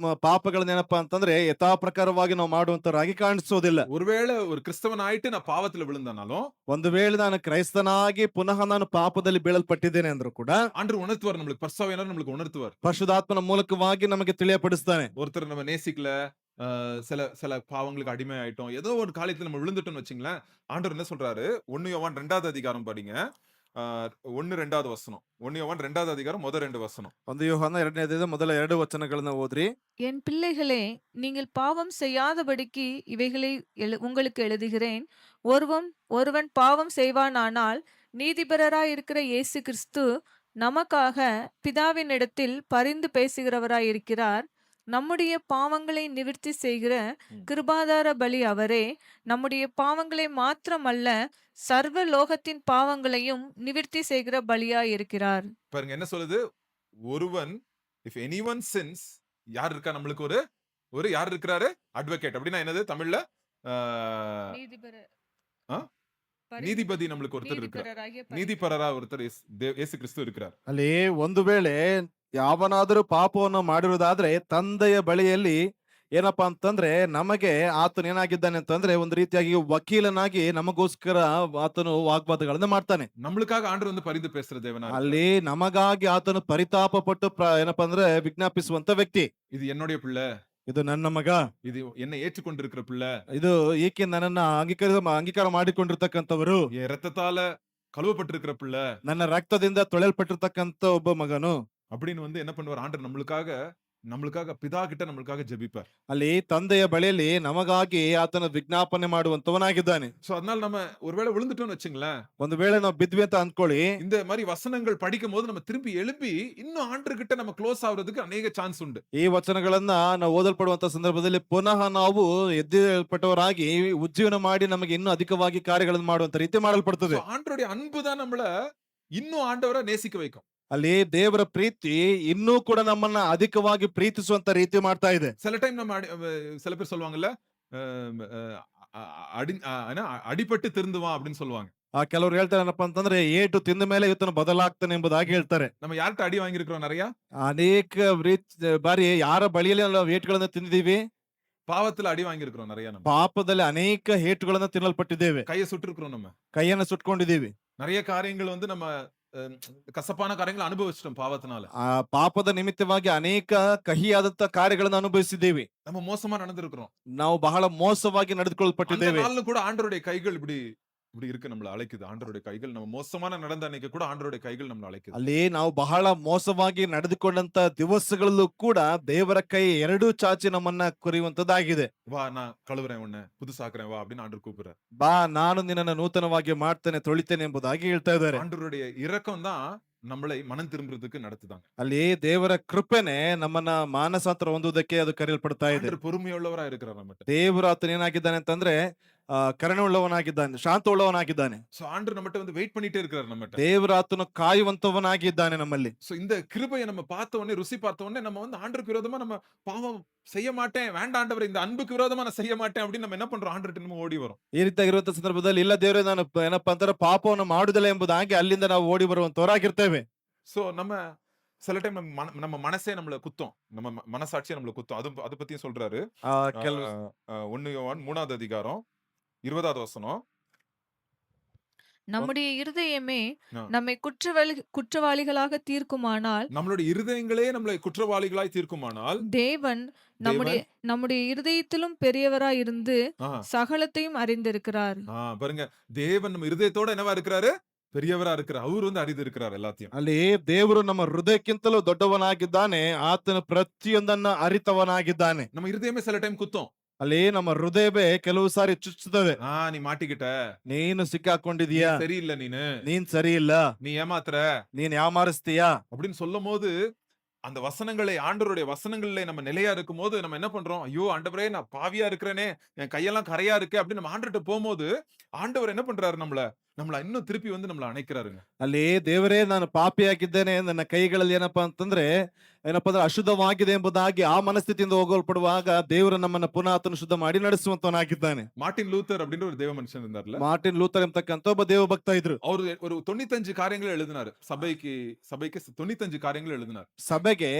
ಪಾಪಗಳನ್ನೇನಪ್ಪಾ ಅಂತಂದ್ರೆ ಯಥಾ ಪ್ರಕಾರವಾಗಿ ನಾವು ಮಾಡುವಂತವರಾಗಿ ಕಾಣಿಸೋದಿಲ್ಲ. ஒருவேளை ஒரு கிறிஸ்தவன் ஆயிட்டு நான் பாவத்துல விழுந்தானாலும் ಒಂದು ವೇಳೆ ನಾನು ಕ್ರೈಸ್ತನಾಗಿ ಪುನಃ ನಾನು ಪಾಪದಲ್ಲಿ ಬೀಳಲ್ಪಟ್ಟಿದ್ದೇನೆ ಅಂದ್ರೂ ಕೂಡ ஆண்டவர் உணர்த்துவார், நம்மளுக்கு பரிசுத்தாவியானவர் நம்மளுக்கு உணர்த்துவார். ಪರಿಶುದ್ಧಾತ್ಮನ ಮೂಲಕವಾಗಿ ನಮಗೆ ತಿಳಿಯಪಡಿಸ್ತಾನೆ. ஒருத்தர் நம்ம நேசிக்கல, சில சில பாவங்களுக்கு அடிமை ஆயிட்டோம், ஏதோ ஒரு காலத்துல நம்ம விழுந்துட்டோம்னு வச்சுங்களேன். ஆண்டவர் என்ன சொல்றாரு? 1 யோவான் 2வது அதிகாரம் படிங்க. 1 2வது வசனம். 1 யோவான் 2வது அதிகாரம் முதல் 2 வசனம். 1 ಯೋಹಾನ 2ನೇ ಅಧ್ಯಾಯದ ಮೊದಲ 2 ವಚನಗಳನ್ನ ಓದ್ರಿ. என் பிள்ளைகளே, நீங்கள் பாவம் செய்யாதபடிக்கு இவைகளை உங்களுக்கு எழுதுகிறேன். ஒருவன் பாவம் செய்வானானால் நீதிபரராயிருக்கிற இயேசு கிறிஸ்து நமக்காக பிதாவினிடத்தில் பரிந்து பேசுகிறவராயிருக்கிறார். நம்முடைய பாவங்களை நிவிர்த்தி செய்கிற கிருபாதார பலி அவரே. நம்முடைய பாவங்களை மாத்திரமல்ல, சர்வ லோகத்தின் பாவங்களையும் நிவிர்த்தி செய்கிற பலியாயிருக்கிறார். பாருங்க என்ன சொல்லுது? ஒருவன் if anyone sins, யார் இருக்கா நம்மளுக்கு? ஒரு யார் இருக்கிறாரு? அட்வொகேட். அப்படின்னா என்னது தமிழ்ல? நீதிபதி நம்மளுக்கு ஒருத்தர் இருக்கிறார். நீதிபரரா ஒருத்தர் இயேசு கிறிஸ்து இருக்கிறார். ಅಲ್ಲಿ ಒಂದು ವೇಳೆ ಯಾವನಾದರೂ ಪಾಪವನ್ನು ಮಾಡಿರುವುದಾದ್ರೆ ತಂದೆಯ ಬಳಿಯಲ್ಲಿ ಏನಪ್ಪಾ ಅಂತಂದ್ರೆ ನಮಗೆ ಆತನು ಏನಾಗಿದ್ದಾನೆ ಅಂತಂದ್ರೆ ಒಂದು ರೀತಿಯಾಗಿ ವಕೀಲನಾಗಿ ನಮಗೋಸ್ಕರ ಆತನು ವಾಗ್ವಾದಗಳನ್ನ ಮಾಡ್ತಾನೆ. நம்மளுக்காக ஆண்டவர் வந்து பரிந்து பேசுற தேவனா இருக்கார். ಅಲ್ಲಿ ನಮಗಾಗಿ ಆತನು ಪರಿತಾಪ ಪಟ್ಟು ಏನಪ್ಪಾ ಅಂದ್ರೆ ವಿಜ್ಞಾಪಿಸುವಂತ ವ್ಯಕ್ತಿ. இது என்னுடைய பிள்ளை, ಇದು ನನ್ನ ಮಗ, இது என்னை ஏற்றுக்கொண்டிருக்கிற பிள்ளை, ಇದು ಈಕೆ ನನ್ನನ್ನ ಅಂಗೀಕಾರ ಮಾಡಿಕೊಂಡಿರ್ತಕ್ಕಂಥವರು, என் ரத்தத்தால கழுவப்பட்டிருக்கிற பிள்ளை, ನನ್ನ ರಕ್ತದಿಂದ ತೊಳೆಯಲ್ಪಟ್ಟಿರ್ತಕ್ಕಂಥ ಒಬ್ಬ ಮಗನು அப்படின்னு வந்து என்ன பண்ணுவார்? ஆண்டவர் நம்மளுக்காக பிதா கிட்ட நம்மளுக்காக ஜெபிப்பார். ಅಲ್ಲಿ ತಂದೆಯ ಬಳಿಯಲ್ಲಿ ನಮಗಾಗಿ ಆತನ ವಿಜ್ಞಾಪನೆ ಮಾಡುವಂತವನಾಗಿದ್ದಾನೆ. சோ அதனால நம்ம ஒருவேளை விழுந்துட்டோம்னு வச்சுங்களேன், ಒಂದು ವೇಳೆ ನಾವು ಬಿದ್ವಿ ಅಂತ ಅಂದ್ಕೊಳ್ಳಿ, இந்த மாதிரி வசனங்கள் படிக்கும் போது நம்ம திருப்பி எழுப்பி இன்னும் ஆண்டவர் கிட்ட நம்ம க்ளோஸ் ஆகுறதுக்கு அநேக சான்ஸ் உண்டு. ಈ ವಚನಗಳನ್ನ ನಾವು ಓದಲ್ಪಡುವಂತ ಸಂದರ್ಭದಲ್ಲಿ ಪುನಃ ನಾವು ಎದ್ದೇಳಲ್ಪಟ್ಟವರಾಗಿ ಉಜ್ಜೀವನ ಮಾಡಿ ನಮಗೆ ಇನ್ನೂ ಅಧಿಕವಾಗಿ ಕಾರ್ಯಗಳನ್ನು ಮಾಡುವಂತ ರೀತಿ ಮಾಡಲ್ಪಡ್ತದೆ. So, ஆண்டவருடைய அன்பு தான் நம்மள இன்னும் ஆண்டவரை நேசிக்க வைக்கும். ಅಲ್ಲಿ ದೇವರ ಪ್ರೀತಿ ಇನ್ನೂ ಕೂಡ ನಮ್ಮನ್ನ ಅಧಿಕವಾಗಿ ಪ್ರೀತಿಸುವಂತ ರೀತಿ ಮಾಡ್ತಾ ಇದೆ. சில டைம் நம்ம சில பேர் சொல்லுவாங்கல்ல, அடிபட்டு திருந்துவான் அப்படின்னு சொல்லுவாங்க. ಕೆಲವರು ಹೇಳ್ತಾರೆ ಏನಪ್ಪಾ ಅಂತಂದ್ರೆ ಏಟು ತಿಂದ ಮೇಲೆ ಇವತ್ತನ್ನು ಬದಲಾಗ್ತಾನೆ ಎಂಬುದಾಗಿ ಹೇಳ್ತಾರೆ. நம்ம யார்கிட்ட அடி வாங்கியிருக்கிறோம்? நிறைய ಅನೇಕ ಬಾರಿ ಯಾರ ಬಳಿಯಲ್ಲಿ ನಾವು ಏಟುಗಳನ್ನ ತಿಂದಿದ್ದೀವಿ? பாவத்துல அடி வாங்கியிருக்கிறோம் நிறைய. நம்ம ಪಾಪದಲ್ಲಿ ಅನೇಕ ಏಟುಗಳನ್ನ ತಿನ್ನಲ್ಪಟ್ಟಿದ್ದೇವೆ. கையை சுட்டிருக்கிறோம், நம்ம ಕೈಯನ್ನ ಸುಟ್ಕೊಂಡಿದ್ದೀವಿ. நிறைய காரியங்கள் வந்து நம்ம கசப்பான காரியங்களை அனுபவிச்சிட்டோம் பாவத்தினால. ಆ ಪಾಪದ ನಿಮಿತ್ತವಾಗಿ ಅನೇಕ ಕಹಿಯಾದಂತ ಕಾರ್ಯಗಳನ್ನು ಅನುಭವಿಸಿದ್ದೇವೆ. நம்ம மோசமா நடந்திருக்கிறோம். ನಾವು ಬಹಳ ಮೋಸವಾಗಿ அந்த ನಡೆದುಕೊಳ್ಳಲ್ಪಟ್ಟಿದ್ದೇವೆ. நாள்ல கூட ஆண்டவருடைய கைகள் இப்படி இருக்கு, நம்மள அழைக்குது. ஆண்டவருடைய கைகள் நம்ம மோசமான நடந்த அன்னைக்கு கூட ஆண்டவருடைய கைகள் நம்மள அழைக்குது. ಅಲ್ಲಿ ನಾವು ಬಹಳ ಮೋಸವಾಗಿ ನಡೆದುಕೊಂಡಂತ ದಿವಸಗಳಲ್ಲೂ ಕೂಡ ದೇವರ ಕೈ ಎರಡೂ ಚಾಚಿ ನಮ್ಮನ್ನ ಕರೆಯುವಂತದ್ದಾಗಿದೆ. வா நான் கழுவுறேன், உன்னை புதுசாக்குறேன், வா அப்படின்னு ஆண்டவர் கூப்பிடுறார். ಬಾ, ನಾನು ನಿನ್ನನ್ನು ನೂತನವಾಗಿ ಮಾಡ್ತೇನೆ, ತೊಳಿತೇನೆ ಎಂಬುದಾಗಿ ಹೇಳ್ತಾ ಇದ್ದಾರೆ. ஆண்டவருடைய இரக்கம் தான் நம்மளை மனம் திரும்புறதுக்கு நடத்துதாங்க. ಅಲ್ಲಿ ದೇವರ ಕೃಪೆನೆ ನಮ್ಮನ್ನ ಮಾನಸಾಂತರ ಹೊಂದುವುದಕ್ಕೆ ಅದು ಕರೆಯಲ್ಪಡ್ತಾ ಇದೆ. ஆண்டவர் பொறுமையுள்ளவரா இருக்கிறார் நம்மகிட்ட. ದೇವರು ಆತನ ಏನಾಗಿದ್ದಾನೆ ಅಂತಂದ್ರೆ ಕರುಣೆ ಉಳ್ಳವನಾಗಿದ್ದಾನೆ, ಶಾಂತ ಉಳ್ಳವನಾಗಿದ್ದಾನೆ. சோ ஆண்டவர் நம்மகிட்ட வந்து வெயிட் பண்ணிட்டே இருக்கிறார் நம்மகிட்ட. ದೇವರು ಆತನು ಕಾಯುವಂತವನಾಗಿದ್ದಾನೆ ನಮ್ಮಲ್ಲಿ. சோ இந்த கிருபையை நம்ம பார்த்த உடனே, ருசி பார்த்த உடனே நம்ம வந்து ஆண்டவருக்கு விரோதமா நம்ம பாவம் செய்ய மாட்டேன், வேண்டாம் ஆண்டவரே, இந்த அன்புக்கு விரோதமா நான் செய்ய மாட்டேன் அப்படின்னு நம்ம என்ன பண்றோம்? ஆண்டவர்கிட்ட நம்ம ஓடி வரோம். ಈ ರೀತಿಯಾಗಿರುವಂತ ಸಂದರ್ಭದಲ್ಲಿ ಇಲ್ಲ ದೇವರೇ, ನಾನು ಏನಪ್ಪಾ ಅಂತಾರೆ ಪಾಪವನ್ನು ಮಾಡುವುದಿಲ್ಲ ಎಂಬುದಾಗಿ ಅಲ್ಲಿಂದ ನಾವು ಓಡಿ ಬರುವಂತವರಾಗಿರ್ತೇವೆ. சோ நம்ம சில டைம் நம்ம மனசே நம்மள குத்தம், நம்ம மனசாட்சியே நம்மள குத்தம். அது பத்தியும் சொல்றாரு. ಕೆಲವು 1 யோவான் 3வது அதிகாரம் 20வது வசனம். நம்முடைய இருதயமே ஆ. நம்மை குற்றவாளிகளாக தீர்க்குமானால் நம்மளுடைய இருதயங்களே நம்மளை குற்றவாளிகளாய் தீர்க்குமானால் தேவன் நம்முடைய இருதயத்திலும் பெரியவராய் இருந்து ஆ, சகலத்தையும் அறிந்திருக்கிறார். பாருங்க, தேவன் நம்ம இருதயத்தோட என்னவா இருக்கிறாரு? பெரியவரா இருக்கிற அவர் வந்து அறிந்து இருக்கிறார் எல்லாத்தையும். ಅಲ್ಲಿ ದೇವರು ನಮ್ಮ ಹೃದಯಕ್ಕಿಂತಲೂ ದೊಡ್ಡವನಾಗಿದ್ದಾನೆ, ಆತನ ಪ್ರತಿಯೊಂದನ್ನ ಅರಿತವನಾಗಿದ್ದಾನೆ. நம்ம இருதயமே சில டைம் குத்தும். ಅಲ್ಲಿ ನಮ್ಮ ಹೃದಯವೇ ಕೆಲವು ಸಾರಿ ಚುಚ್ಚುತ್ತವೆ. நீ மாட்டிக்கிட்ட, ನೀನು நீ ಸಿಕ್ಕಾಕೊಂಡಿದೀಯಾ, சரியில்ல நீனு, ನೀನ್ ಸರಿ ಇಲ್ಲ, நீ ஏமாத்துற ನೀನ್ ಯಾಮಾರಿಸ್ತೀಯಾ அப்படின்னு சொல்லும்போது, அந்த வசனங்களை ஆண்டவருடைய வசனங்கள்ல நம்ம நிலையா இருக்கும்போது நம்ம என்ன பண்றோம்? ஐயோ ஆண்டவரே நான் பாவியா இருக்கிறேனே, என் கையெல்லாம் கரையா இருக்கே அப்படின்னு நம்ம ஆண்டவர்ட்ட போம்போது, ஆண்டவர் என்ன பண்றாரு நம்மள இன்னும் திருப்பி வந்து நம்மள அணைக்கிறாருங்க. ಅಲ್ಲಿ ದೇವರೇ ನಾನು ಪಾಪಿಯಾಗಿದ್ದೇನೆ, ನನ್ನ ಕೈಗಳಲ್ಲಿ ಏನಪ್ಪಾ ಅಂದ್ರೆ ಅಶುದ್ಧವಾಗಿದೆ ಎಂಬುದಾಗಿ ಆ ಮನಸ್ಥಿತಿಯಿಂದ ಹೋಗಲ್ಪಡುವಾಗ ದೇವರು ನಮ್ಮನ್ನ ಪುನಃ ಆತನು ಶುದ್ಧ ಮಾಡಿ ನಡೆಸುವಂತವನಾಗಿದ್ದಾನೆ. மார்ட்டின் லூத்தர் அப்படின்ற ஒரு தேவ மனுஷன் இருந்தார்ல. ಮಾರ್ಟಿನ್ ಲೂಥರ್ ಎಂಬತಕ್ಕಂತ ಒಬ್ಬ ದೇವ ಭಕ್ತ ಇದ್ರು. அவரு ஒரு 95 காரியங்கள் எழுதினாரு. சபைக்கு 95 காரியங்கள் எழுதினார். ಸಭೆಗೆ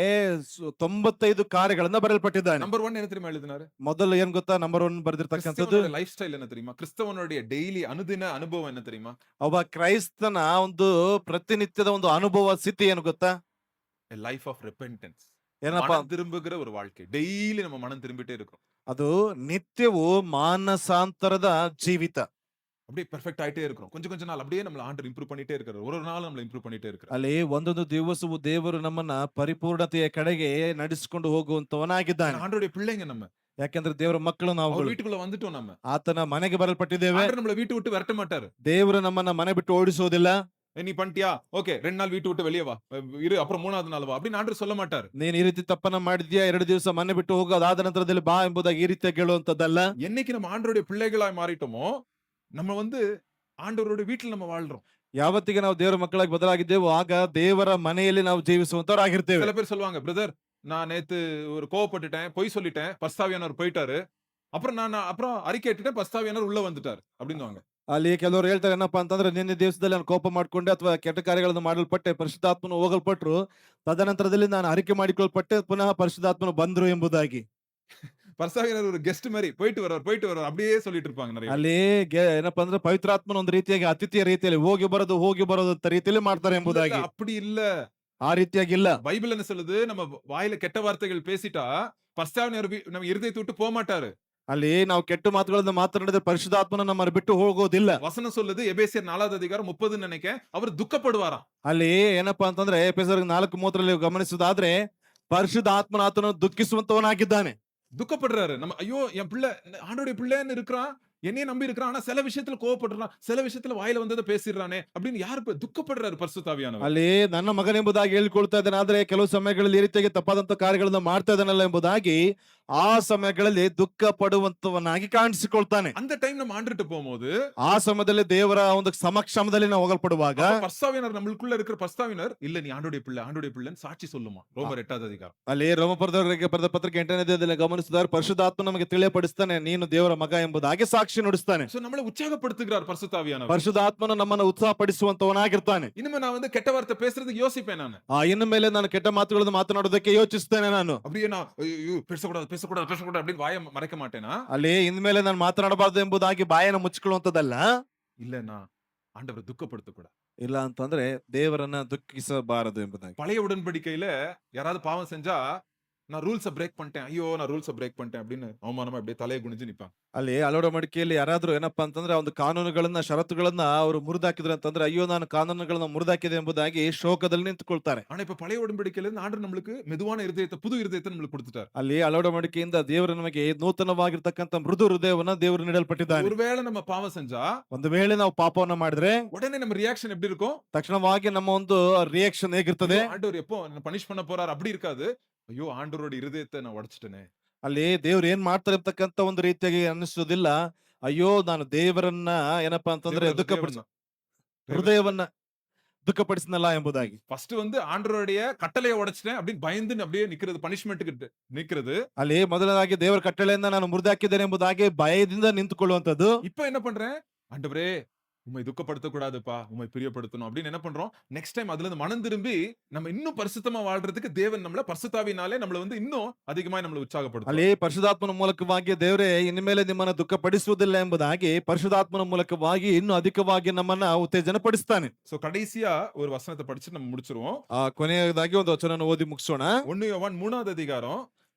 95 ಕಾರ್ಯಗಳನ್ನ ಬರೆಯಲ್ಪಟ್ಟಿದ್ದಾನೆ. நம்பர் 1 என்ன தெரியுமா எழுதினாரு? ಮೊದಲು ಏನ್ ಗೊತ್ತಾ, ನಂಬರ್ 1 ಬರೆದಿರ್ತಕ್ಕಂಥದ್ದು கிறிஸ்தவனுடைய லைஃப் ஸ்டைல் என்ன தெரியுமா? கிறிஸ்தவனுடைய டெய்லி அனுதின அனுபவம் என்ன தெரியுமா? ಒಬ್ಬ ಕ್ರೈಸ್ತನ ಒಂದು ಪ್ರತಿನಿತ್ಯದ ಒಂದು ಅನುಭವ ಸ್ಥಿತಿ ಏನು ಗೊತ್ತಾ? A life of repentance. ಏನಪ್ಪಾ? மனம் திரும்புகிற ஒரு வாழ்க்கை. டெய்லி நம்ம மனம் திரும்பிட்டே இருக்கிறோம். ಅದು ನಿತ್ಯವೂ ಮಾನಸಾಂತರದ ಜೀವಿತ. அப்படியே பெர்ஃபெக்ட் ஆயிட்டே இருக்கிறோம். கொஞ்சம் நாள் அப்படியே நம்மள ஆண்டவர் இம்ப்ரூவ் பண்ணிட்டே இருக்காரு. ஒரு நாள் நம்மள இம்ப்ரூவ் பண்ணிட்டே இருக்காரு. ಅಲ್ಲಿ ಒಂದೊಂದು ದಿವಸವೂ ದೇವರು ನಮ್ಮನ್ನ ಪರಿಪೂರ್ಣತೆಯ ಕಡೆಗೆ ನಡೆಸಿಕೊಂಡು ಹೋಗುವಂತವನಾಗಿದ್ದಾನೆ. ஆண்டவருடைய பிள்ளைங்க நம்ம. ಯಾಕಂದ್ರೆ ದೇವರ ಮಕ್ಕಳು ನಾವು. அவர் வீட்டுக்குள்ள வந்துட்டோம் நம்ம. ಆತನ ಮನೆಗೆ ಬರಲ್ಪಟ್ಟಿದ್ದೇವೆ. ஆண்டவர் நம்மள வீட்டு விட்டு விரட்ட மாட்டாரு. ದೇವರು ನಮ್ಮನ್ನ ಮನೆ ಬಿಟ್ಟು ಓಡಿಸೋದಿಲ್ಲ. நீ பண்ணிட்டியா? ஓகே 2 நாள் வீட்டு விட்டு வெளிய வா. இரு அப்புறம் 3வது நாள் வா. அப்படி ஆண்டவர் சொல்ல மாட்டாரு. ನೀನ್ ಈ ರೀತಿ ತಪ್ಪನ್ನ ಮಾಡಿದ್ಯಾ, 2 ದಿವಸ ಮನೆ ಬಿಟ್ಟು ಹೋಗು, ಅದಾದ ನಂತರದಲ್ಲಿ ಬಾ ಎಂಬುದಾಗಿ ಈ ರೀತಿಯಾಗಿ ಹೇಳುವಂತದ್ದಲ್ಲ. என்னைக்கு நம்ம ஆண்டவருடைய பிள்ளைகளாய் மாறிட்டோமோ, நம்ம வந்து ஆண்டவருடைய வீட்டுல நம்ம வாழ்றோம். ಯಾವತ್ತಿಗೆ ನಾವು ದೇವರ ಮಕ್ಕಳಾಗಿ ಬದಲಾಗಿದ್ದೇವೋ ಆಗ ದೇವರ ಮನೆಯಲ್ಲಿ ನಾವು ಜೀವಿಸುವಂತವರಾಗಿರ್ತೇವೆ. சில பேர் சொல்லுவாங்க, பிரதர் நான் நேத்து ஒரு கோவப்பட்டுட்டேன், பொய் சொல்லிட்டேன், பரிசுத்தாவியானவர் போயிட்டாரு. அப்புறம் அறிக்கையிட்டுட்டேன், பரிசுத்தாவியானவர் உள்ள வந்துட்டாரு அப்படின்னுவாங்க. ಅಲ್ಲಿ ಕೆಲವರು ಹೇಳ್ತಾರೆ ಏನಪ್ಪಾ ಅಂತಂದ್ರೆ, ನಿನ್ನೆ ದಿವಸದಲ್ಲಿ ನಾನು ಕೋಪ ಮಾಡ್ಕೊಂಡೆ ಅಥವಾ ಕೆಟ್ಟ ಕಾರ್ಯಗಳನ್ನು ಮಾಡಲ್ಪಟ್ಟೆ, ಪರಿಶುದ್ಧಾತ್ಮನು ಹೋಗಲ್ಪಟ್ರು, ತದನಂತರದಲ್ಲಿ ನಾನು ಅರಿಕೆ ಮಾಡಿಕೊಳ್ಪಟ್ಟೆ, ಪುನಃ ಪರಿಶುದ್ಧಾತ್ಮನು ಬಂದ್ರು ಎಂಬುದಾಗಿ. பரிசுத்தாவியானவர் ஒரு கெஸ்ட் மாதிரி போயிட்டு வர்றார் அப்படியே சொல்லிட்டு இருப்பாங்க நிறைய. ಅಲ್ಲಿ ಏನಪ್ಪಾ ಅಂದ್ರೆ ಪವಿತ್ರಾತ್ಮನ ಒಂದು ರೀತಿಯಾಗಿ ಅತಿಥಿಯ ರೀತಿಯಲ್ಲಿ ಹೋಗಿ ಬರೋದು ಅಂತ ರೀತಿಯಲ್ಲಿ ಮಾಡ್ತಾರೆ ಎಂಬುದಾಗಿ. அப்படி இல்ல. ಆ ರೀತಿಯಾಗಿಲ್ಲ. பைபிள் என்ன சொல்லுது? நம்ம வாயில கெட்ட வார்த்தைகள் பேசிட்டா பரிசுத்தாவியானவர் நம்ம இருதயத்தை விட்டு போக மாட்டாரு. ಅಲ್ಲಿ ನಾವು ಕೆಟ್ಟ ಮಾತುಗಳನ್ನು ಮಾತನಾಡಿದ್ರೆ ಪರಿಶುದ್ಧಾತ್ಮನ ನಮ್ಮನ್ನು ಬಿಟ್ಟು ಹೋಗೋದಿಲ್ಲ. வசனம் சொல்லுது, எபேசியர் 4வது அதிகாரம் 30 நினைக்கிறேன், அவர் துக்கப்படுவாராம். ಅಲ್ಲಿ ಏನಪ್ಪಾ ಅಂತಂದ್ರೆ ಎಫೆಸರ್ 4:30 ಗಮನಿಸುವುದಾದ್ರೆ, ಪರಿಶುದ್ಧಾತ್ಮನ ಆತನು ದುಃಖಿಸುವಂತವನಾಗಿದ್ದಾನೆ. துக்கப்படுறாரு. நம்ம ஐயோ என் பிள்ளை ஆண்டவருடைய பிள்ளைன்னு இருக்கிறான், என்னையே நம்பி இருக்கிறான், ஆனா சில விஷயத்துல கோவப்படுறான், சில விஷயத்துல வாயில வந்ததை பேசிடுறானே அப்படின்னு யாரு துக்கப்படுறாரு? பரிசுத்தாவியானவர். ಅಲ್ಲಿ ನನ್ನ ಮಗನೆಂಬುದಾಗಿ ಹೇಳ್ಕೊಳ್ತಾ ಇದ್ದಾನೆ, ಆದ್ರೆ ಕೆಲವು ಸಮಯಗಳಲ್ಲಿ ಈ ರೀತಿಯಾಗಿ ತಪ್ಪಾದಂತ ಕಾರ್ಯಗಳನ್ನ ಮಾಡ್ತಾ ಇದ್ದಾನಲ್ಲ ಎಂಬುದಾಗಿ ಆ ಸಮಯಗಳಲ್ಲಿ ದುಃಖ ಪಡುವಂತವನಾಗಿ ಕಾಣಿಸಿಕೊಳ್ತಾನೆ. அந்த டைம் நம்ம ஆண்டுட்டு போகும்போது, ಆ ಸಮಯದಲ್ಲಿ ದೇವರ ಒಂದು ಸಮಕ್ಷಮದಲ್ಲಿ ನಾವು ಹೋಗಲ್ಪಡುವಾಗ பரிசுத்தாவியானவர் நம்மளுக்குள்ள இருக்கிற பரிசுத்தாவியானவர் இல்ல நீ ஆண்டவருடைய பிள்ளைன்னு சாட்சி சொல்லுமா. ரோமர் 8வது அதிகாரம். ಅಲ್ಲಿ ರೋಮಪುರದವರಿಗೆ ಬರೆದ ಪತ್ರಿಕೆ 8ನೇ ಅಧ್ಯಾಯದಲ್ಲಿ ಗಮನಿಸಿದರೆ ಪರಿಶುದ್ಧಾತ್ಮ ನಮಗೆ ತಿಳಿಯಪಡಿಸ್ತಾನೆ, ನೀನು ದೇವರ ಮಗ ಎಂಬುದಾಗಿ ಸಾಕ್ಷಿ ನುಡಿಸ್ತಾನೆ. சோ நம்மள உற்சாகப்படுத்துகிறார் பரிசுத்தாவியானவர். ಪರಿಶುದ್ಧಾತ್ಮನು ನಮ್ಮನ್ನು ಉತ್ಸಾಹಪಡಿಸುವಂತವನಾಗಿರ್ತಾನೆ. இனிமே நான் வந்து கெட்ட வார்த்தை பேசுறதுக்கு யோசிப்பேன் ನಾನು. ಇನ್ನು ಮೇಲೆ ನಾನು ಕೆಟ್ಟ ಮಾತುಗಳನ್ನು ಮಾತನಾಡೋದಕ್ಕೆ ಯೋಚಿಸ್ತೇನೆ ನಾನು. அப்படியே நான் ஐயோ பேசக்கூடாது அப்படின்னு வாயை மறைக்க மாட்டேனா? ಅಲ್ಲಿ ಇನ್ಮೇಲೆ ನಾನು ಮಾತನಾಡಬಾರದು ಎಂಬುದಾಗಿ ಬಾಯನ್ನು ಮುಚ್ಚಿಕೊಳ್ಳುವಂತದ್ದಲ್ಲ. இல்ல நான் ஆண்டவரை துக்கப்படுத்த கூடாது. ಇಲ್ಲ ಅಂತಂದ್ರೆ ದೇವರನ್ನ ದುಃಖಿಸಬಾರದು ಎಂಬುದಾಗಿ. பழைய உடன்படிக்கையில யாராவது பாவம் செஞ்சா நான் ரூல்ஸ பிரேக் பண்ணிட்டேன், ஐயோ நான் ரூல்ஸ பிரேக் பண்ணிட்டேன் அப்படின்னு அவமானமா அப்படியே தலையை குனிஞ்சு நிப்பாங்க. ಅಲ್ಲಿ ಹಲವಾರು ಮಡಿಕೆಯಲ್ಲಿ ಯಾರಾದ್ರೂ ಏನಪ್ಪಾ ಅಂತಂದ್ರೆ ಒಂದು ಕಾನೂನುಗಳನ್ನ ಷರತ್ತುಗಳನ್ನ ಅವರು ಮುರಿದಾಕಿದ್ರು ಅಂತಂದ್ರೆ, ಅಯ್ಯೋ ನಾನು ಕಾನೂನುಗಳನ್ನ ಮುರಿದಾಕಿದೆ ಎಂಬುದಾಗಿ ಶೋಕದಲ್ಲಿ ನಿಂತುಕೊಳ್ತಾರೆ. ஆனா இப்ப பழைய உடன்படிக்கையில இருந்து ஆண்டவர் நம்மளுக்கு மெதுவான இருதயத்தை, புது இருதயத்தை நம்மளுக்கு கொடுத்துட்டார். ಅಲ್ಲಿ ಹಲವಾರು ಮಡಿಕೆಯಿಂದ ದೇವರು ನಮಗೆ ನೂತನವಾಗಿರ್ತಕ್ಕಂಥ ಮೃದು ಹೃದಯವನ್ನ ದೇವರು ನೀಡಲ್ಪಟ್ಟಿದ್ದಾನೆ. ஒருவேளை நம்ம பாவம் செஞ்சா ಒಂದು ವೇಳೆ ನಾವು ಪಾಪವನ್ನ ಮಾಡಿದ್ರೆ உடனே நம்ம ரியாக்ஷன் எப்படி இருக்கும்? ತಕ್ಷಣವಾಗಿ ನಮ್ಮ ಒಂದು ರಿಯಾಕ್ಷನ್ ಹೇಗಿರ್ತದೆ? ஐயோ, ஆண்டவர் எப்போ பனிஷ் பண்ண போறார் அப்படி இருக்காது. ஐயோ ஆண்டவரோட இருதயத்தை நான் உடைச்சிட்டேனே. ಅಲ್ಲಿ ದೇವ್ರು ಏನ್ ಮಾಡ್ತಾರೆ ಅಂತಕ್ಕಂತ ಒಂದು ರೀತಿಯಾಗಿ ಅನಿಸೋದಿಲ್ಲ. ಅಯ್ಯೋ ನಾನು ದೇವರನ್ನ ಏನಪ್ಪಾ ಅಂತಂದ್ರೆ ಹೃದಯವನ್ನ ದುಃಖಪಡಿಸಿನಲ್ಲ ಎಂಬುದಾಗಿ. ஃபர்ஸ்ட் வந்து ஆண்டவருடைய கட்டளையை உடைச்சிட்டேன் அப்படின்னு பயந்து அப்படியே நிக்கிறது, பனிஷ்மென்ட்க்கு நிக்கிறது. ಅಲ್ಲಿ ಮೊದಲನಾಗಿ ದೇವರ ಕಟ್ಟಳೆಯನ್ನ ನಾನು ಮುರಿದಾಕಿದ್ದೇನೆ ಎಂಬುದಾಗಿ ಭಯದಿಂದ ನಿಂತುಕೊಳ್ಳುವಂತದ್ದು. இப்போ என்ன பண்றேன்? ஆண்டவரே உம்மை துக்கப்படுத்த கூடாதுப்பா, உம்மை பிரியப்படுத்தணும் அப்படின்னு என்ன பண்றோம்? நெக்ஸ்ட் டைம் அதுல இருந்து மனம் திரும்பி நம்ம இன்னும் பரிசுத்தமா வாழ்றதுக்கு தேவன் நம்மள பரிசுத்தாவினாலே நம்மள வந்து இன்னும் அதிகமாக நம்மள உற்சாகப்படுத்தும். ಅಲ್ಲಿ ಪರಿಶುದ್ಧಾತ್ಮನ ಮೂಲಕವಾಗಿ ದೇವರೇ ಇನ್ನು ಮೇಲೆ ನಿಮ್ಮನ್ನ ದುಃಖಪಡಿಸುವುದಿಲ್ಲ ಎಂಬುದಾಗಿ ಪರಿಶುದ್ಧಾತ್ಮನ ಮೂಲಕವಾಗಿ ಇನ್ನೂ ಅಧಿಕವಾಗಿ ನಮ್ಮನ್ನ ಉತ್ತೇಜನ ಪಡಿಸ್ತಾನೆ. சோ கடைசியா ஒரு வசனத்தை படிச்சு நம்ம முடிச்சிருவோம். ಕೊನೆಯದಾಗಿ ಒಂದು ವಚನ ಓದಿ ಮುಗಿಸೋಣ. 1 யோவான் 3வது அதிகாரம்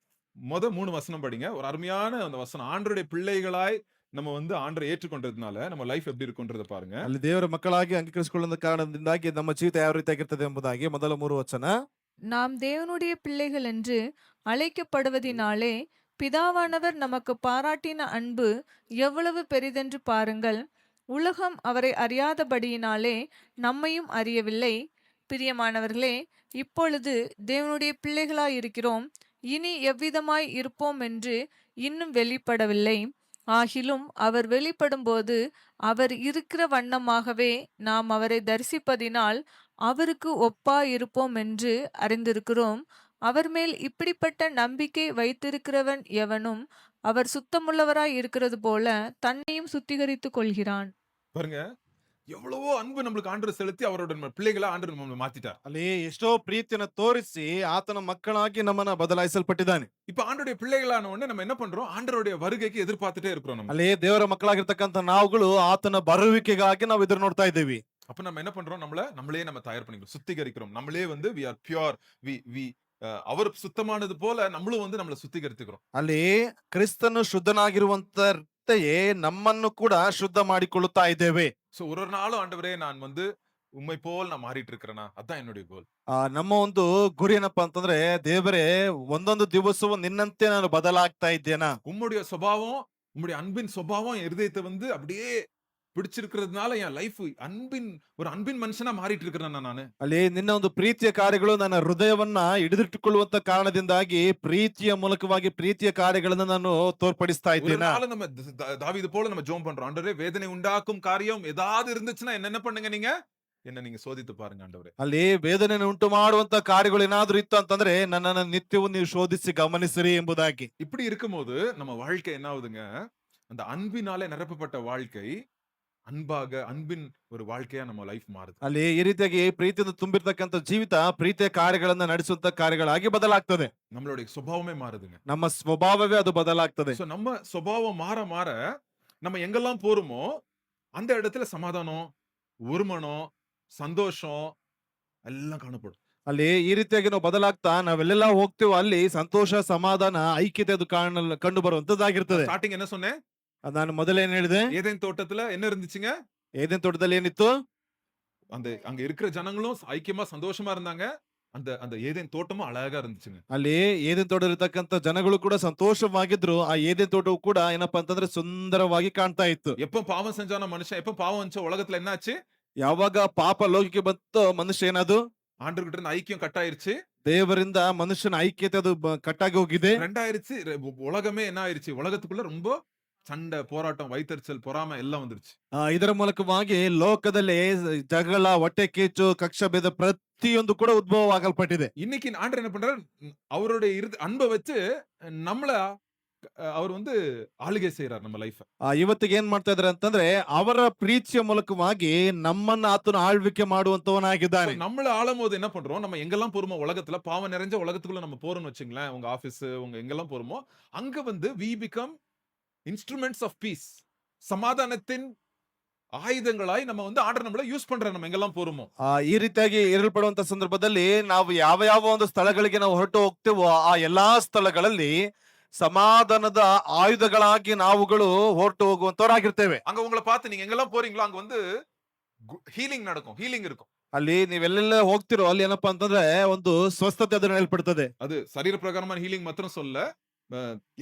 3 வசனம் படிங்க. ஒரு அருமையான அந்த வசனம். ஆண்டவருடைய பிள்ளைகளாய் நம்ம வந்து ஆண்டரை ஏற்றுக்கொண்டதுனால நம்ம லைஃப் எப்படி இருக்குன்றத பாருங்க. ಅಲ್ಲಿ ದೇವರ ಮಕ್ಕಳಾಗಿ ಅಂಗೀಕರಿಸಿಕೊಳ್ಳುವ ಕಾರಣದಿಂದಾಗಿ ನಮ್ಮ ಜೀವಿತ ಯಾವ ರೀತಿಯಾಗಿರ್ತದೆ ಎಂಬುದಾಗಿ ಮೊದಲ 3 ವಚನ. நாம் தேவனுடைய பிள்ளைகள் என்று அழைக்கப்படுவதினாலே பிதாவானவர் நமக்கு பாராட்டின அன்பு எவ்வளவு பெரிதென்று பாருங்கள். உலகம் அவரை அறியாதபடியினாலே நம்மையும் அறியவில்லை. பிரியமானவர்களே, இப்பொழுது தேவனுடைய பிள்ளைகளாயிருக்கிறோம். இனி எவ்விதமாய் இருப்போம் என்று இன்னும் வெளிப்படவில்லை. ஆகிலும் அவர் வெளிப்படும்போது அவர் இருக்கிற வண்ணமாகவே நாம் அவரை தரிசிப்பதினால் அவருக்கு ஒப்பாயிருப்போம் என்று அறிந்திருக்கிறோம். அவர் மேல் இப்படிப்பட்ட நம்பிக்கை வைத்திருக்கிறவன் எவனும் அவர் சுத்தமுள்ளவராய் இருக்கிறது போல தன்னையும் சுத்திகரித்துக் கொள்கிறான். பாருங்க, எவ்வளவோ அன்பு நம்மளுக்கு ஆண்டவர் செலுத்தி அவரோட நம்ம பிள்ளைகளா ஆண்டவர் நம்மளை மாத்திட்டார். ಅಲ್ಲಿ ಎಷ್ಟೋ ಪ್ರೀತಿಯನ್ನು ತೋರಿಸಿ ಆತನ ಮಕ್ಕಳಾಗಿ ನಮ್ಮನ್ನ ಬದಲಾಯಿಸಲ್ಪಟ್ಟಿದ್ದಾನೆ. இப்ப ஆண்டவருடைய பிள்ளைகளான உடனே நம்ம என்ன பண்றோம்? ஆண்டவருடைய வருகைக்கு எதிர்பார்த்துட்டே இருக்கிறோம் நம்ம. ಅಲ್ಲಿ ದೇವರ ಮಕ್ಕಳಾಗಿರ್ತಕ್ಕಂಥ ನಾವುಗಳು ಆತನ ಬರುವಿಕೆಗಾಗಿ ನಾವು ಎದುರು ನೋಡ್ತಾ ಇದ್ದೀವಿ. அப்ப நம்ம என்ன பண்றோம்? நம்மளே நம்ம தயார் பண்ணிக்கிறோம், சுத்திகரிக்கிறோம். நம்மளே வந்து we are pure, we அவர் சுத்தமானது போல நம்மளும் வந்து நம்மளை சுத்திகரித்துக்கிறோம். ಅಲ್ಲಿ ಕ್ರಿಸ್ತನು ಶುದ್ಧನಾಗಿರುವಂತೆಯೇ ನಮ್ಮನ್ನು ಕೂಡ ಶುದ್ಧ ಮಾಡಿಕೊಳ್ಳುತ್ತಾ ಇದ್ದೇವೆ. சோ ஒரு நாளும் ஆண்டவரே நான் வந்து உம்மை போல் நான் மாறிட்டு இருக்கிறேனா? அதான் என்னுடைய கோல். ನಮ್ಮ ಒಂದು ಗುರಿ ಏನಪ್ಪಾ ಅಂತಂದ್ರೆ, ದೇವರೇ ಒಂದೊಂದು ದಿವಸವೂ ನಿನ್ನಂತೆ ನಾನು ಬದಲಾಗ್ತಾ ಇದ್ದೇನಾ? உம்முடைய சுபாவம், உம்முடைய அன்பின் சுபாவம் என் இருதயத்தை வந்து அப்படியே பிடிச்சிருக்கிறதுனால என் லைஃப் ஒரு அன்பின் மனுஷனா மாறிட்டு இருக்கிறேன் நானு. ಅಲ್ಲಿ ನಿನ್ನ ಒಂದು ಪ್ರೀತಿಯ ಕಾರ್ಯಗಳು ನನ್ನ ಹೃದಯವನ್ನ ಹಿಡಿದಿಟ್ಟುಕೊಳ್ಳುವಂತ ಕಾರಣದಿಂದಾಗಿ ಪ್ರೀತಿಯ ಮೂಲಕವಾಗಿ ಪ್ರೀತಿಯ ಕಾರ್ಯಗಳನ್ನ ನಾನು ತೋರ್ಪಡಿಸ್ತಾ ஒரு ಇದ್ದೇನಾ? நாள் நம்ம தாவீது போல நம்ம ஜெபம் பண்றோம். ஆண்டவரே, வேதனை உண்டாக்கும் காரியம் ஏதாவது இருந்துச்சுன்னா என்ன பண்ணுங்க, நீங்க சோதித்து பாருங்க ஆண்டவரே. ಅಲ್ಲಿ ವೇದನೆಯನ್ನು ಉಂಟು ಮಾಡುವಂತ ಕಾರ್ಯಗಳು ಏನಾದ್ರೂ ಇತ್ತು ಅಂತಂದ್ರೆ ನನ್ನನ್ನು ನಿತ್ಯವೂ ನೀವು ಶೋಧಿಸಿ ಗಮನಿಸಿರಿ ಎಂಬುದಾಗಿ. இப்படி இருக்கும்போது நம்ம வாழ்க்கை என்ன ஆகுதுங்க? அந்த அன்பினாலே நிரப்பப்பட்ட வாழ்க்கை அன்பின் ஒரு வாழ்க்கையா நம்ம லைஃப் மாறுது. ಅಲ್ಲಿ ಈ ರೀತಿಯಾಗಿ ಪ್ರೀತಿಯಿಂದ ತುಂಬಿರ್ತಕ್ಕಂಥ ಜೀವಿತ ಪ್ರೀತಿಯ ಕಾರ್ಯಗಳನ್ನ ನಡೆಸುವಂತ ಕಾರ್ಯಗಳಾಗಿ ಬದಲಾಗ್ತದೆ. நம்மளுடைய சுபாவமே மாறுதுங்க. ನಮ್ಮ ಸ್ವಭಾವವೇ ಅದು ಬದಲಾಗ್ತದೆ. சோ நம்ம சுபாவம் மாற நம்ம எங்கெல்லாம் போறோமோ அந்த இடத்துல சமாதானம், ஒருமனம், சந்தோஷம் எல்லாம் காணப்படும். ಅಲ್ಲಿ ಈ ರೀತಿಯಾಗಿ ನಾವು ಬದಲಾಗ್ತಾ ನಾವೆಲ್ಲೆಲ್ಲ ಹೋಗ್ತೀವೋ ಅಲ್ಲಿ ಸಂತೋಷ, ಸಮಾಧಾನ, ಐಕ್ಯತೆ ಅದು ಕಂಡು ಬರುವಂತದ್ದಾಗಿರ್ತದೆ. ஸ்டார்டிங் என்ன சொன்னேன்? ನಾನು ಮೊದಲೇನ್ ಹೇಳಿದೆ? ஏதேன் தோட்டத்துல என்ன இருந்துச்சுங்க? ಏದೇನ್ ತೋಟದಲ್ಲಿ ಏನಿತ್ತು? அங்க இருக்கிற ஜனங்களும் ஐக்கியமா சந்தோஷமா இருந்தாங்க. அந்த ஏதேன் தோட்டமும் அழகா இருந்துச்சுங்க. ಅಲ್ಲಿ ಏದೇನ್ ತೋಟ ಇರತಕ್ಕಂತ ಜನಗಳು ಕೂಡ ಸಂತೋಷವಾಗಿದ್ರು. ಆ ಏದೇನ್ ತೋಟವು ಕೂಡ ಏನಪ್ಪಾ ಅಂತಂದ್ರೆ ಸುಂದರವಾಗಿ ಕಾಣ್ತಾ ಇತ್ತು. எப்ப பாவம் செஞ்சானோ மனுஷன், எப்ப பாவம் வந்துச்சோ உலகத்துல என்ன ஆச்சு? ಯಾವಾಗ ಪಾಪ ಲೋಕಕ್ಕೆ ಬಂತೋ ಮನುಷ್ಯ ಏನಾದ್ರು? ஆண்டவர்கிட்ட இருந்து ஐக்கியம் கட் ஆயிருச்சு. ದೇವರಿಂದ ಮನುಷ್ಯನ ಐಕ್ಯತೆ ಅದು ಕಟ್ಟಾಗಿ ಹೋಗಿದೆ. ரெண்டாயிருச்சு. உலகமே என்ன ஆயிருச்சு? உலகத்துக்குள்ள ரொம்ப சண்டை, போராட்டம், வைத்தறிச்சல், பொறாமை எல்லாம் வந்துருச்சு. ಇದರ ಮೂಲಕವಾಗಿ ಲೋಕದಲ್ಲಿ ಜಗಳ, ಹೊಟ್ಟೆ ಕಿಚ್ಚು, ಕಕ್ಷ ಭೇದ ಪ್ರತಿಯೊಂದು ಕೂಡ ಉದ್ಭವವಾಗಲ್ಪಟ್ಟಿದೆ. இன்னைக்கு ஆண்டவர் என்ன பண்றாரு? அவருடைய அன்பை வச்சு நம்மள அவர் வந்து ஆளுகை செய்யறார் நம்ம லைஃப். ಇವತ್ತಿಗೆ ಏನ್ ಮಾಡ್ತಾ ಇದಾರೆ ಅಂತಂದ್ರೆ, ಅವರ ಪ್ರೀತಿಯ ಮೂಲಕವಾಗಿ ನಮ್ಮನ್ನ ಆತನ ಆಳ್ವಿಕೆ ಮಾಡುವಂತವನಾಗಿದ್ದಾನೆ. நம்மள ஆளும்போது என்ன பண்றோம்? நம்ம எங்கெல்லாம் போறோமோ உலகத்துல, பாவம் நிறைஞ்ச உலகத்துக்குள்ள நம்ம போறோம்னு வச்சுங்களேன், உங்க ஆபீஸ், உங்க எங்கெல்லாம் போறோமோ அங்க வந்து we become instruments of peace. சமாதானத்தின் ஆயுதங்களாய் நம்ம வந்து ஆண்டவர் நம்மள யூஸ் பண்றாரு நம்ம எங்கெல்லாம் போறோமோ. ಈ ರೀತಿಯಾಗಿ ಇರಲ್ಪಡುವಂತ ಸಂದರ್ಭದಲ್ಲಿ ನಾವು ಯಾವ ಒಂದು ಸ್ಥಳಗಳಿಗೆ ನಾವು ಹೊರಟು ಹೋಗ್ತೇವೋ ಆ ಎಲ್ಲಾ ಸ್ಥಳಗಳಲ್ಲಿ ಸಮಾಧಾನದ ಆಯುಧಗಳಾಗಿ ನಾವುಗಳು ಹೊರಟು ಹೋಗುವಂತವರಾಗಿರ್ತೇವೆ. அங்க உங்களை பார்த்து நீங்க எங்கெல்லாம் போறீங்களோ அங்க வந்து ஹீலிங் நடக்கும், ஹீலிங் இருக்கும். ಅಲ್ಲಿ ನೀವೆಲ್ಲೆಲ್ಲ ಹೋಗ್ತಿರೋ ಅಲ್ಲಿ ಏನಪ್ಪಾ ಅಂತಂದ್ರೆ ಒಂದು ಸ್ವಸ್ಥತೆ ಅದನ್ನ ಏರ್ಪಡ್ತದೆ. அது சரீர பிரகாரமான ஹீலிங் மாத்திரம் சொல்ல,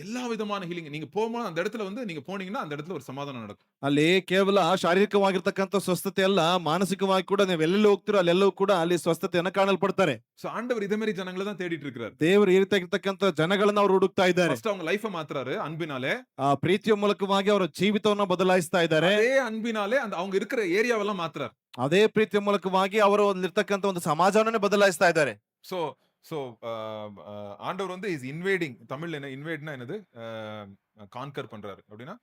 எல்லா விதமான ஹீலிங். நீங்க போகும்போது அந்த இடத்துல வந்து நீங்க போனீங்கன்னா அந்த இடத்துல ஒரு சமாதானம் நடக்கும். ಅಲ್ಲಿ ಕೇವಲ ಶಾರೀರಿಕವಾಗಿರ್ತಕ್ಕಂಥ ಸ್ವಸ್ಥತೆ ಅಲ್ಲ, ಮಾನಸಿಕವಾಗಿ ಕೂಡ ನೀವು ಎಲ್ಲೆಲ್ಲಿ ಹೋಗ್ತಿರೋ ಅಲ್ಲೆಲ್ಲವೂ ಕೂಡ ಅಲ್ಲಿ ಸ್ವಸ್ಥತೆಯನ್ನ ಕಾಣಲ್ಪಡ್ತಾರೆ. சோ ஆண்டவர் இதே மாதிரி ஜனங்களை தான் தேடிட்டு இருக்காரு. ದೇವರು ಈ ರೀತಿಯಾಗಿರ್ತಕ್ಕಂಥ ಜನಗಳನ್ನ ಅವ್ರು ಹುಡುಕ್ತಾ ಇದ್ದಾರೆ. ಫಸ್ಟ್ அவங்க லைஃபை மாத்துறாரு அன்பினாலே. ಆ ಪ್ರೀತಿಯ ಮೂಲಕವಾಗಿ ಅವರ ಜೀವಿತವನ್ನ ಬದಲಾಯಿಸ್ತಾ ಇದ್ದಾರೆ. அதே அன்பினாலே அவங்க இருக்கிற ஏரியாவெல்லாம் மாத்துறாரு. ಅದೇ ಪ್ರೀತಿಯ ಮೂಲಕವಾಗಿ ಅವರು ಇರ್ತಕ್ಕಂಥ ಒಂದು ಸಮಾಜವನ್ನೇ ಬದಲಾಯಿಸ್ತಾ ಇದ್ದಾರೆ. சோ ஆண்டவர் வந்து இஸ் இன்வேடிங். தமிழ்ல என்ன இன்வேட்னா என்னது? கான்கர் பண்றாரு அப்படின்னா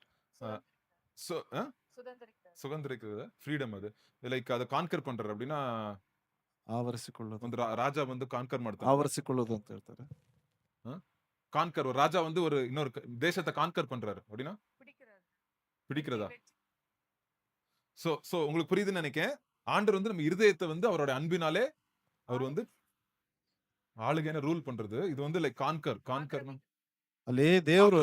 சுதந்திரிக்கிறது, ஃப்ரீடம். அது லைக் அதை ಕಾನ್ಕರ್ பண்றாரு அப்படின்னா ಆವರಿಸಿಕೊಳ್ಳೋದು. ಒಂದು ರಾಜ வந்து ಕಾನ್ಕರ್ ಮಾಡ್ತಾನೆ. ಆವರಿಸಿಕೊಳ್ಳೋದು ಅಂತ ಹೇಳ್ತಾರೆ. கான்கர், ஒரு ராஜா வந்து ஒரு இன்னொரு தேசத்தை கான்கர் பண்றாரு அப்படின்னா பிடிக்கிறதா? சோ உங்களுக்கு புரியுதுன்னு நினைக்கிறேன். ஆண்டவர் வந்து நம்ம இருதயத்தை வந்து அவரோட அன்பினாலே அவர் வந்து ஆளுகைன்னு ரூல் பண்றது. இது வந்து லைக் கான்கர். ಅಲ್ಲಿ ದೇವರು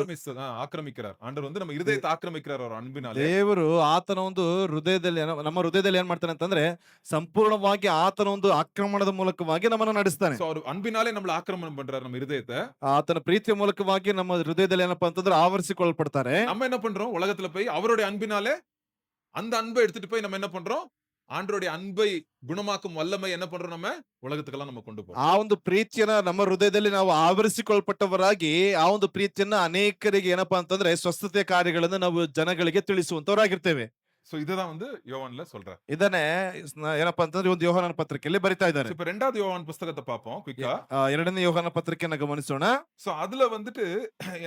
ஆக்கிரமிக்கிறார். ஆண்டவர் வந்து நம்ம இருதயத்தை ஆக்கிரமிக்கிறார் அவர் அன்பினாலே. ದೇವರು ಆತನ ಒಂದು ಹೃದಯದಲ್ಲಿ ನಮ್ಮ ಹೃದಯದಲ್ಲಿ ಏನ್ ಮಾಡ್ತಾನೆ ಅಂತಂದ್ರೆ ಸಂಪೂರ್ಣವಾಗಿ ಆತನ ಒಂದು ಆಕ್ರಮಣದ ಮೂಲಕವಾಗಿ ನಮ್ಮನ್ನ ನಡೆಸ್ತಾನೆ. சோ அவர் அன்பினாலே நம்மள ஆக்கிரமணம் பண்றாரு நம்ம இருதயத்தை. ಆತನ ಪ್ರೀತಿಯ ಮೂಲಕವಾಗಿ ನಮ್ಮ ಹೃದಯದಲ್ಲಿ ಏನಪ್ಪಾ ಅಂತಂದ್ರೆ ಆವರಿಸಿಕೊಳ್ಪಡ್ತಾರೆ. நம்ம என்ன பண்றோம்? உலகத்துல போய் அவருடைய அன்பினாலே அந்த அன்பை எடுத்துட்டு போய் நம்ம என்ன பண்றோம்? ஆண்டவருடைய அன்பை குணமாக்கும் வல்லமை என்ன பண்றோம்? நம்ம உலகத்துக்கெல்லாம் நம்ம கொண்டு போறோம். ಆ ಒಂದು ಪ್ರೀತಿಯನ್ನ ನಮ್ಮ ಹೃದಯದಲ್ಲಿ ನಾವು ಆವರಿಸಿಕೊಳ್ಪಟ್ಟವರಾಗಿ ಆ ಒಂದು ಪ್ರೀತಿಯನ್ನ ಅನೇಕರಿಗೆ ಏನಪ್ಪಾ ಅಂತಂದ್ರೆ ಸ್ವಸ್ಥತೆಯ ಕಾರ್ಯಗಳನ್ನು ನಾವು ಜನಗಳಿಗೆ ತಿಳಿಸುವಂತವರಾಗಿರ್ತೇವೆ. சோ இததான் வந்து யோவான்ல சொல்றார். ಇದನ್ನೇ ಏನಪ್ಪಾ ಅಂತಂದ್ರೆ ಒಂದು ಯೋಹಾನನ ಪತ್ರಿಕೆಯಲ್ಲಿ ಬರಿತಾ ಇದ್ದಾರೆ. இப்ப 2வது யோவான் புத்தகத்தை பாப்போம் குயிக்கா. ಎರಡನೇ ಯೋಹಾನ ಪತ್ರಿಕೆಯನ್ನ ಗಮನಿಸೋಣ. சோ அதுல வந்துட்டு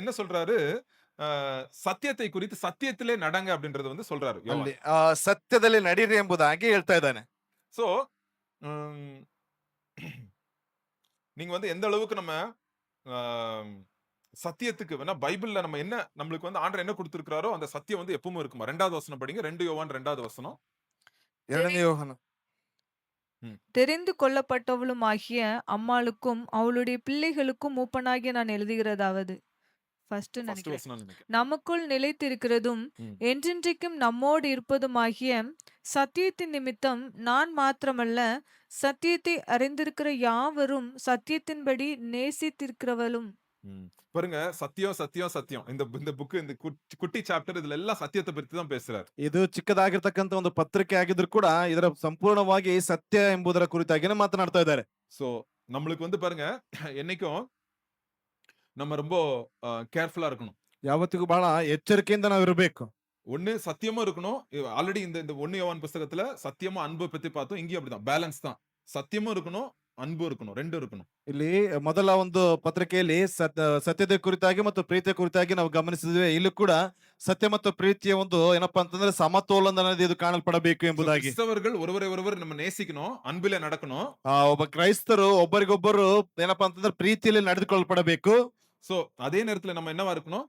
என்ன சொல்றாரு? ಸತ್ಯತೆ ಕುರಿತು ಸತ್ಯத்திலே நடங்க அப்படின்றது வந்து சொல்றாரு யோவான். ಅಲ್ಲಿ ಸತ್ಯದಲ್ಲಿ ನಡೀರಿ ಎಂಬುದಾಗಿ ಹೇಳ್ತಾ ಇದ್ದಾನೆ. சோ நீங்க வந்து எந்த அளவுக்கு நம்ம சத்தியத்துக்கு வேணா பைபிள்ல நம்ம என்ன நம்மளுக்கு வந்து ஆண்டவர் என்ன கொடுத்திருக்காரோ அந்த சத்தியம் வந்து எப்பவும் இருக்குமா. 2வது வசனம் படிங்க. 2 யோவான் 2வது வசனம். ಎರಡನೇ ಯೋಹಾನ. தெரிந்து கொள்ளப்பட்டவளும் ஆகிய அம்மாளுக்கும் அவளுடைய பிள்ளைகளுக்கும் மூப்பனாகிய நான் எழுதுகிறதாவது ஃபர்ஸ்ட் ஃபர்ஸ்ட் நினைக்கிறேன். வசனம் நினைக்கிறேன். நமக்குள் நிலைத்திருக்கிறதும் ம். என்றென்றைக்கும் நம்மோடு இருப்பதுமாகிய சத்தியத்தின் நிமித்தம் நான் மாத்திரமல்ல, சத்தியத்தை அறிந்திருக்கிற யாவரும் சத்தியத்தின்படி நேசித்திருக்கிறவளும். ம். பாருங்க சத்தியம் சத்தியம் சத்தியம். இந்த புக் இந்த குட்டி சாப்டர் இதுல எல்லாம் சத்தியத்தை பத்தி தான் பேசுறாரு. ಇದು ಚಿಕ್ಕದಾಗಿರ್ತಕ್ಕಂಥ ಒಂದು ಪತ್ರಿಕೆ ಆಗಿದ್ರು ಕೂಡ ಇದರ ಸಂಪೂರ್ಣವಾಗಿ ಸತ್ಯ ಎಂಬುದರ ಕುರಿತಾಗಿನೇ ಮಾತನಾಡ್ತಾ ಇದ್ದಾರೆ. சோ நம்மளுக்கு வந்து பாருங்க என்னைக்கும் நம்ம ரொம்ப கேர்ஃபுல்லா இருக்கணும். ಯಾವತ್ತಿಗೂ ಬಹಳ ಎಚ್ಚರಿಕೆಯಿಂದ ನಾವು ಇರಬೇಕು. ஒண்ணு சத்தியமும் இருக்கணும். ஆல்ரெடி இந்த 1 யோவான் புத்தகத்துல சத்தியமும் அன்பு பத்தி பார்த்தோம். இங்கேயும் அப்படிதான் பேலன்ஸ் தான். சத்தியமும் இருக்கணும், அன்பும் இருக்கணும், ரெண்டும் இருக்கணும். ಇಲ್ಲಿ ಮೊದಲ ಒಂದು ಪತ್ರಿಕೆಯಲ್ಲಿ ಸತ್ಯದ ಕುರಿತಾಗಿ ಮತ್ತು ಪ್ರೀತಿಯ ಕುರಿತಾಗಿ ನಾವು ಗಮನಿಸಿದ್ವಿ. ಇಲ್ಲೂ ಕೂಡ ಸತ್ಯ ಮತ್ತು ಪ್ರೀತಿಯ ಒಂದು ಏನಪ್ಪಾ ಅಂತಂದ್ರೆ ಸಮತೋಲನ ಅನ್ನೋದು ಇದು ಕಾಣಲ್ಪಡಬೇಕು So, ಎಂಬುದಾಗಿ. கிறிஸ்தவர்கள் ஒருவரை ஒருவர் நம்ம நேசிக்கணும், அன்பிலே நடக்கணும். ಒಬ್ಬ ಕ್ರೈಸ್ತರು ಒಬ್ಬರಿಗೊಬ್ಬರು ಏನಪ್ಪಾ ಅಂತಂದ್ರೆ ಪ್ರೀತಿಯಲ್ಲಿ ನಡೆದುಕೊಳ್ಳಲ್ಪಡಬೇಕು. சோ அதே நேரத்துல நம்ம என்னவா இருக்கணும்?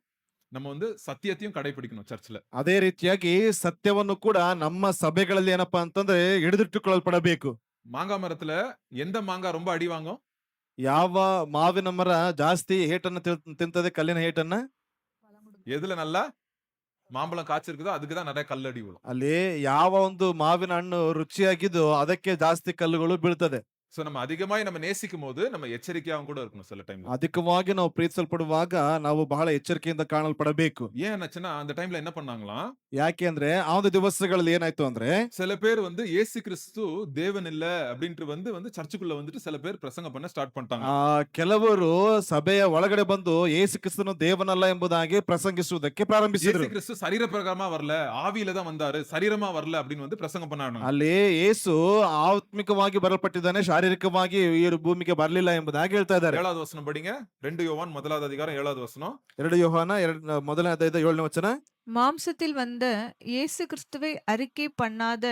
நம்ம வந்து சத்தியத்தையும் கடைபிடிக்கணும் சர்ச்ல. ಅದೇ ರೀತಿಯಾಗಿ ಸತ್ಯವನ್ನು ಕೂಡ ನಮ್ಮ ಸಭೆಗಳಲ್ಲಿ ಏನಪ್ಪಾ ಅಂತಂದ್ರೆ ಹಿಡಿದಿಟ್ಟುಕೊಳ್ಳಲ್ಪಡಬೇಕು. மாங்காய் மரத்துல எந்த மாங்காய் ரொம்ப அடி வாங்கும்? ಯಾವ ಮಾವಿನ ಮರ ಜಾಸ್ತಿ ಏಟನ್ನ ತಿಂತದೆ, ಕಲ್ಲಿನ ಏಟನ್ನ? எதுல நல்லா மாம்பழம் காய்ச்சிருக்குதோ அதுக்குதான் நிறைய கல்லடி விழும். ಅಲ್ಲಿ ಯಾವ ಒಂದು ಮಾವಿನ ಹಣ್ಣು ರುಚಿಯಾಗಿದ್ದು ಅದಕ್ಕೆ ಜಾಸ್ತಿ ಕಲ್ಲುಗಳು ಬೀಳ್ತದೆ. சோ நம்ம அதிகமாய் நம்ம நேசிக்கும் போது நம்ம எச்சரிக்கையாவும் கூட இருக்கணும் சில டைம்ல. ಅಧಿಕವಾಗಿ ನಾವು ಪ್ರೀತಿಸಲ್ಪಡುವಾಗ ನಾವು ಬಹಳ ಎಚ್ಚರಿಕೆಯಿಂದ ಕಾಣಲ್ಪಡಬೇಕು. ஏன் என்னாச்சுன்னா அந்த டைம்ல என்ன பண்ணாங்களாம்? ಯಾಕೆ ಅಂದ್ರೆ ಆ ಒಂದು ದಿವಸಗಳಲ್ಲಿ ಏನಾಯ್ತು ಅಂದ್ರೆ சில பேர் வந்து இயேசு கிறிஸ்து தேவன் இல்ல அப்படின்ட்டு வந்து சர்ச்சுக்குள்ள வந்துட்டு சில பேர் பிரசங்கம் பண்ண ஸ்டார்ட் பண்ணிட்டாங்க. ಕೆಲವರು ಸಭೆಯ ಒಳಗಡೆ ಬಂದು ಯೇಸು ಕ್ರಿಸ್ತನು ದೇವನಲ್ಲ ಎಂಬುದಾಗಿ ಪ್ರಸಂಗಿಸುವುದಕ್ಕೆ ಪ್ರಾರಂಭಿಸಿದರು. இயேசு கிறிஸ்து சரீர பிரகாரமா வரல, ஆவியில தான் வந்தாரு, சரீரமா வரல அப்படின்னு வந்து பிரசங்கம் பண்ணாங்க. ಅಲ್ಲಿ ಯೇಸು ಆತ್ಮಿಕವಾಗಿ ಬರಲ್ಪಟ್ಟಿದ್ದಾನೆ, ಶಾರೀರಿಕವಾಗಿ ಈ ಭೂಮಿಗೆ ಬರಲಿಲ್ಲ ಎಂಬುದಾಗಿ ಹೇಳ್ತಾ ಇದ್ದಾರೆ. 7வது வசனம் படிங்க. 2 யோவான் 1வது அதிகாரம் 7வது வசனம். 2 ಯೋಹಾನ 1ನೇ ಅಧ್ಯಾಯದ 7ನೇ ವಚನ. மாம்சத்தில் வந்த இயேசு கிறிஸ்துவை அறிக்கை பண்ணாத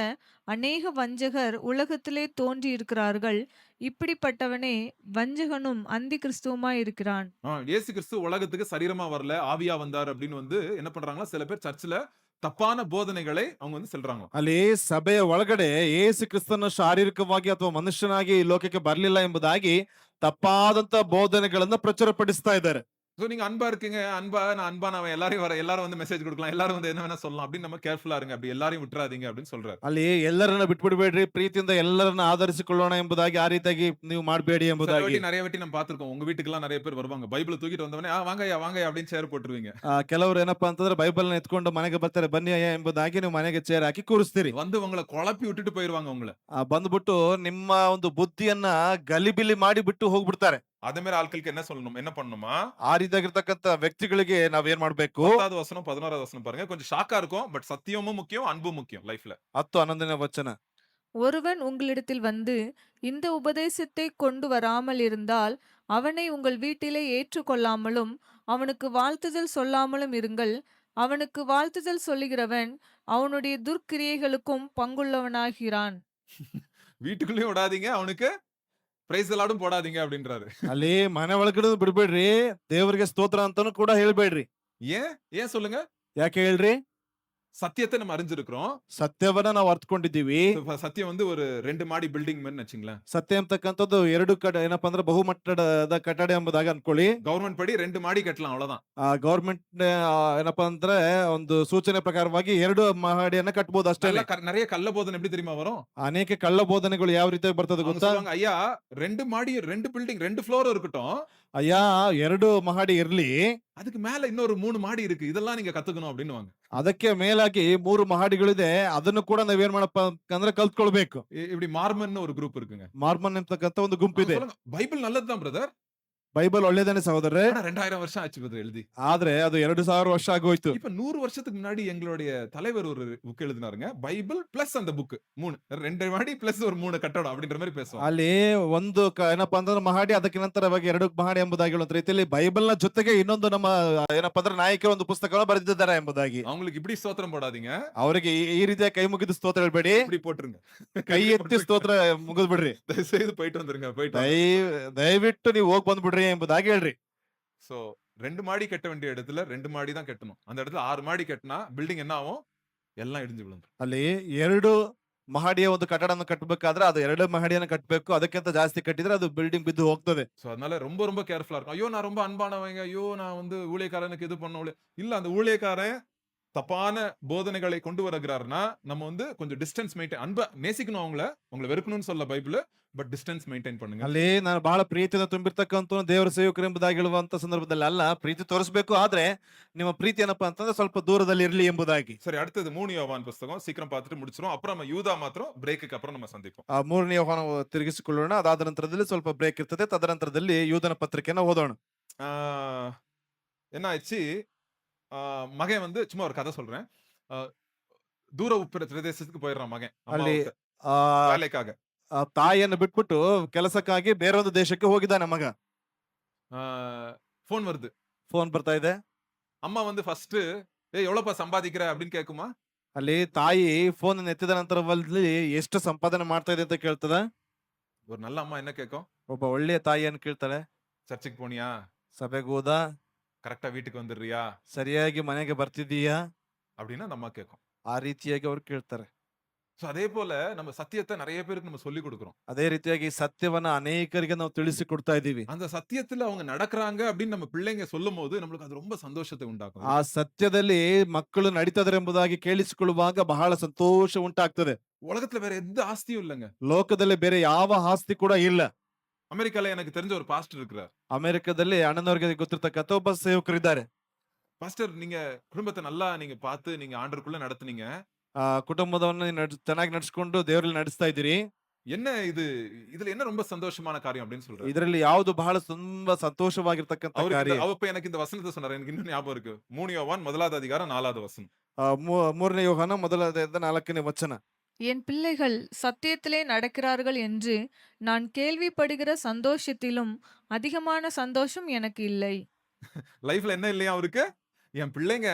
அநேக வஞ்சகர் உலகத்திலே தோன்றி இருக்கிறார்கள். இப்படிப்பட்டவனே வஞ்சகனும் அந்தி கிறிஸ்துவுமாய் இருக்கிறான். இயேசு கிறிஸ்து உலகத்துக்கு சரீரமா வரல, ஆவியா வந்தார் அப்படின்னு வந்து என்ன பண்றாங்கன்னா சில பேர் சர்ச்சில் ತಪ್ಪಾನ ಬೋಧನೆಗಳೇ அவங்க வந்து சொல்றாங்க. ಅಲ್ಲಿ ಸಭೆಯ ಒಳಗಡೆ ಯೇಸು ಕ್ರಿಸ್ತನ ಶಾರೀರಿಕವಾಗಿ ಅಥವಾ ಮನುಷ್ಯನಾಗಿ ಈ ಲೋಕಕ್ಕೆ ಬರಲಿಲ್ಲ ಎಂಬುದಾಗಿ ತಪ್ಪಾದಂತ ಬೋಧನೆಗಳನ್ನ ಪ್ರಚುರಪಡಿಸ್ತಾ ಇದ್ದಾರೆ. சோ நீங்க அன்பா இருக்கீங்க, நான் அன்பா நான் எல்லாரும் வந்து மெசேஜ் கொடுக்கலாம், எல்லாரும் வந்து என்ன வேணா சொல்லலாம் அப்படின்னு நம்ம கேர்ஃபுல்லா இருங்க, அப்படி எல்லாரையும் விட்டுறாதீங்க அப்படின்னு சொல்றாரு. ಅಲ್ಲಿ ಎಲ್ಲರನ್ನ ಬಿಟ್ಬಿಡ್ಬೇಡ್ರಿ, ಪ್ರೀತಿಯಿಂದ ಎಲ್ಲರನ್ನ ಆಧರಿಸಿಕೊಳ್ಳೋಣ ಎಂಬುದಾಗಿ ಆ ರೀತಿಯಾಗಿ ನೀವು ಮಾಡಬೇಡಿ ಎಂಬುದಾಗಿ. நிறைய வாட்டி நம்ம பாத்துருக்கோம். உங்க வீட்டுக்கெல்லாம் நிறைய பேர் வருவாங்க, பைபிள் தூக்கிட்டு வந்தவனே வாங்கய்யா அப்படின்னு சேர் போட்டுருவீங்க. ಕೆಲವರು ಏನಪ್ಪಾ ಅಂತಂದ್ರೆ ಬೈಬಲ್ ಎತ್ಕೊಂಡು ಮನೆಗೆ ಬರ್ತಾರೆ, ಬನ್ನಿ ಅಯ್ಯ ಎಂಬುದಾಗಿ ನೀವು ಮನೆಗೆ ಚೇರ್ ಹಾಕಿ ಕೂರಿಸ್ತೀರಿ. வந்து உங்களை குழப்பಿ விட்டுட்டு போயிருவாங்க. உங்களை ಬಂದ್ಬಿಟ್ಟು ನಿಮ್ಮ ಒಂದು ಬುದ್ಧಿಯನ್ನ ಗಲಿಬಿಲಿ ಮಾಡಿ ಬಿಟ್ಟು ಹೋಗ್ಬಿಡ್ತಾರೆ. அதே மாதிரி ஆட்களுக்கு என்ன சொல்லணும், என்ன பண்ணணுமா? ಆ ರೀತಿಯಾಗಿರ್ತಕ್ಕಂಥ ವ್ಯಕ್ತಿಗಳಿಗೆ ನಾವೇನ್ ಮಾಡ್ಬೇಕು? 10வது வசனம் 11வது வசனம் பாருங்க. கொஞ்சம் ஷாக்கா இருக்கும், பட் சத்தியமும் முக்கியம், அன்பும் முக்கியம் லைஃப்ல. 10-11ನೇ ವಚನ. ஒருவன் உங்களிடத்தில் வந்து இந்த உபதேசத்தை கொண்டு வராமல் இருந்தால் அவனை உங்கள் வீட்டிலே ஏற்றுக்கொள்ளாமலும் அவனுக்கு வாழ்த்துதல் சொல்லாமலும் இருங்கள். அவனுக்கு வாழ்த்துதல் சொல்லுகிறவன் அவனுடைய துர்க்கிரியைகளுக்கும் பங்குள்ளவனாகிறான். வீட்டுக்குள்ளேயும் விடாதீங்க, அவனுக்கு ಪ್ರೈಸ್ ಲಾರ್டும் போடாதீங்க அப்படின்றாரு. ಅಲ್ಲಿ ಮನೆ ಒಳಗಡೆ ಬಿಡ್ಬೇಡ್ರಿ, ದೇವರಿಗೆ ಸ್ತೋತ್ರ ಅಂತಾನು ಕೂಡ ಹೇಳ್ಬೇಡ್ರಿ. ஏன் சொல்லுங்க? ಯಾಕೆ ಹೇಳ್ರಿ? சத்தியத்தை நம்ம அறிஞ்சிருக்கிறோம். ಸತ್ಯವನ್ನ ನಾವು ಅರ್ಥಕೊಂಡಿದ್ದೀವಿ. சத்தியம் வந்து ஒரு 2 ಮಾಡಿ ಬಿಲ್ಡಿಂಗ್ ಮೇಲೆ வச்சுங்களேன். ಸತ್ಯ ಅಂತಕ್ಕಂಥದ್ದು 2 ಏನಪ್ಪಾ ಅಂದ್ರೆ ಬಹುಮಟ್ಟದ ಕಟ್ಟಡ ಎಂಬುದಾಗಿ ಅನ್ಕೊಳ್ಳಿ. ಗವರ್ಮೆಂಟ್ ಪಡಿ 2 ಮಾಡಿ ಕಟ್ಟலாம் அவ்வளவுதான். ಗವರ್ಮೆಂಟ್ ಏನಪ್ಪಾ ಅಂದ್ರೆ ಒಂದು ಸೂಚನೆ ಪ್ರಕಾರವಾಗಿ 2 ಮಹಡಿಯನ್ನ ಕಟ್ಟಬಹುದು ಅಷ್ಟೇ. நிறைய கள்ள போதனை எப்படி தெரியுமா வரும்? ಅನೇಕ ಕಳ್ಳ ಬೋಧನೆಗಳು ಯಾವ ರೀತಿ ಬರ್ತದೆ அவங்க ಗೊತ್ತಾ? சொல்லுவாங்க, ஐயா 2 மாடி 2 பில்டிங் 2 ஃப்ளோர் இருக்கட்டும். ಅಯ್ಯ 2 ಮಹಡಿ ಇರ್ಲಿ, அதுக்கு மேல இன்னொரு 3 மாடி இருக்கு. இதெல்லாம் நீங்க கத்துக்கணும் அப்படின்னுவாங்க. ಅದಕ್ಕೆ ಮೇಲಾಗಿ 3 ಮಹಡಿಗಳಿದೆ, ಅದನ್ನು ಕೂಡ ನಾವೇನ್ ಮಾಡಪ್ಪ ಅಂದ್ರೆ ಕಲ್ತ್ಕೊಳ್ಬೇಕು. இப்படி மார்மன் ஒரு குரூப் இருக்குங்க. ಮಾರ್ಮನ್ ಅಂತಕ್ಕಂಥ ಒಂದು ಗುಂಪಿದೆ. பைபிள் நல்லதுதான் பிரதர். ಬೈಬಲ್ ಒಳ್ಳೇದಾನೆ ಸಹೋದರರೇ. 2000 வருஷம் ஆச்சு பிரதர் எழுதி. ಆದ್ರೆ ಅದು 2000 ವರ್ಷ ಆಗೋಯ್ತು. இப்ப 100 வருஷத்துக்கு முன்னாடி எங்களுடைய தலைவர் ஒரு புக் எழுதினாருங்க. பைபிள் பிளஸ் அந்த புக் 3 2 மாடி பிளஸ் ஒரு 3 கட்டடம் அப்படின்ற மாதிரி பேசுவாங்க. ಅಲ್ಲಿ ಒಂದು ಏನಪ್ಪಾ ಅಂದ್ರೆ ಮಹಡಿ, ಅದಕ್ಕೆ ನಂತರವಾಗಿ 2 ಮಹಡಿ ಎಂಬುದಾಗಿ ಹೇಳುವಂತ ರೀತಿಯಲ್ಲಿ ಬೈಬಲ್ ನ ಜೊತೆಗೆ ಇನ್ನೊಂದು ನಮ್ಮ ಏನಪ್ಪಾ ಅಂದ್ರೆ ನಾಯಕರು ಒಂದು ಪುಸ್ತಕವನ್ನು ಬರೆದಿದ್ದಾರೆ ಎಂಬುದಾಗಿ. அவங்களுக்கு இப்படி ஸ்தோத்திரம் போடாதீங்க. ಅವರಿಗೆ ಈ ರೀತಿಯ ಕೈ ಮುಗಿದು ಸ್ತೋತ್ರ ಹೇಳ್ಬೇಡಿ, இப்படி போட்டுருங்க. ಕೈ ಎತ್ತಿ ಸ್ತೋತ್ರ ಮುಗಿದ್ ಬಿಡ್ರಿ. தயவுசெய்து போயிட்டு வந்துருங்க. போயிட்டு ದಯವಿಟ್ಟು ನೀವು ಹೋಗಿ ಬಂದ್ಬಿಡ್ರಿ ಎಂಬುದಾಗಿ ಹೇಳ್ರಿ. சோ 2 மாடி கட்ட வேண்டிய இடத்துல 2 மாடி தான் கட்டணும். அந்த இடத்துல 6 மாடி கட்டினா பில்டிங் என்ன ஆகும்? எல்லாம் இடிஞ்சு விழுந்துரும். ಅಲ್ಲಿ 2 ಮಹಡಿಯ ಒಂದು ಕಟ್ಟಡವನ್ನು ಕಟ್ಟಬೇಕಾದ್ರೆ ಅದು 2 ಮಹಡಿಯನ್ನು ಕಟ್ಟಬೇಕು. ಅದಕ್ಕಿಂತ ಜಾಸ್ತಿ ಕಟ್ಟಿದ್ರೆ ಅದು ಬಿಲ್ಡಿಂಗ್ ಬಿದ್ದು ಹೋಗ್ತದೆ. சோ அதனால ரொம்ப ரொம்ப கேர்ஃபுல்லா இருக்கும். ஐயோ நான் ரொம்ப அன்பானவங்க, ஐயோ நான் வந்து ஊழியக்காரனுக்கு இது பண்ண இல்ல, அந்த ஊழியக்காரன் தப்பான போதனைகளை கொண்டு வருகிறாருன்னா நம்ம வந்து கொஞ்சம் டிஸ்டன்ஸ் மெயின்டைன், அன்பை நேசிக்கணும், அவங்கள வெறுக்கணும்னு சொல்ல பைபிள், பட் டிஸ்டன்ஸ் மெயின்டைன் பண்ணுங்க. ಅಲ್ಲಿ ನಾನು ಬಹಳ ಪ್ರೀತಿಯಿಂದ ತುಂಬಿರ್ತಕ್ಕಂಥ ದೇವರ ಸೇವಕರು ಎಂಬುದಾಗಿ ಹೇಳುವಂತ ಸಂದರ್ಭದಲ್ಲಿ ಅಲ್ಲ, ಪ್ರೀತಿ ತೋರಿಸಬೇಕು, ಆದ್ರೆ ನಿಮ್ಮ ಪ್ರೀತಿ ಏನಪ್ಪಾ ಅಂತಂದ್ರೆ ಸ್ವಲ್ಪ ದೂರದಲ್ಲಿ ಇರ್ಲಿ ಎಂಬುದಾಗಿ. சரி, அடுத்தது 3 யோவான் புத்தகம் சீக்கிரம் பார்த்துட்டு முடிச்சிரும். அப்புறம் நம்ம யூதா மாத்திரம் பிரேக்குக்கு அப்புறம் நம்ம சந்திப்போம். 3ನೇ ಯೋಹಾನ ತಿರುಗಿಸಿಕೊಳ್ಳೋಣ. ಅದಾದ ನಂತರದಲ್ಲಿ ಸ್ವಲ್ಪ ಬ್ರೇಕ್ ಇರ್ತದೆ. ತದನಂತರದಲ್ಲಿ ಯೂದನ ಪತ್ರಿಕೆಯನ್ನು ಓದೋಣ. என்ன ஆச்சு, மகன் வந்து சும்மா ஒரு கதை சொல்றேன். தூர பிரதேசத்துக்கு போயிடுறான் மகன் ಅಲ್ಲಿ வேலைக்காக. ತಾಯಿಯನ್ನು ಬಿಟ್ಬಿಟ್ಟು ಕೆಲಸಕ್ಕಾಗಿ ಬೇರೊಂದು ದೇಶಕ್ಕೆ ಹೋಗಿದ್ದಾನೆ ಮಗ. போன் வருது. ಫೋನ್ ಬರ್ತಾ ಇದೆ. அம்மா வந்து ஃபர்ஸ்ட் எவ்வளவுப்பா சம்பாதிக்கிற அப்படின்னு கேக்குமா. ಅಲ್ಲಿ ತಾಯಿ ಫೋನ್ ಎತ್ತಿದ ನಂತರದಲ್ಲಿ ಎಷ್ಟು ಸಂಪಾದನೆ ಮಾಡ್ತಾ ಇದೆ ಅಂತ ಕೇಳ್ತದ. ஒரு நல்ல அம்மா என்ன கேட்கும்? ಒಬ್ಬ ಒಳ್ಳೆಯ ತಾಯಿಯನ್ನು ಕೇಳ್ತಾಳೆ, சர்ச்சுக்கு போனியா, ಸಭೆಗೆ ಹೋದ, கரெக்டா வீட்டுக்கு வந்துடுறியா ಸರಿಯಾಗಿ ಮನೆಗೆ ಬರ್ತಿದೀಯಾ அப்படின்னு அந்த அம்மா கேட்கும். ಆ ರೀತಿಯಾಗಿ ಅವ್ರು ಕೇಳ್ತಾರೆ. சோ அதே போல நம்ம சத்தியத்தை நிறைய பேருக்கு நம்ம சொல்லி கொடுக்கிறோம். ಅದೇ ರೀತಿಯಾಗಿ ಸತ್ಯವನ್ನ ಅನೇಕರಿಗೆ ನಾವು ತಿಳಿಸಿಕೊಡ್ತಾ ಇದೀವಿ. அந்த சத்தியத்துல அவங்க நடக்கறாங்க அப்படின்னு நம்ம பிள்ளைங்க சொல்லும் போது நம்மளுக்கு அது ரொம்ப சந்தோஷத்தை உண்டாக்கும். ಆ ಸತ್ಯದಲ್ಲಿ ಮಕ್ಕಳು ನಡೀತದ್ರೆ ಎಂಬುದಾಗಿ ಕೇಳಿಸಿಕೊಳ್ಳುವಾಗ ಬಹಳ ಸಂತೋಷ ಉಂಟಾಗ್ತದೆ. உலகத்துல வேற எந்த ஆஸ்தியும் இல்லைங்க. ಲೋಕದಲ್ಲಿ ಬೇರೆ ಯಾವ ಆಸ್ತಿ ಕೂಡ ಇಲ್ಲ. அமெரிக்கால எனக்கு தெரிஞ்ச ஒரு பாஸ்டர் இருக்கிறார். ಅಮೆರಿಕದಲ್ಲಿ ಅಣ್ಣನವರಿಗೆ ಗೊತ್ತಿರ್ತಕ್ಕಂಥ ಒಬ್ಬ ಸೇವಕರಿದ್ದಾರೆ. பாஸ்டர், நீங்க குடும்பத்தை நல்லா நீங்க பார்த்து நீங்க ஆண்டருக்குள்ள நடத்துனீங்க. ಕುಟುಂಬದವನ್ನ ಚೆನ್ನಾಗಿ ನಡ್ಸ್ಕೊಂಡು ದೇವರಲ್ಲಿ ನಡೆಸ್ತಾ ಇದ್ದೀರಿ. என்ன இதுல என்ன ரொம்ப சந்தோஷமான காரியம் அப்படின்னு சொல்றாரு. ಇದರಲ್ಲಿ ಯಾವುದು ಬಹಳ ತುಂಬಾ ಸಂತೋಷವಾಗಿರ್ತಕ್ಕಂಥ ಕಾರ್ಯ. அவப்ப எனக்கு இந்த வசனத்தை சொன்னாரு. எனக்கு இன்னும் ஞாபகம் இருக்கு. 3 யோவான் 1வது அதிகாரம் 4வது வசனம். 3ನೇ ಯೋಹಾನ 1ನೇ ವಚನ. என் பிள்ளைகள் சத்தியத்திலே நடக்கிறார்கள் என்று நான் கேள்விப்படுகிற சந்தோஷத்திலும் அதிகமான சந்தோஷம் எனக்கு இல்லை. லைஃப்ல என்ன இல்லையா அவருக்கு? என் பிள்ளைங்க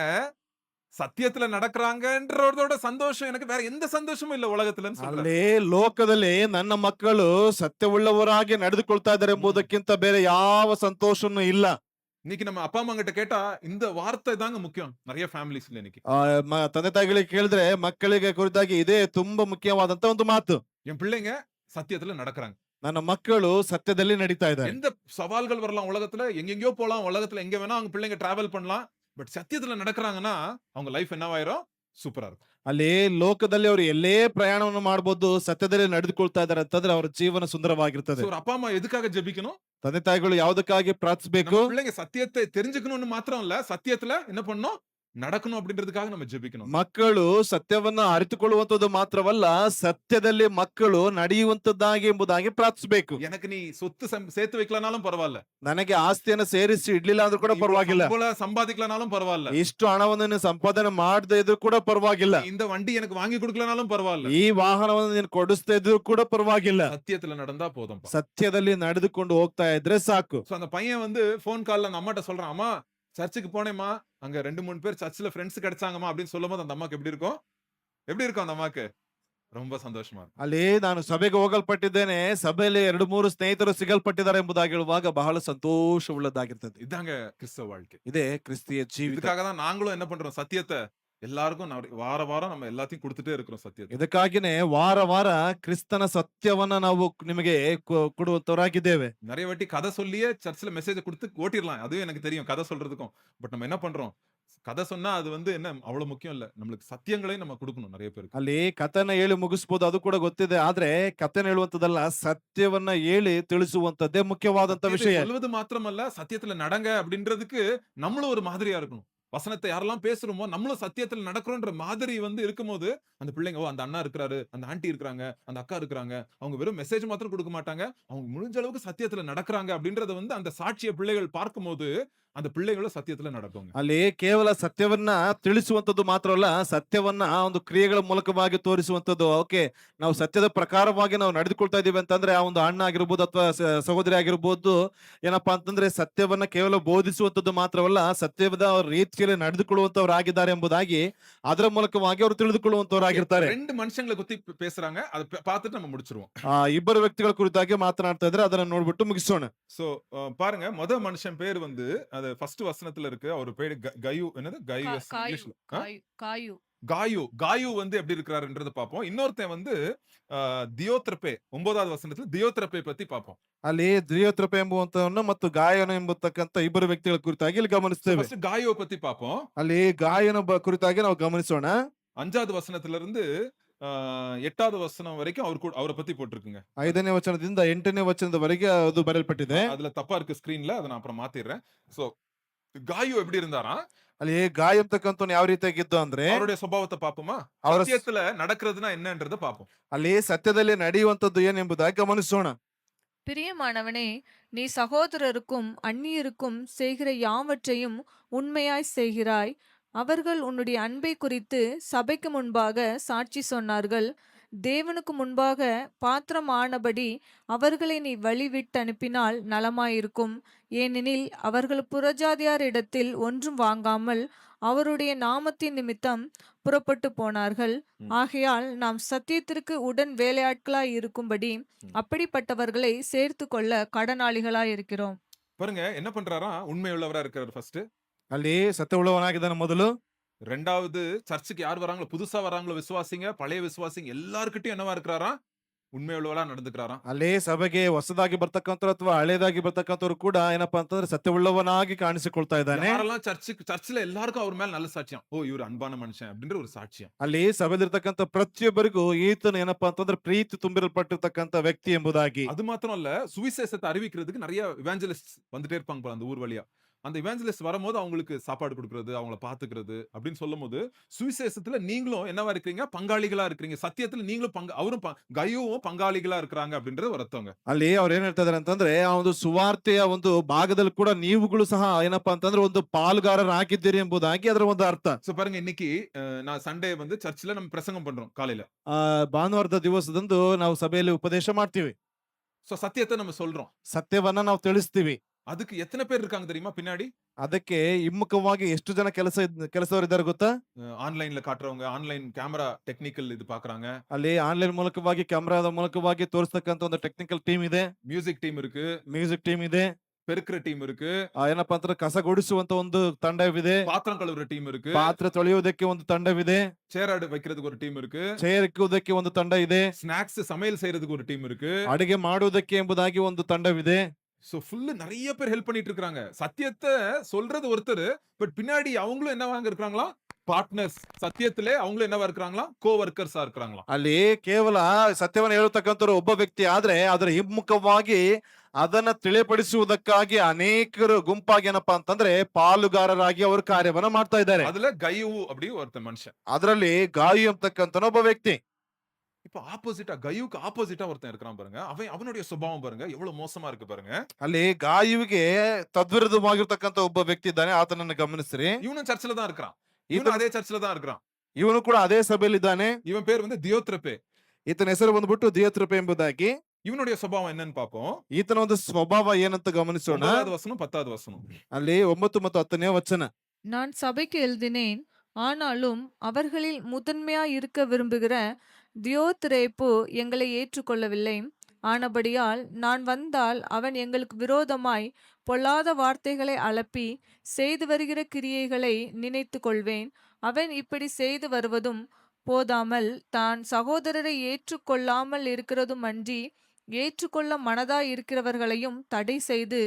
சத்தியத்துல நடக்கிறாங்கன்றதோட சந்தோஷம் எனக்கு வேற எந்த சந்தோஷமும் இல்ல உலகத்துலன்னு சொல்றாரு. ಅಲ್ಲಿ ಲೋಕದಲ್ಲಿ ನನ್ನ ಮಕ್ಕಳು ಸತ್ಯವುಳ್ಳವರಾಗಿ ನಡೆದುಕೊಳ್ತಾ ಇದ್ದಾರೆ ಎಂಬುದಕ್ಕಿಂತ ಬೇರೆ ಯಾವ ಸಂತೋಷನೂ ಇಲ್ಲ. இன்னைக்கு நம்ம அப்பா அம்மா கிட்ட கேட்டா இந்த வார்த்தை தாங்க முக்கியம். நிறைய ஃபேமிலிஸ்ல இன்னைக்கு ತಂದೆ ತಾಯಿಗಳಿಗೆ ಕೇಳಿದ್ರೆ ಮಕ್ಕಳಿಗೆ ಕುರಿತಾಗಿ ಇದೇ ತುಂಬಾ ಮುಖ್ಯವಾದಂತ ಒಂದು ಮಾತು. என் பிள்ளைங்க சத்தியத்துல நடக்கிறாங்க. ನನ್ನ ಮಕ್ಕಳು ಸತ್ಯದಲ್ಲಿ ನಡೀತಾ ಇದ್ದಾರೆ. எந்த சவால்கள் வரலாம் உலகத்துல, எங்கெங்கயோ போலாம் உலகத்துல, எங்க வேணா அவங்க பிள்ளைங்க டிராவல் பண்ணலாம். பட் சத்தியத்துல நடக்கிறாங்கன்னா அவங்க லைஃப் என்னவாயிரும்? சூப்பரா இருக்கும். ಅಲ್ಲಿ ಲೋಕದಲ್ಲಿ ಅವರು ಎಲ್ಲೇ ಪ್ರಯಾಣವನ್ನು ಮಾಡಬಹುದು, ಸತ್ಯದಲ್ಲಿ ನಡೆದುಕೊಳ್ತಾ ಇದ್ದಾರೆ ಅಂತಂದ್ರೆ ಅವರ ಜೀವನ ಸುಂದರವಾಗಿರ್ತದೆ. ஒரு அப்பா அம்மா எதுக்காக ஜெபிக்கணும்? ತಂದೆ ತಾಯಿಗಳು ಯಾವುದಕ್ಕಾಗಿ ಪ್ರಾರ್ಥಿಸಬೇಕು? பிள்ளைங்க சத்தியத்தை தெரிஞ்சுக்கணும்னு மாத்திரம் இல்ல, சத்தியத்துல என்ன பண்ணணும், நடக்கணும் அப்படின்றதுக்காக நம்ம ஜெபிக்கணும். ಮಕ್ಕಳು ಸತ್ಯವನ್ನ ಅರಿತುಕೊಳ್ಳುವಂತದ್ದು ಮಾತ್ರವಲ್ಲ, ಸತ್ಯದಲ್ಲಿ ಮಕ್ಕಳು ನಡೆಯುವಂತದ್ದಾಗಿ ಎಂಬುದಾಗಿ ಪ್ರಾರ್ಥಿಸಬೇಕು. எனக்கு நீ சொத்து சேர்த்து வைக்கலனாலும் பரவாயில்ல, ನನಗೆ ಆಸ್ತಿಯನ್ನು ಸೇರಿಸಿ ಇಡ್ಲಿಲ್ಲ ಅಂದ್ರೂ ಕೂಡ ಪರವಾಗಿಲ್ಲ, சம்பாதிக்கலனாலும் பரவாயில்ல, ಇಷ್ಟು ಹಣವನ್ನು ನೀನು ಸಂಪಾದನೆ ಮಾಡದೇ ಇದ್ರೂ ಕೂಡ ಪರವಾಗಿಲ್ಲ, இந்த வண்டி எனக்கு வாங்கி கொடுக்கலனாலும் பரவாயிಲ್ಲ, ಈ ವಾಹನವನ್ನು ನೀನು ಕೊಡಿಸ್ತಾ ಇದ್ರೂ ಕೂಡ ಪರವಾಗಿಲ್ಲ, சத்தியத்துல நடந்தா போதும். ಸತ್ಯದಲ್ಲಿ ನಡೆದುಕೊಂಡು ಹೋಗ್ತಾ ಇದ್ರೆ ಸಾಕು. அந்த பையன் வந்து போன் கால்ல அந்த அம்மாட்ட சொல்றான், அம்மா சர்ச்சுக்கு போனேம்மா, அங்க 2-3 பேர் சர்ச்சில் ஃப்ரெண்ட்ஸ் கிடைச்சாங்கம்மா அப்படின்னு சொல்லும் போது அந்த அம்மாக்கு எப்படி இருக்கும்? எப்படி இருக்கும் அந்த அம்மாக்கு? ரொம்ப சந்தோஷமா இருக்கும். ಅಲ್ಲಿ ನಾನು ಸಭೆಗೆ ಹೋಗಲ್ಪಟ್ಟಿದ್ದೇನೆ, ಸಭೆಯಲ್ಲಿ 2-3 ಸ್ನೇಹಿತರು ಸಿಗಲ್ಪಟ್ಟಿದ್ದಾರೆ ಎಂಬುದಾಗಿ ಹೇಳುವಾಗ ಬಹಳ ಸಂತೋಷವುಳ್ಳದಾಗಿರ್ತದೆ. இதாங்க கிறிஸ்தவ வாழ்க்கை. ಇದೇ ಕ್ರಿಸ್ತಿಯ ಜೀವಿತ. இதுக்காக தான் நாங்களும் என்ன பண்றோம், சத்தியத்தை எல்லாருக்கும் வார வாரம் நம்ம எல்லாத்தையும் குடுத்துட்டே இருக்கிறோம் சத்தியத்த. ಇದಕ್ಕಾಗಿನೇ ವಾರ ವಾರ ಕ್ರಿಸ್ತನ ಸತ್ಯವನ್ನ ನಾವು ನಿಮಗೆ ಕೊಡುವಂತವರಾಗಿದ್ದೇವೆ. நெறைய வாட்டி கதை சொல்லியே சர்ச்ல மெசேஜ குடுத்து ஓட்டிறலாம். அதுவும் எனக்கு தெரியும் கதை சொல்றதுக்கும். பட் நம்ம என்ன பண்றோம்? கதை சொன்னா அது வந்து என்ன அவ்வளவு முக்கியம் இல்ல. நம்மளுக்கு சத்தியங்களையும் நம்ம குடுக்கணும் நெறைய பேருக்கு. ಅಲ್ಲಿ ಕಥೆನ ಹೇಳಿ ಮುಗಿಸ್ಬೋದು, ಅದು ಕೂಡ ಗೊತ್ತಿದೆ. ಆದ್ರೆ ಕಥೆನ ಹೇಳುವಂತದಲ್ಲ, ಸತ್ಯವನ್ನ ಹೇಳಿ ತಿಳಿಸುವಂತದ್ದೇ ಮುಖ್ಯವಾದಂತ சத்தியத்தை ವಿಷಯ. சொல்வது மாத்திரமல்ல, சத்தியத்துல நடங்க அப்படின்றதுக்கு நம்மளும் ஒரு மாதிரியா இருக்கணும். வசனத்தை யாரெல்லாம் பேசுறோமோ, நம்மளும் சத்தியத்துல நடக்கிறோன்ற மாதிரி வந்து இருக்கும்போது, அந்த பிள்ளைங்க, ஓ! அந்த அண்ணா இருக்கிறாரு, அந்த ஆன்டி இருக்கிறாங்க, அந்த அக்கா இருக்கிறாங்க. அவங்க வெறும் மெசேஜ் மாத்திரம் குடுக்க மாட்டாங்க. அவங்க முடிஞ்ச அளவுக்கு சத்தியத்துல நடக்கிறாங்க அப்படின்றத வந்து அந்த சாட்சிய பிள்ளைகள் பார்க்கும்போது, அந்த பிள்ளைகளும் சத்தியத்துல நடக்குங்க. ಅಲ್ಲಿ ಕೇವಲ ಸತ್ಯವನ್ನ ತಿಳಿಸುವಂತದ್ದು ಮಾತ್ರವಲ್ಲ, ಸತ್ಯವನ್ನ ಆ ಒಂದು ಕ್ರಿಯೆಗಳ ಮೂಲಕವಾಗಿ ತೋರಿಸುವಂತದ್ದು. ಓಕೆ, ನಾವು ಸತ್ಯದ ಪ್ರಕಾರವಾಗಿ ನಾವು ನಡೆದುಕೊಳ್ತಾ ಇದೀವಿ ಅಂತಂದ್ರೆ, ಆ ಒಂದು ಅಣ್ಣ ಆಗಿರ್ಬೋದು ಅಥವಾ ಸಹೋದರಿ ಆಗಿರ್ಬೋದು, ಏನಪ್ಪಾ ಅಂತಂದ್ರೆ ಸತ್ಯವನ್ನ ಕೇವಲ ಬೋಧಿಸುವಂತದ್ದು ಮಾತ್ರವಲ್ಲ, ಸತ್ಯದ ರೀತಿಯಲ್ಲಿ ನಡೆದುಕೊಳ್ಳುವಂತವರಾಗಿದ್ದಾರೆ ಎಂಬುದಾಗಿ ಅದರ ಮೂಲಕವಾಗಿ ಅವರು ತಿಳಿದುಕೊಳ್ಳುವಂತವರಾಗಿರ್ತಾರೆ. 2 மனுஷங்கள பத்தி பேசுறாங்க. அத பார்த்துட்டு நம்ம முடிச்சிருவோம். ಇಬ್ಬರು ವ್ಯಕ್ತಿಗಳ ಕುರಿತಾಗಿ ಮಾತನಾಡ್ತಾ ಇದ್ರೆ ಅದನ್ನ ನೋಡ್ಬಿಟ್ಟು ಮುಗಿಸೋಣ. சோ பாருங்க, மனுஷன் பேர் வந்து அது ஃபர்ஸ்ட் வசனத்துல இருக்கு. அவர் பேரு கயு, என்னது கயுஸ் காயு இங்கிலீஷ்ல. காயு காயு காயு வந்து எப்படி இருக்கிறாருன்றத பார்ப்போம். இன்னொருத்தன் வந்து தியோத்ரபே 9வது வசனத்துல தியோத்ரபே பத்தி பார்ப்போம். ಅಲ್ಲಿ ದ್ವಿಯೋತ್ರಪ ಎಂಬುವಂತವನ್ನ ಮತ್ತು ಗಾಯನ ಎಂಬತಕ್ಕಂತ ಇಬ್ಬರು ವ್ಯಕ್ತಿಗಳ ಕುರಿತಾಗಿ ಇಲ್ಲಿ ಗಮನಿಸ್ತೇವೆ. ஃபர்ஸ்ட் காயுவ பத்தி பார்ப்போம். ಅಲ್ಲಿ ಗಾಯನ ಕುರಿತಾಗಿ ನಾವು ಗಮನಿಸೋಣ. 5வது வசனத்துல இருந்து 8வது வசனம் வரைக்கும் அவரை பத்தி போட்டிருக்குங்க. 5ನೇ ವಚನದಿಂದ 8ನೇ ವಚನದವರೆಗೆ ಅದು ಬರೆಯಲ್ಪಟ್ಟಿದೆ. அதுல தப்பா இருக்கு ஸ்கிரீன்ல. அத நான் அப்புறம் மாத்திடுறேன். சோ காயு எப்படி இருந்தாராம்? ಅಲ್ಲಿ ಗಾಯ ಅಂತಕ್ಕಂಥವ್ನು ಯಾವ ರೀತಿಯಾಗಿದ್ದು ಅಂದ್ರೆ, அவருடைய சுபாவத்தை பார்ப்போமா? ಅವರ சத்தியத்துல நடக்கிறதுனா என்னன்றத பார்ப்போம். ಅಲ್ಲಿ ಸತ್ಯದಲ್ಲಿ ನಡೆಯುವಂತದ್ದು ಏನೆಂಬುದಾಗಿ ಗಮನಿಸೋಣ. பிரியமானவனே, நீ சகோதரருக்கும் அந்நியருக்கும் செய்கிற யாவற்றையும் உண்மையாய் செய்கிறாய். அவர்கள் உன்னுடைய அன்பை குறித்து சபைக்கு முன்பாக சாட்சி சொன்னார்கள். தேவனுக்கு முன்பாக பாத்திரமானபடி அவர்களை நீ வழிவிட்டு அனுப்பினால் நலமாயிருக்கும். ஏனெனில் அவர்கள் புறஜாதியாரிடத்தில் ஒன்றும் வாங்காமல் அவருடைய நாமத்தின் நிமித்தம் புறப்பட்டு போனார்கள். ம். ஆகையால் நாம் சத்தியத்திற்கு உடன் வேலையாட்களாய் இருக்கும்படி அப்படிப்பட்டவர்களை சேர்த்து கொள்ள கடனாளிகளாய் இருக்கிறோம். பாருங்க என்ன பண்றாராம்? உண்மையுள்ளவரா இருக்கிறார் ஃபர்ஸ்ட். ಅಲ್ಲಿ ಸತ್ಯವುಳ್ಳವನಾಗಿದ್ದಾನೆ ಮೊದಲು. 2வது சர்ச்சுக்கு யார் வராங்களோ, புதுசா வராங்களோ விசுவாசிங்க, பழைய விசுவாசிங்க எல்லார்கிட்டயும் என்னவா இருக்கிறாராம்? உண்மையுள்ளவரா நடந்துக்கிறாராம். ಅಲ್ಲಿ ಸಭೆಗೆ ಹೊಸದಾಗಿ ಬರ್ತಕ್ಕಂಥವ್ರು ಅಥವಾ ಹಳೇದಾಗಿ ಬರ್ತಕ್ಕಂಥವ್ರು ಕೂಡ ಏನಪ್ಪಾ ಅಂತಂದ್ರೆ ಸತ್ಯವುಳ್ಳವನಾಗಿ ಕಾಣಿಸಿಕೊಳ್ತಾ ಇದ್ದಾನೆ. யாரெல்லாம் சர்ச்சுல எல்லாருக்கும் அவர் மேல நல்ல சாட்சியம். ஓ, இவர் அன்பான மனுஷன் அப்படின்ற ஒரு சாட்சியம். ಅಲ್ಲಿ ಸಭೆಲಿರ್ತಕ್ಕಂಥ ಪ್ರತಿಯೊಬ್ಬರಿಗೂ ಈತನು ಏನಪ್ಪಾ ಅಂತಂದ್ರೆ ಪ್ರೀತಿ ತುಂಬಿರಲ್ಪಟ್ಟಿರ್ತಕ್ಕಂಥ ವ್ಯಕ್ತಿ ಎಂಬುದಾಗಿ. அது மாத்திரம் இல்ல, சுவிசேஷத்தை அறிவிக்கிறதுக்கு நிறைய இவாஞ்சலிஸ்ட் வந்துட்டே இருப்பாங்க போல அந்த ஊர் வழியா. அந்த இவாஞ்சலிஸ்ட் வரும்போது அவங்களுக்கு சாப்பாடு கொடுக்கிறது, அவங்கள பாத்துக்கிறது அப்படின்னு சொல்லும்போது, சுவிசேஷத்துல நீங்களும் என்னவா இருக்கிறீங்க? பங்காளிகளா இருக்கிறீங்க. சத்தியத்துல நீங்களும் அவரும் கயுவும் பங்காளிகளா இருக்கிறாங்க அப்படின்றது ஒரு அர்த்தங்க. ಅಲ್ಲಿ ಅವ್ರು ಏನ್ ಹೇಳ್ತಾ ಇದಾರೆ ಅಂತಂದ್ರೆ, ಆ ಒಂದು ಸುವಾರ್ತೆಯ ಒಂದು ಭಾಗದಲ್ಲಿ ಕೂಡ ನೀವುಗಳು ಸಹ ಏನಪ್ಪಾ ಅಂತಂದ್ರೆ ಒಂದು ಪಾಲುಗಾರರಾಗಿದ್ದೀರಿ ಎಂಬುದಾಗಿ ಅದರ ಒಂದು ಅರ್ಥ. சோ பாருங்க, இன்னைக்கு நான் சண்டே வந்து சர்ச்ல நம்ம பிரசங்கம் பண்றோம் காலையில. ಭಾನುವಾರದ ದಿವಸದಂದು ನಾವು ಸಭೆಯಲ್ಲಿ ಉಪದೇಶ ಮಾಡ್ತೀವಿ. சோ சத்தியத்தை நம்ம சொல்றோம். ಸತ್ಯವನ್ನ ನಾವು ತಿಳಿಸ್ತೀವಿ. அதுக்கு எத்தனை பேர் இருக்காங்க தெரியுமா பின்னாடி? ಅದಕ್ಕೆ ಹಿಮ್ಮುಖವಾಗಿ ಎಷ್ಟು ಜನ ಕೆಲಸದವರಿದ್ದಾರೆ ಗೊತ್ತಾ? ஆன்லைன்ல காட்டுறவங்க, ஆன்லைன் கேமரா டெக்னிக்கல் இது பாக்குறாங்க. ಅಲ್ಲಿ ಆನ್ಲೈನ್ ಮೂಲಕವಾಗಿ ಕ್ಯಾಮ್ರಾದ ಮೂಲಕವಾಗಿ ತೋರಿಸ್ತಕ್ಕಂಥ ಒಂದು ಟೆಕ್ನಿಕಲ್ ಟೀಮ್ ಇದೆ, மியூசிக் டீம் இருக்கு, ಮ್ಯೂಸಿಕ್ ಟೀಮ್ ಇದೆ, பெருக்கிற டீம் இருக்கு, ಏನಪ್ಪಾ ಅಂತಂದ್ರೆ ಕಸ ಗುಡಿಸುವಂತ ಒಂದು ತಂಡವಿದೆ, பாத்திரம் கழுவுற டீம் இருக்கு, ಪಾತ್ರೆ ತೊಳೆಯುವುದಕ್ಕೆ ಒಂದು ತಂಡವಿದೆ, சேர் வைக்கிறதுக்கு ஒரு டீம் இருக்கு, ಚೇರ್ ಇಕ್ಕುವುದಕ್ಕೆ ಒಂದು ತಂಡ ಇದೆ, ஸ்நாக்ஸ் சமையல் செய்யறதுக்கு ஒரு டீம் இருக்கு. ಅಡಿಗೆ ಮಾಡುವುದಕ್ಕೆ ಎಂಬುದಾಗಿ ಒಂದು ತಂಡವಿದೆ. சோ ஃபுல்லு நிறைய பேர் ஹெல்ப் பண்ணிட்டு இருக்காங்க. சத்தியத்தை சொல்றது ஒருத்தர், பட் பின்னாடி அவங்களும் என்னவாங்க இருக்கிறாங்களா? பார்ட்னர்ஸ். சத்தியத்திலே அவங்களும் என்னவா இருக்கிறாங்களா? கோவர்க்கர்ஸா இருக்கிறாங்களா? ಅಲ್ಲಿ ಕೇವಲ ಸತ್ಯವನ್ನು ಹೇಳತಕ್ಕಂಥವ್ರು ಒಬ್ಬ ವ್ಯಕ್ತಿ ಆದ್ರೆ ಅದರ ಹಿಮ್ಮುಖವಾಗಿ ಅದನ್ನ ತಿಳಿಪಡಿಸುವುದಕ್ಕಾಗಿ ಅನೇಕರು ಗುಂಪಾಗಿ ಏನಪ್ಪಾ ಅಂತಂದ್ರೆ ಪಾಲುಗಾರರಾಗಿ ಅವರು ಕಾರ್ಯವನ್ನ ಮಾಡ್ತಾ ಇದ್ದಾರೆ. அதுல கயுவு அப்படி ஒருத்தன் மனுஷன். ಅದರಲ್ಲಿ ಗಾಯು ಅಂತಕ್ಕಂಥ ಒಬ್ಬ ವ್ಯಕ್ತಿ. இப்ப ஆப்போசிட்டா, கயுவுக்கு ஆப்போசிட்டா ஒருத்தன் இருக்கிறான் பாருங்க. அவனுடைய சுபாவம் பாருங்க எவ்வளவு மோசமா இருக்கு பாருங்க. ಅಲ್ಲಿ ಗಾಯುವಿಗೆ ತದ್ವಿರುದ್ಧವಾಗಿರ್ತಕ್ಕಂಥ ಒಬ್ಬ ವ್ಯಕ್ತಿ ಇದ್ದಾನೆ, ಆತನನ್ನು ಗಮನಿಸ್ರಿ. இவனும் சர்ச்சில் தான் இருக்கிறான். இவனும் அதே சர்ச்சில் தான் இருக்கிறான். ಇವನು ಕೂಡ ಅದೇ ಸಭೆಯಲ್ಲಿ ಇದ್ದಾನೆ. இவன் பேர் வந்து தியோத்ரபே. ಈತನ ಹೆಸರು ಬಂದ್ಬಿಟ್ಟು ದಿಯೋತ್ರೆಪೆ ಎಂಬುದಾಗಿ. இவனுடைய சுபாவம் என்னன்னு பாப்போம். ಈತನ ಒಂದು ಸ್ವಭಾವ ಏನಂತ ಗಮನಿಸೋಣ. 9வது வசனம் 10வது வசனம். ಅಲ್ಲಿ 9 ಮತ್ತು 10ನೇ ವಚನ. நான் சபைக்கு எழுதினேன். ஆனாலும் அவர்களில் முதன்மையாய் இருக்க விரும்புகிற தியோத்திரேப்பு எங்களை ஏற்றுக்கொள்ளவில்லை. ஆனபடியால் நான் வந்தால் அவன் எங்களுக்கு விரோதமாய் பொல்லாத வார்த்தைகளை அலப்பி செய்து வருகிற கிரியைகளை நினைத்து கொள்வேன். அவன் இப்படி செய்து வருவதும் போதாமல் தான் சகோதரரை ஏற்றுக்கொள்ளாமல் இருக்கிறதும் அன்றி ஏற்றுக்கொள்ள மனதாய் இருக்கிறவர்களையும் தடை செய்து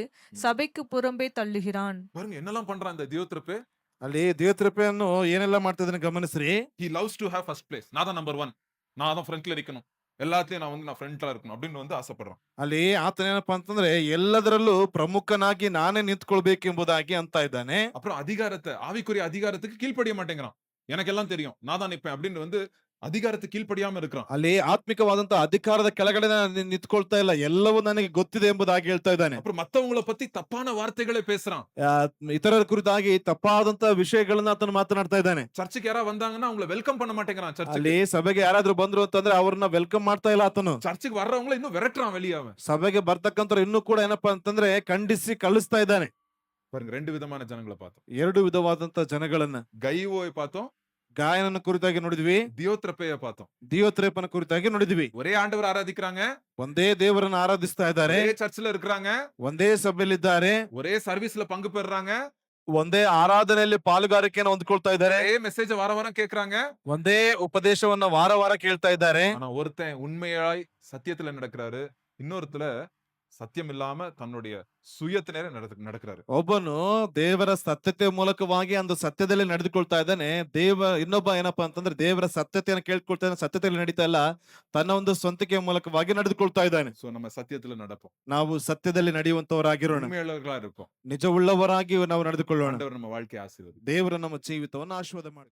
சபைக்கு புறம்பே தள்ளுகிறான். பாருங்க என்னெல்லாம் பண்றான் இந்த தியோத்ரெப்பு. ಅಲ್ಲಿ ದಿಯೋತ್ರೆಫೆಯನ್ನು ಏನೆಲ್ಲ ಮಾಡ್ತಿದ್ದಾನೆ ಗಮನಿಸ್ರಿ. he loves to have first place. நான் தான் நம்பர் 1, நான் தான் ஃப்ரண்ட்ல நிக்கணும், எல்லாத்துலயும் நான் ஃப்ரண்ட்ல இருக்கணும் அப்படின்னு ஆசைப்படுறான். ಅಲ್ಲಿ ಆತನೇನಪ್ಪಾ ಅಂತಂದ್ರೆ ಎಲ್ಲದರಲ್ಲೂ ಪ್ರಮುಖನಾಗಿ ನಾನೇ ನಿಂತ್ಕೊಳ್ಬೇಕೆಂಬುದಾಗಿ ಅಂತ ಇದ್ದಾನೆ. அப்புறம் அதிகாரத்தை, ஆவிக்குரிய அதிகாரத்துக்கு கீழ்ப்படிய மாட்டேங்கிறான். எனக்கு எல்லாம் தெரியும், நான் தான் நிப்பேன் அப்படின்னு அதிகாரத்துக்கு கீழ்ப்படியாம இருக்கிறான். ಅಲ್ಲಿ ಆತ್ಮಿಕವಾದಂತ ಅಧಿಕಾರದ ಕೆಳಗಡೆ ನಾನು ನಿಂತ್ಕೊಳ್ತಾ ಇಲ್ಲ, ಎಲ್ಲವೂ ನನಗೆ ಗೊತ್ತಿದೆ ಎಂಬುದಾಗಿ ಹೇಳ್ತಾ ಇದ್ದಾನೆ. அப்புறம் மத்தவங்கள பத்தி தப்பான வார்த்தைகளை பேசுறான். ಆ, ಇತರರ ಕುರಿತಾಗಿ ತಪ್ಪಾದಂತ ವಿಷಯಗಳನ್ನ ಆತನು ಮಾತನಾಡ್ತಾ ಇದ್ದಾನೆ. சர்ச்சுக்கு யாராவது வந்தாங்கன்னா அவங்கள வெல்கம் பண்ண மாட்டேங்கிறான். ಅಲ್ಲಿ ಸಭೆಗೆ ಯಾರಾದ್ರೂ ಬಂದ್ರು ಅಂತಂದ್ರೆ ಅವ್ರನ್ನ ವೆಲ್ಕಮ್ ಮಾಡ್ತಾ ಇಲ್ಲ ಆತನು. சர்ச்சுக்கு வர்றவங்கள இன்னும் விரட்டுறான் வெளியே அவன். ಸಭೆಗೆ ಬರ್ತಕ್ಕಂಥವ್ರು ಇನ್ನೂ ಕೂಡ ಏನಪ್ಪಾ ಅಂತಂದ್ರೆ ಖಂಡಿಸಿ ಕಳಿಸ್ತಾ ಇದ್ದಾನೆ. பாருங்க, 2 விதமான ஜனங்களை பார்த்தோம். 2 ವಿಧವಾದಂತ ಜನಗಳನ್ನ, கைவோயை பார்த்தோம், ಗಾಯನನ ಕುರಿತಾಗಿ ನೋಡಿದ್ವಿ, தியோத்ரெப்பைய பார்த்தோம். ದಿಯೋತ್ರೇಪನ ಕುರಿತಾಗಿ ನೋಡಿದ್ವಿ. ஒரೇ ಆಂಡவர் ಆರಾಧಿக்கிறாங்க, ಒಂದೇ ದೇವರನ್ನ ಆರಾಧಿಸ್ತಾ ಇದ್ದಾರೆ, ஒரೇ சர்ச்சில் இருக்கிறாங்க, ಒಂದೇ ಸಭೆಯಲ್ಲಿದ್ದಾರೆ, ஒரே சர்வீஸ்ல பங்கு பெறுறாங்க, ಒಂದೇ ಆರಾಧನೆಯಲ್ಲಿ ಪಾಲುಗಾರಿಕೆಯನ್ನು ಹೊಂದ್ಕೊಳ್ತಾ ಇದ್ದಾರೆ, ஒரே மெசேஜ் வார வாரம் கேக்குறாங்க. ಒಂದೇ ಉಪದೇಶವನ್ನ ವಾರ ವಾರ ಕೇಳ್ತಾ ಇದ್ದಾರೆ. ஆனா ஒருத்தன் உண்மையாய் சத்தியத்துல நடக்கிறாரு, இன்னொருத்துல சத்தியம் இல்லாம தன்னுடைய சுயத்தினரே நடக்கிறாரு. ಒಬ್ಬನು ದೇವರ ಸತ್ಯತೆ ಮೂಲಕವಾಗಿ ಒಂದು ಸತ್ಯದಲ್ಲಿ ನಡೆದುಕೊಳ್ತಾ ಇದ್ದಾನೆ. ಇನ್ನೊಬ್ಬ ಏನಪ್ಪಾ ಅಂತಂದ್ರೆ ದೇವರ ಸತ್ಯತೆಯನ್ನು ಕೇಳ್ಕೊಳ್ತಾ ಇದ್ದಾನೆ, ಸತ್ಯತೆಯಲ್ಲಿ ನಡೀತಾ ಇಲ್ಲ, ತನ್ನ ಒಂದು ಸ್ವಂತಿಕೆಯ ಮೂಲಕವಾಗಿ ನಡೆದುಕೊಳ್ತಾ ಇದ್ದಾನೆ. சோ நம்ம சத்தியத்துல நடப்போம், ನಾವು ಸತ್ಯದಲ್ಲಿ ನಡೆಯುವಂತವರಾಗಿರೋಣ, உண்மையுள்ளவர்களா இருப்போம். ನಿಜವುಳ್ಳವರಾಗಿ ನಾವು ನಡೆದುಕೊಳ್ಳೋಣ. ஆண்டவர் நம்ம வாழ்க்கையை ஆசீர்வதிப்பார். ದೇವರು ನಮ್ಮ ಜೀವಿತವನ್ನು ಆಶೀರ್ವಾದ ಮಾಡಿ.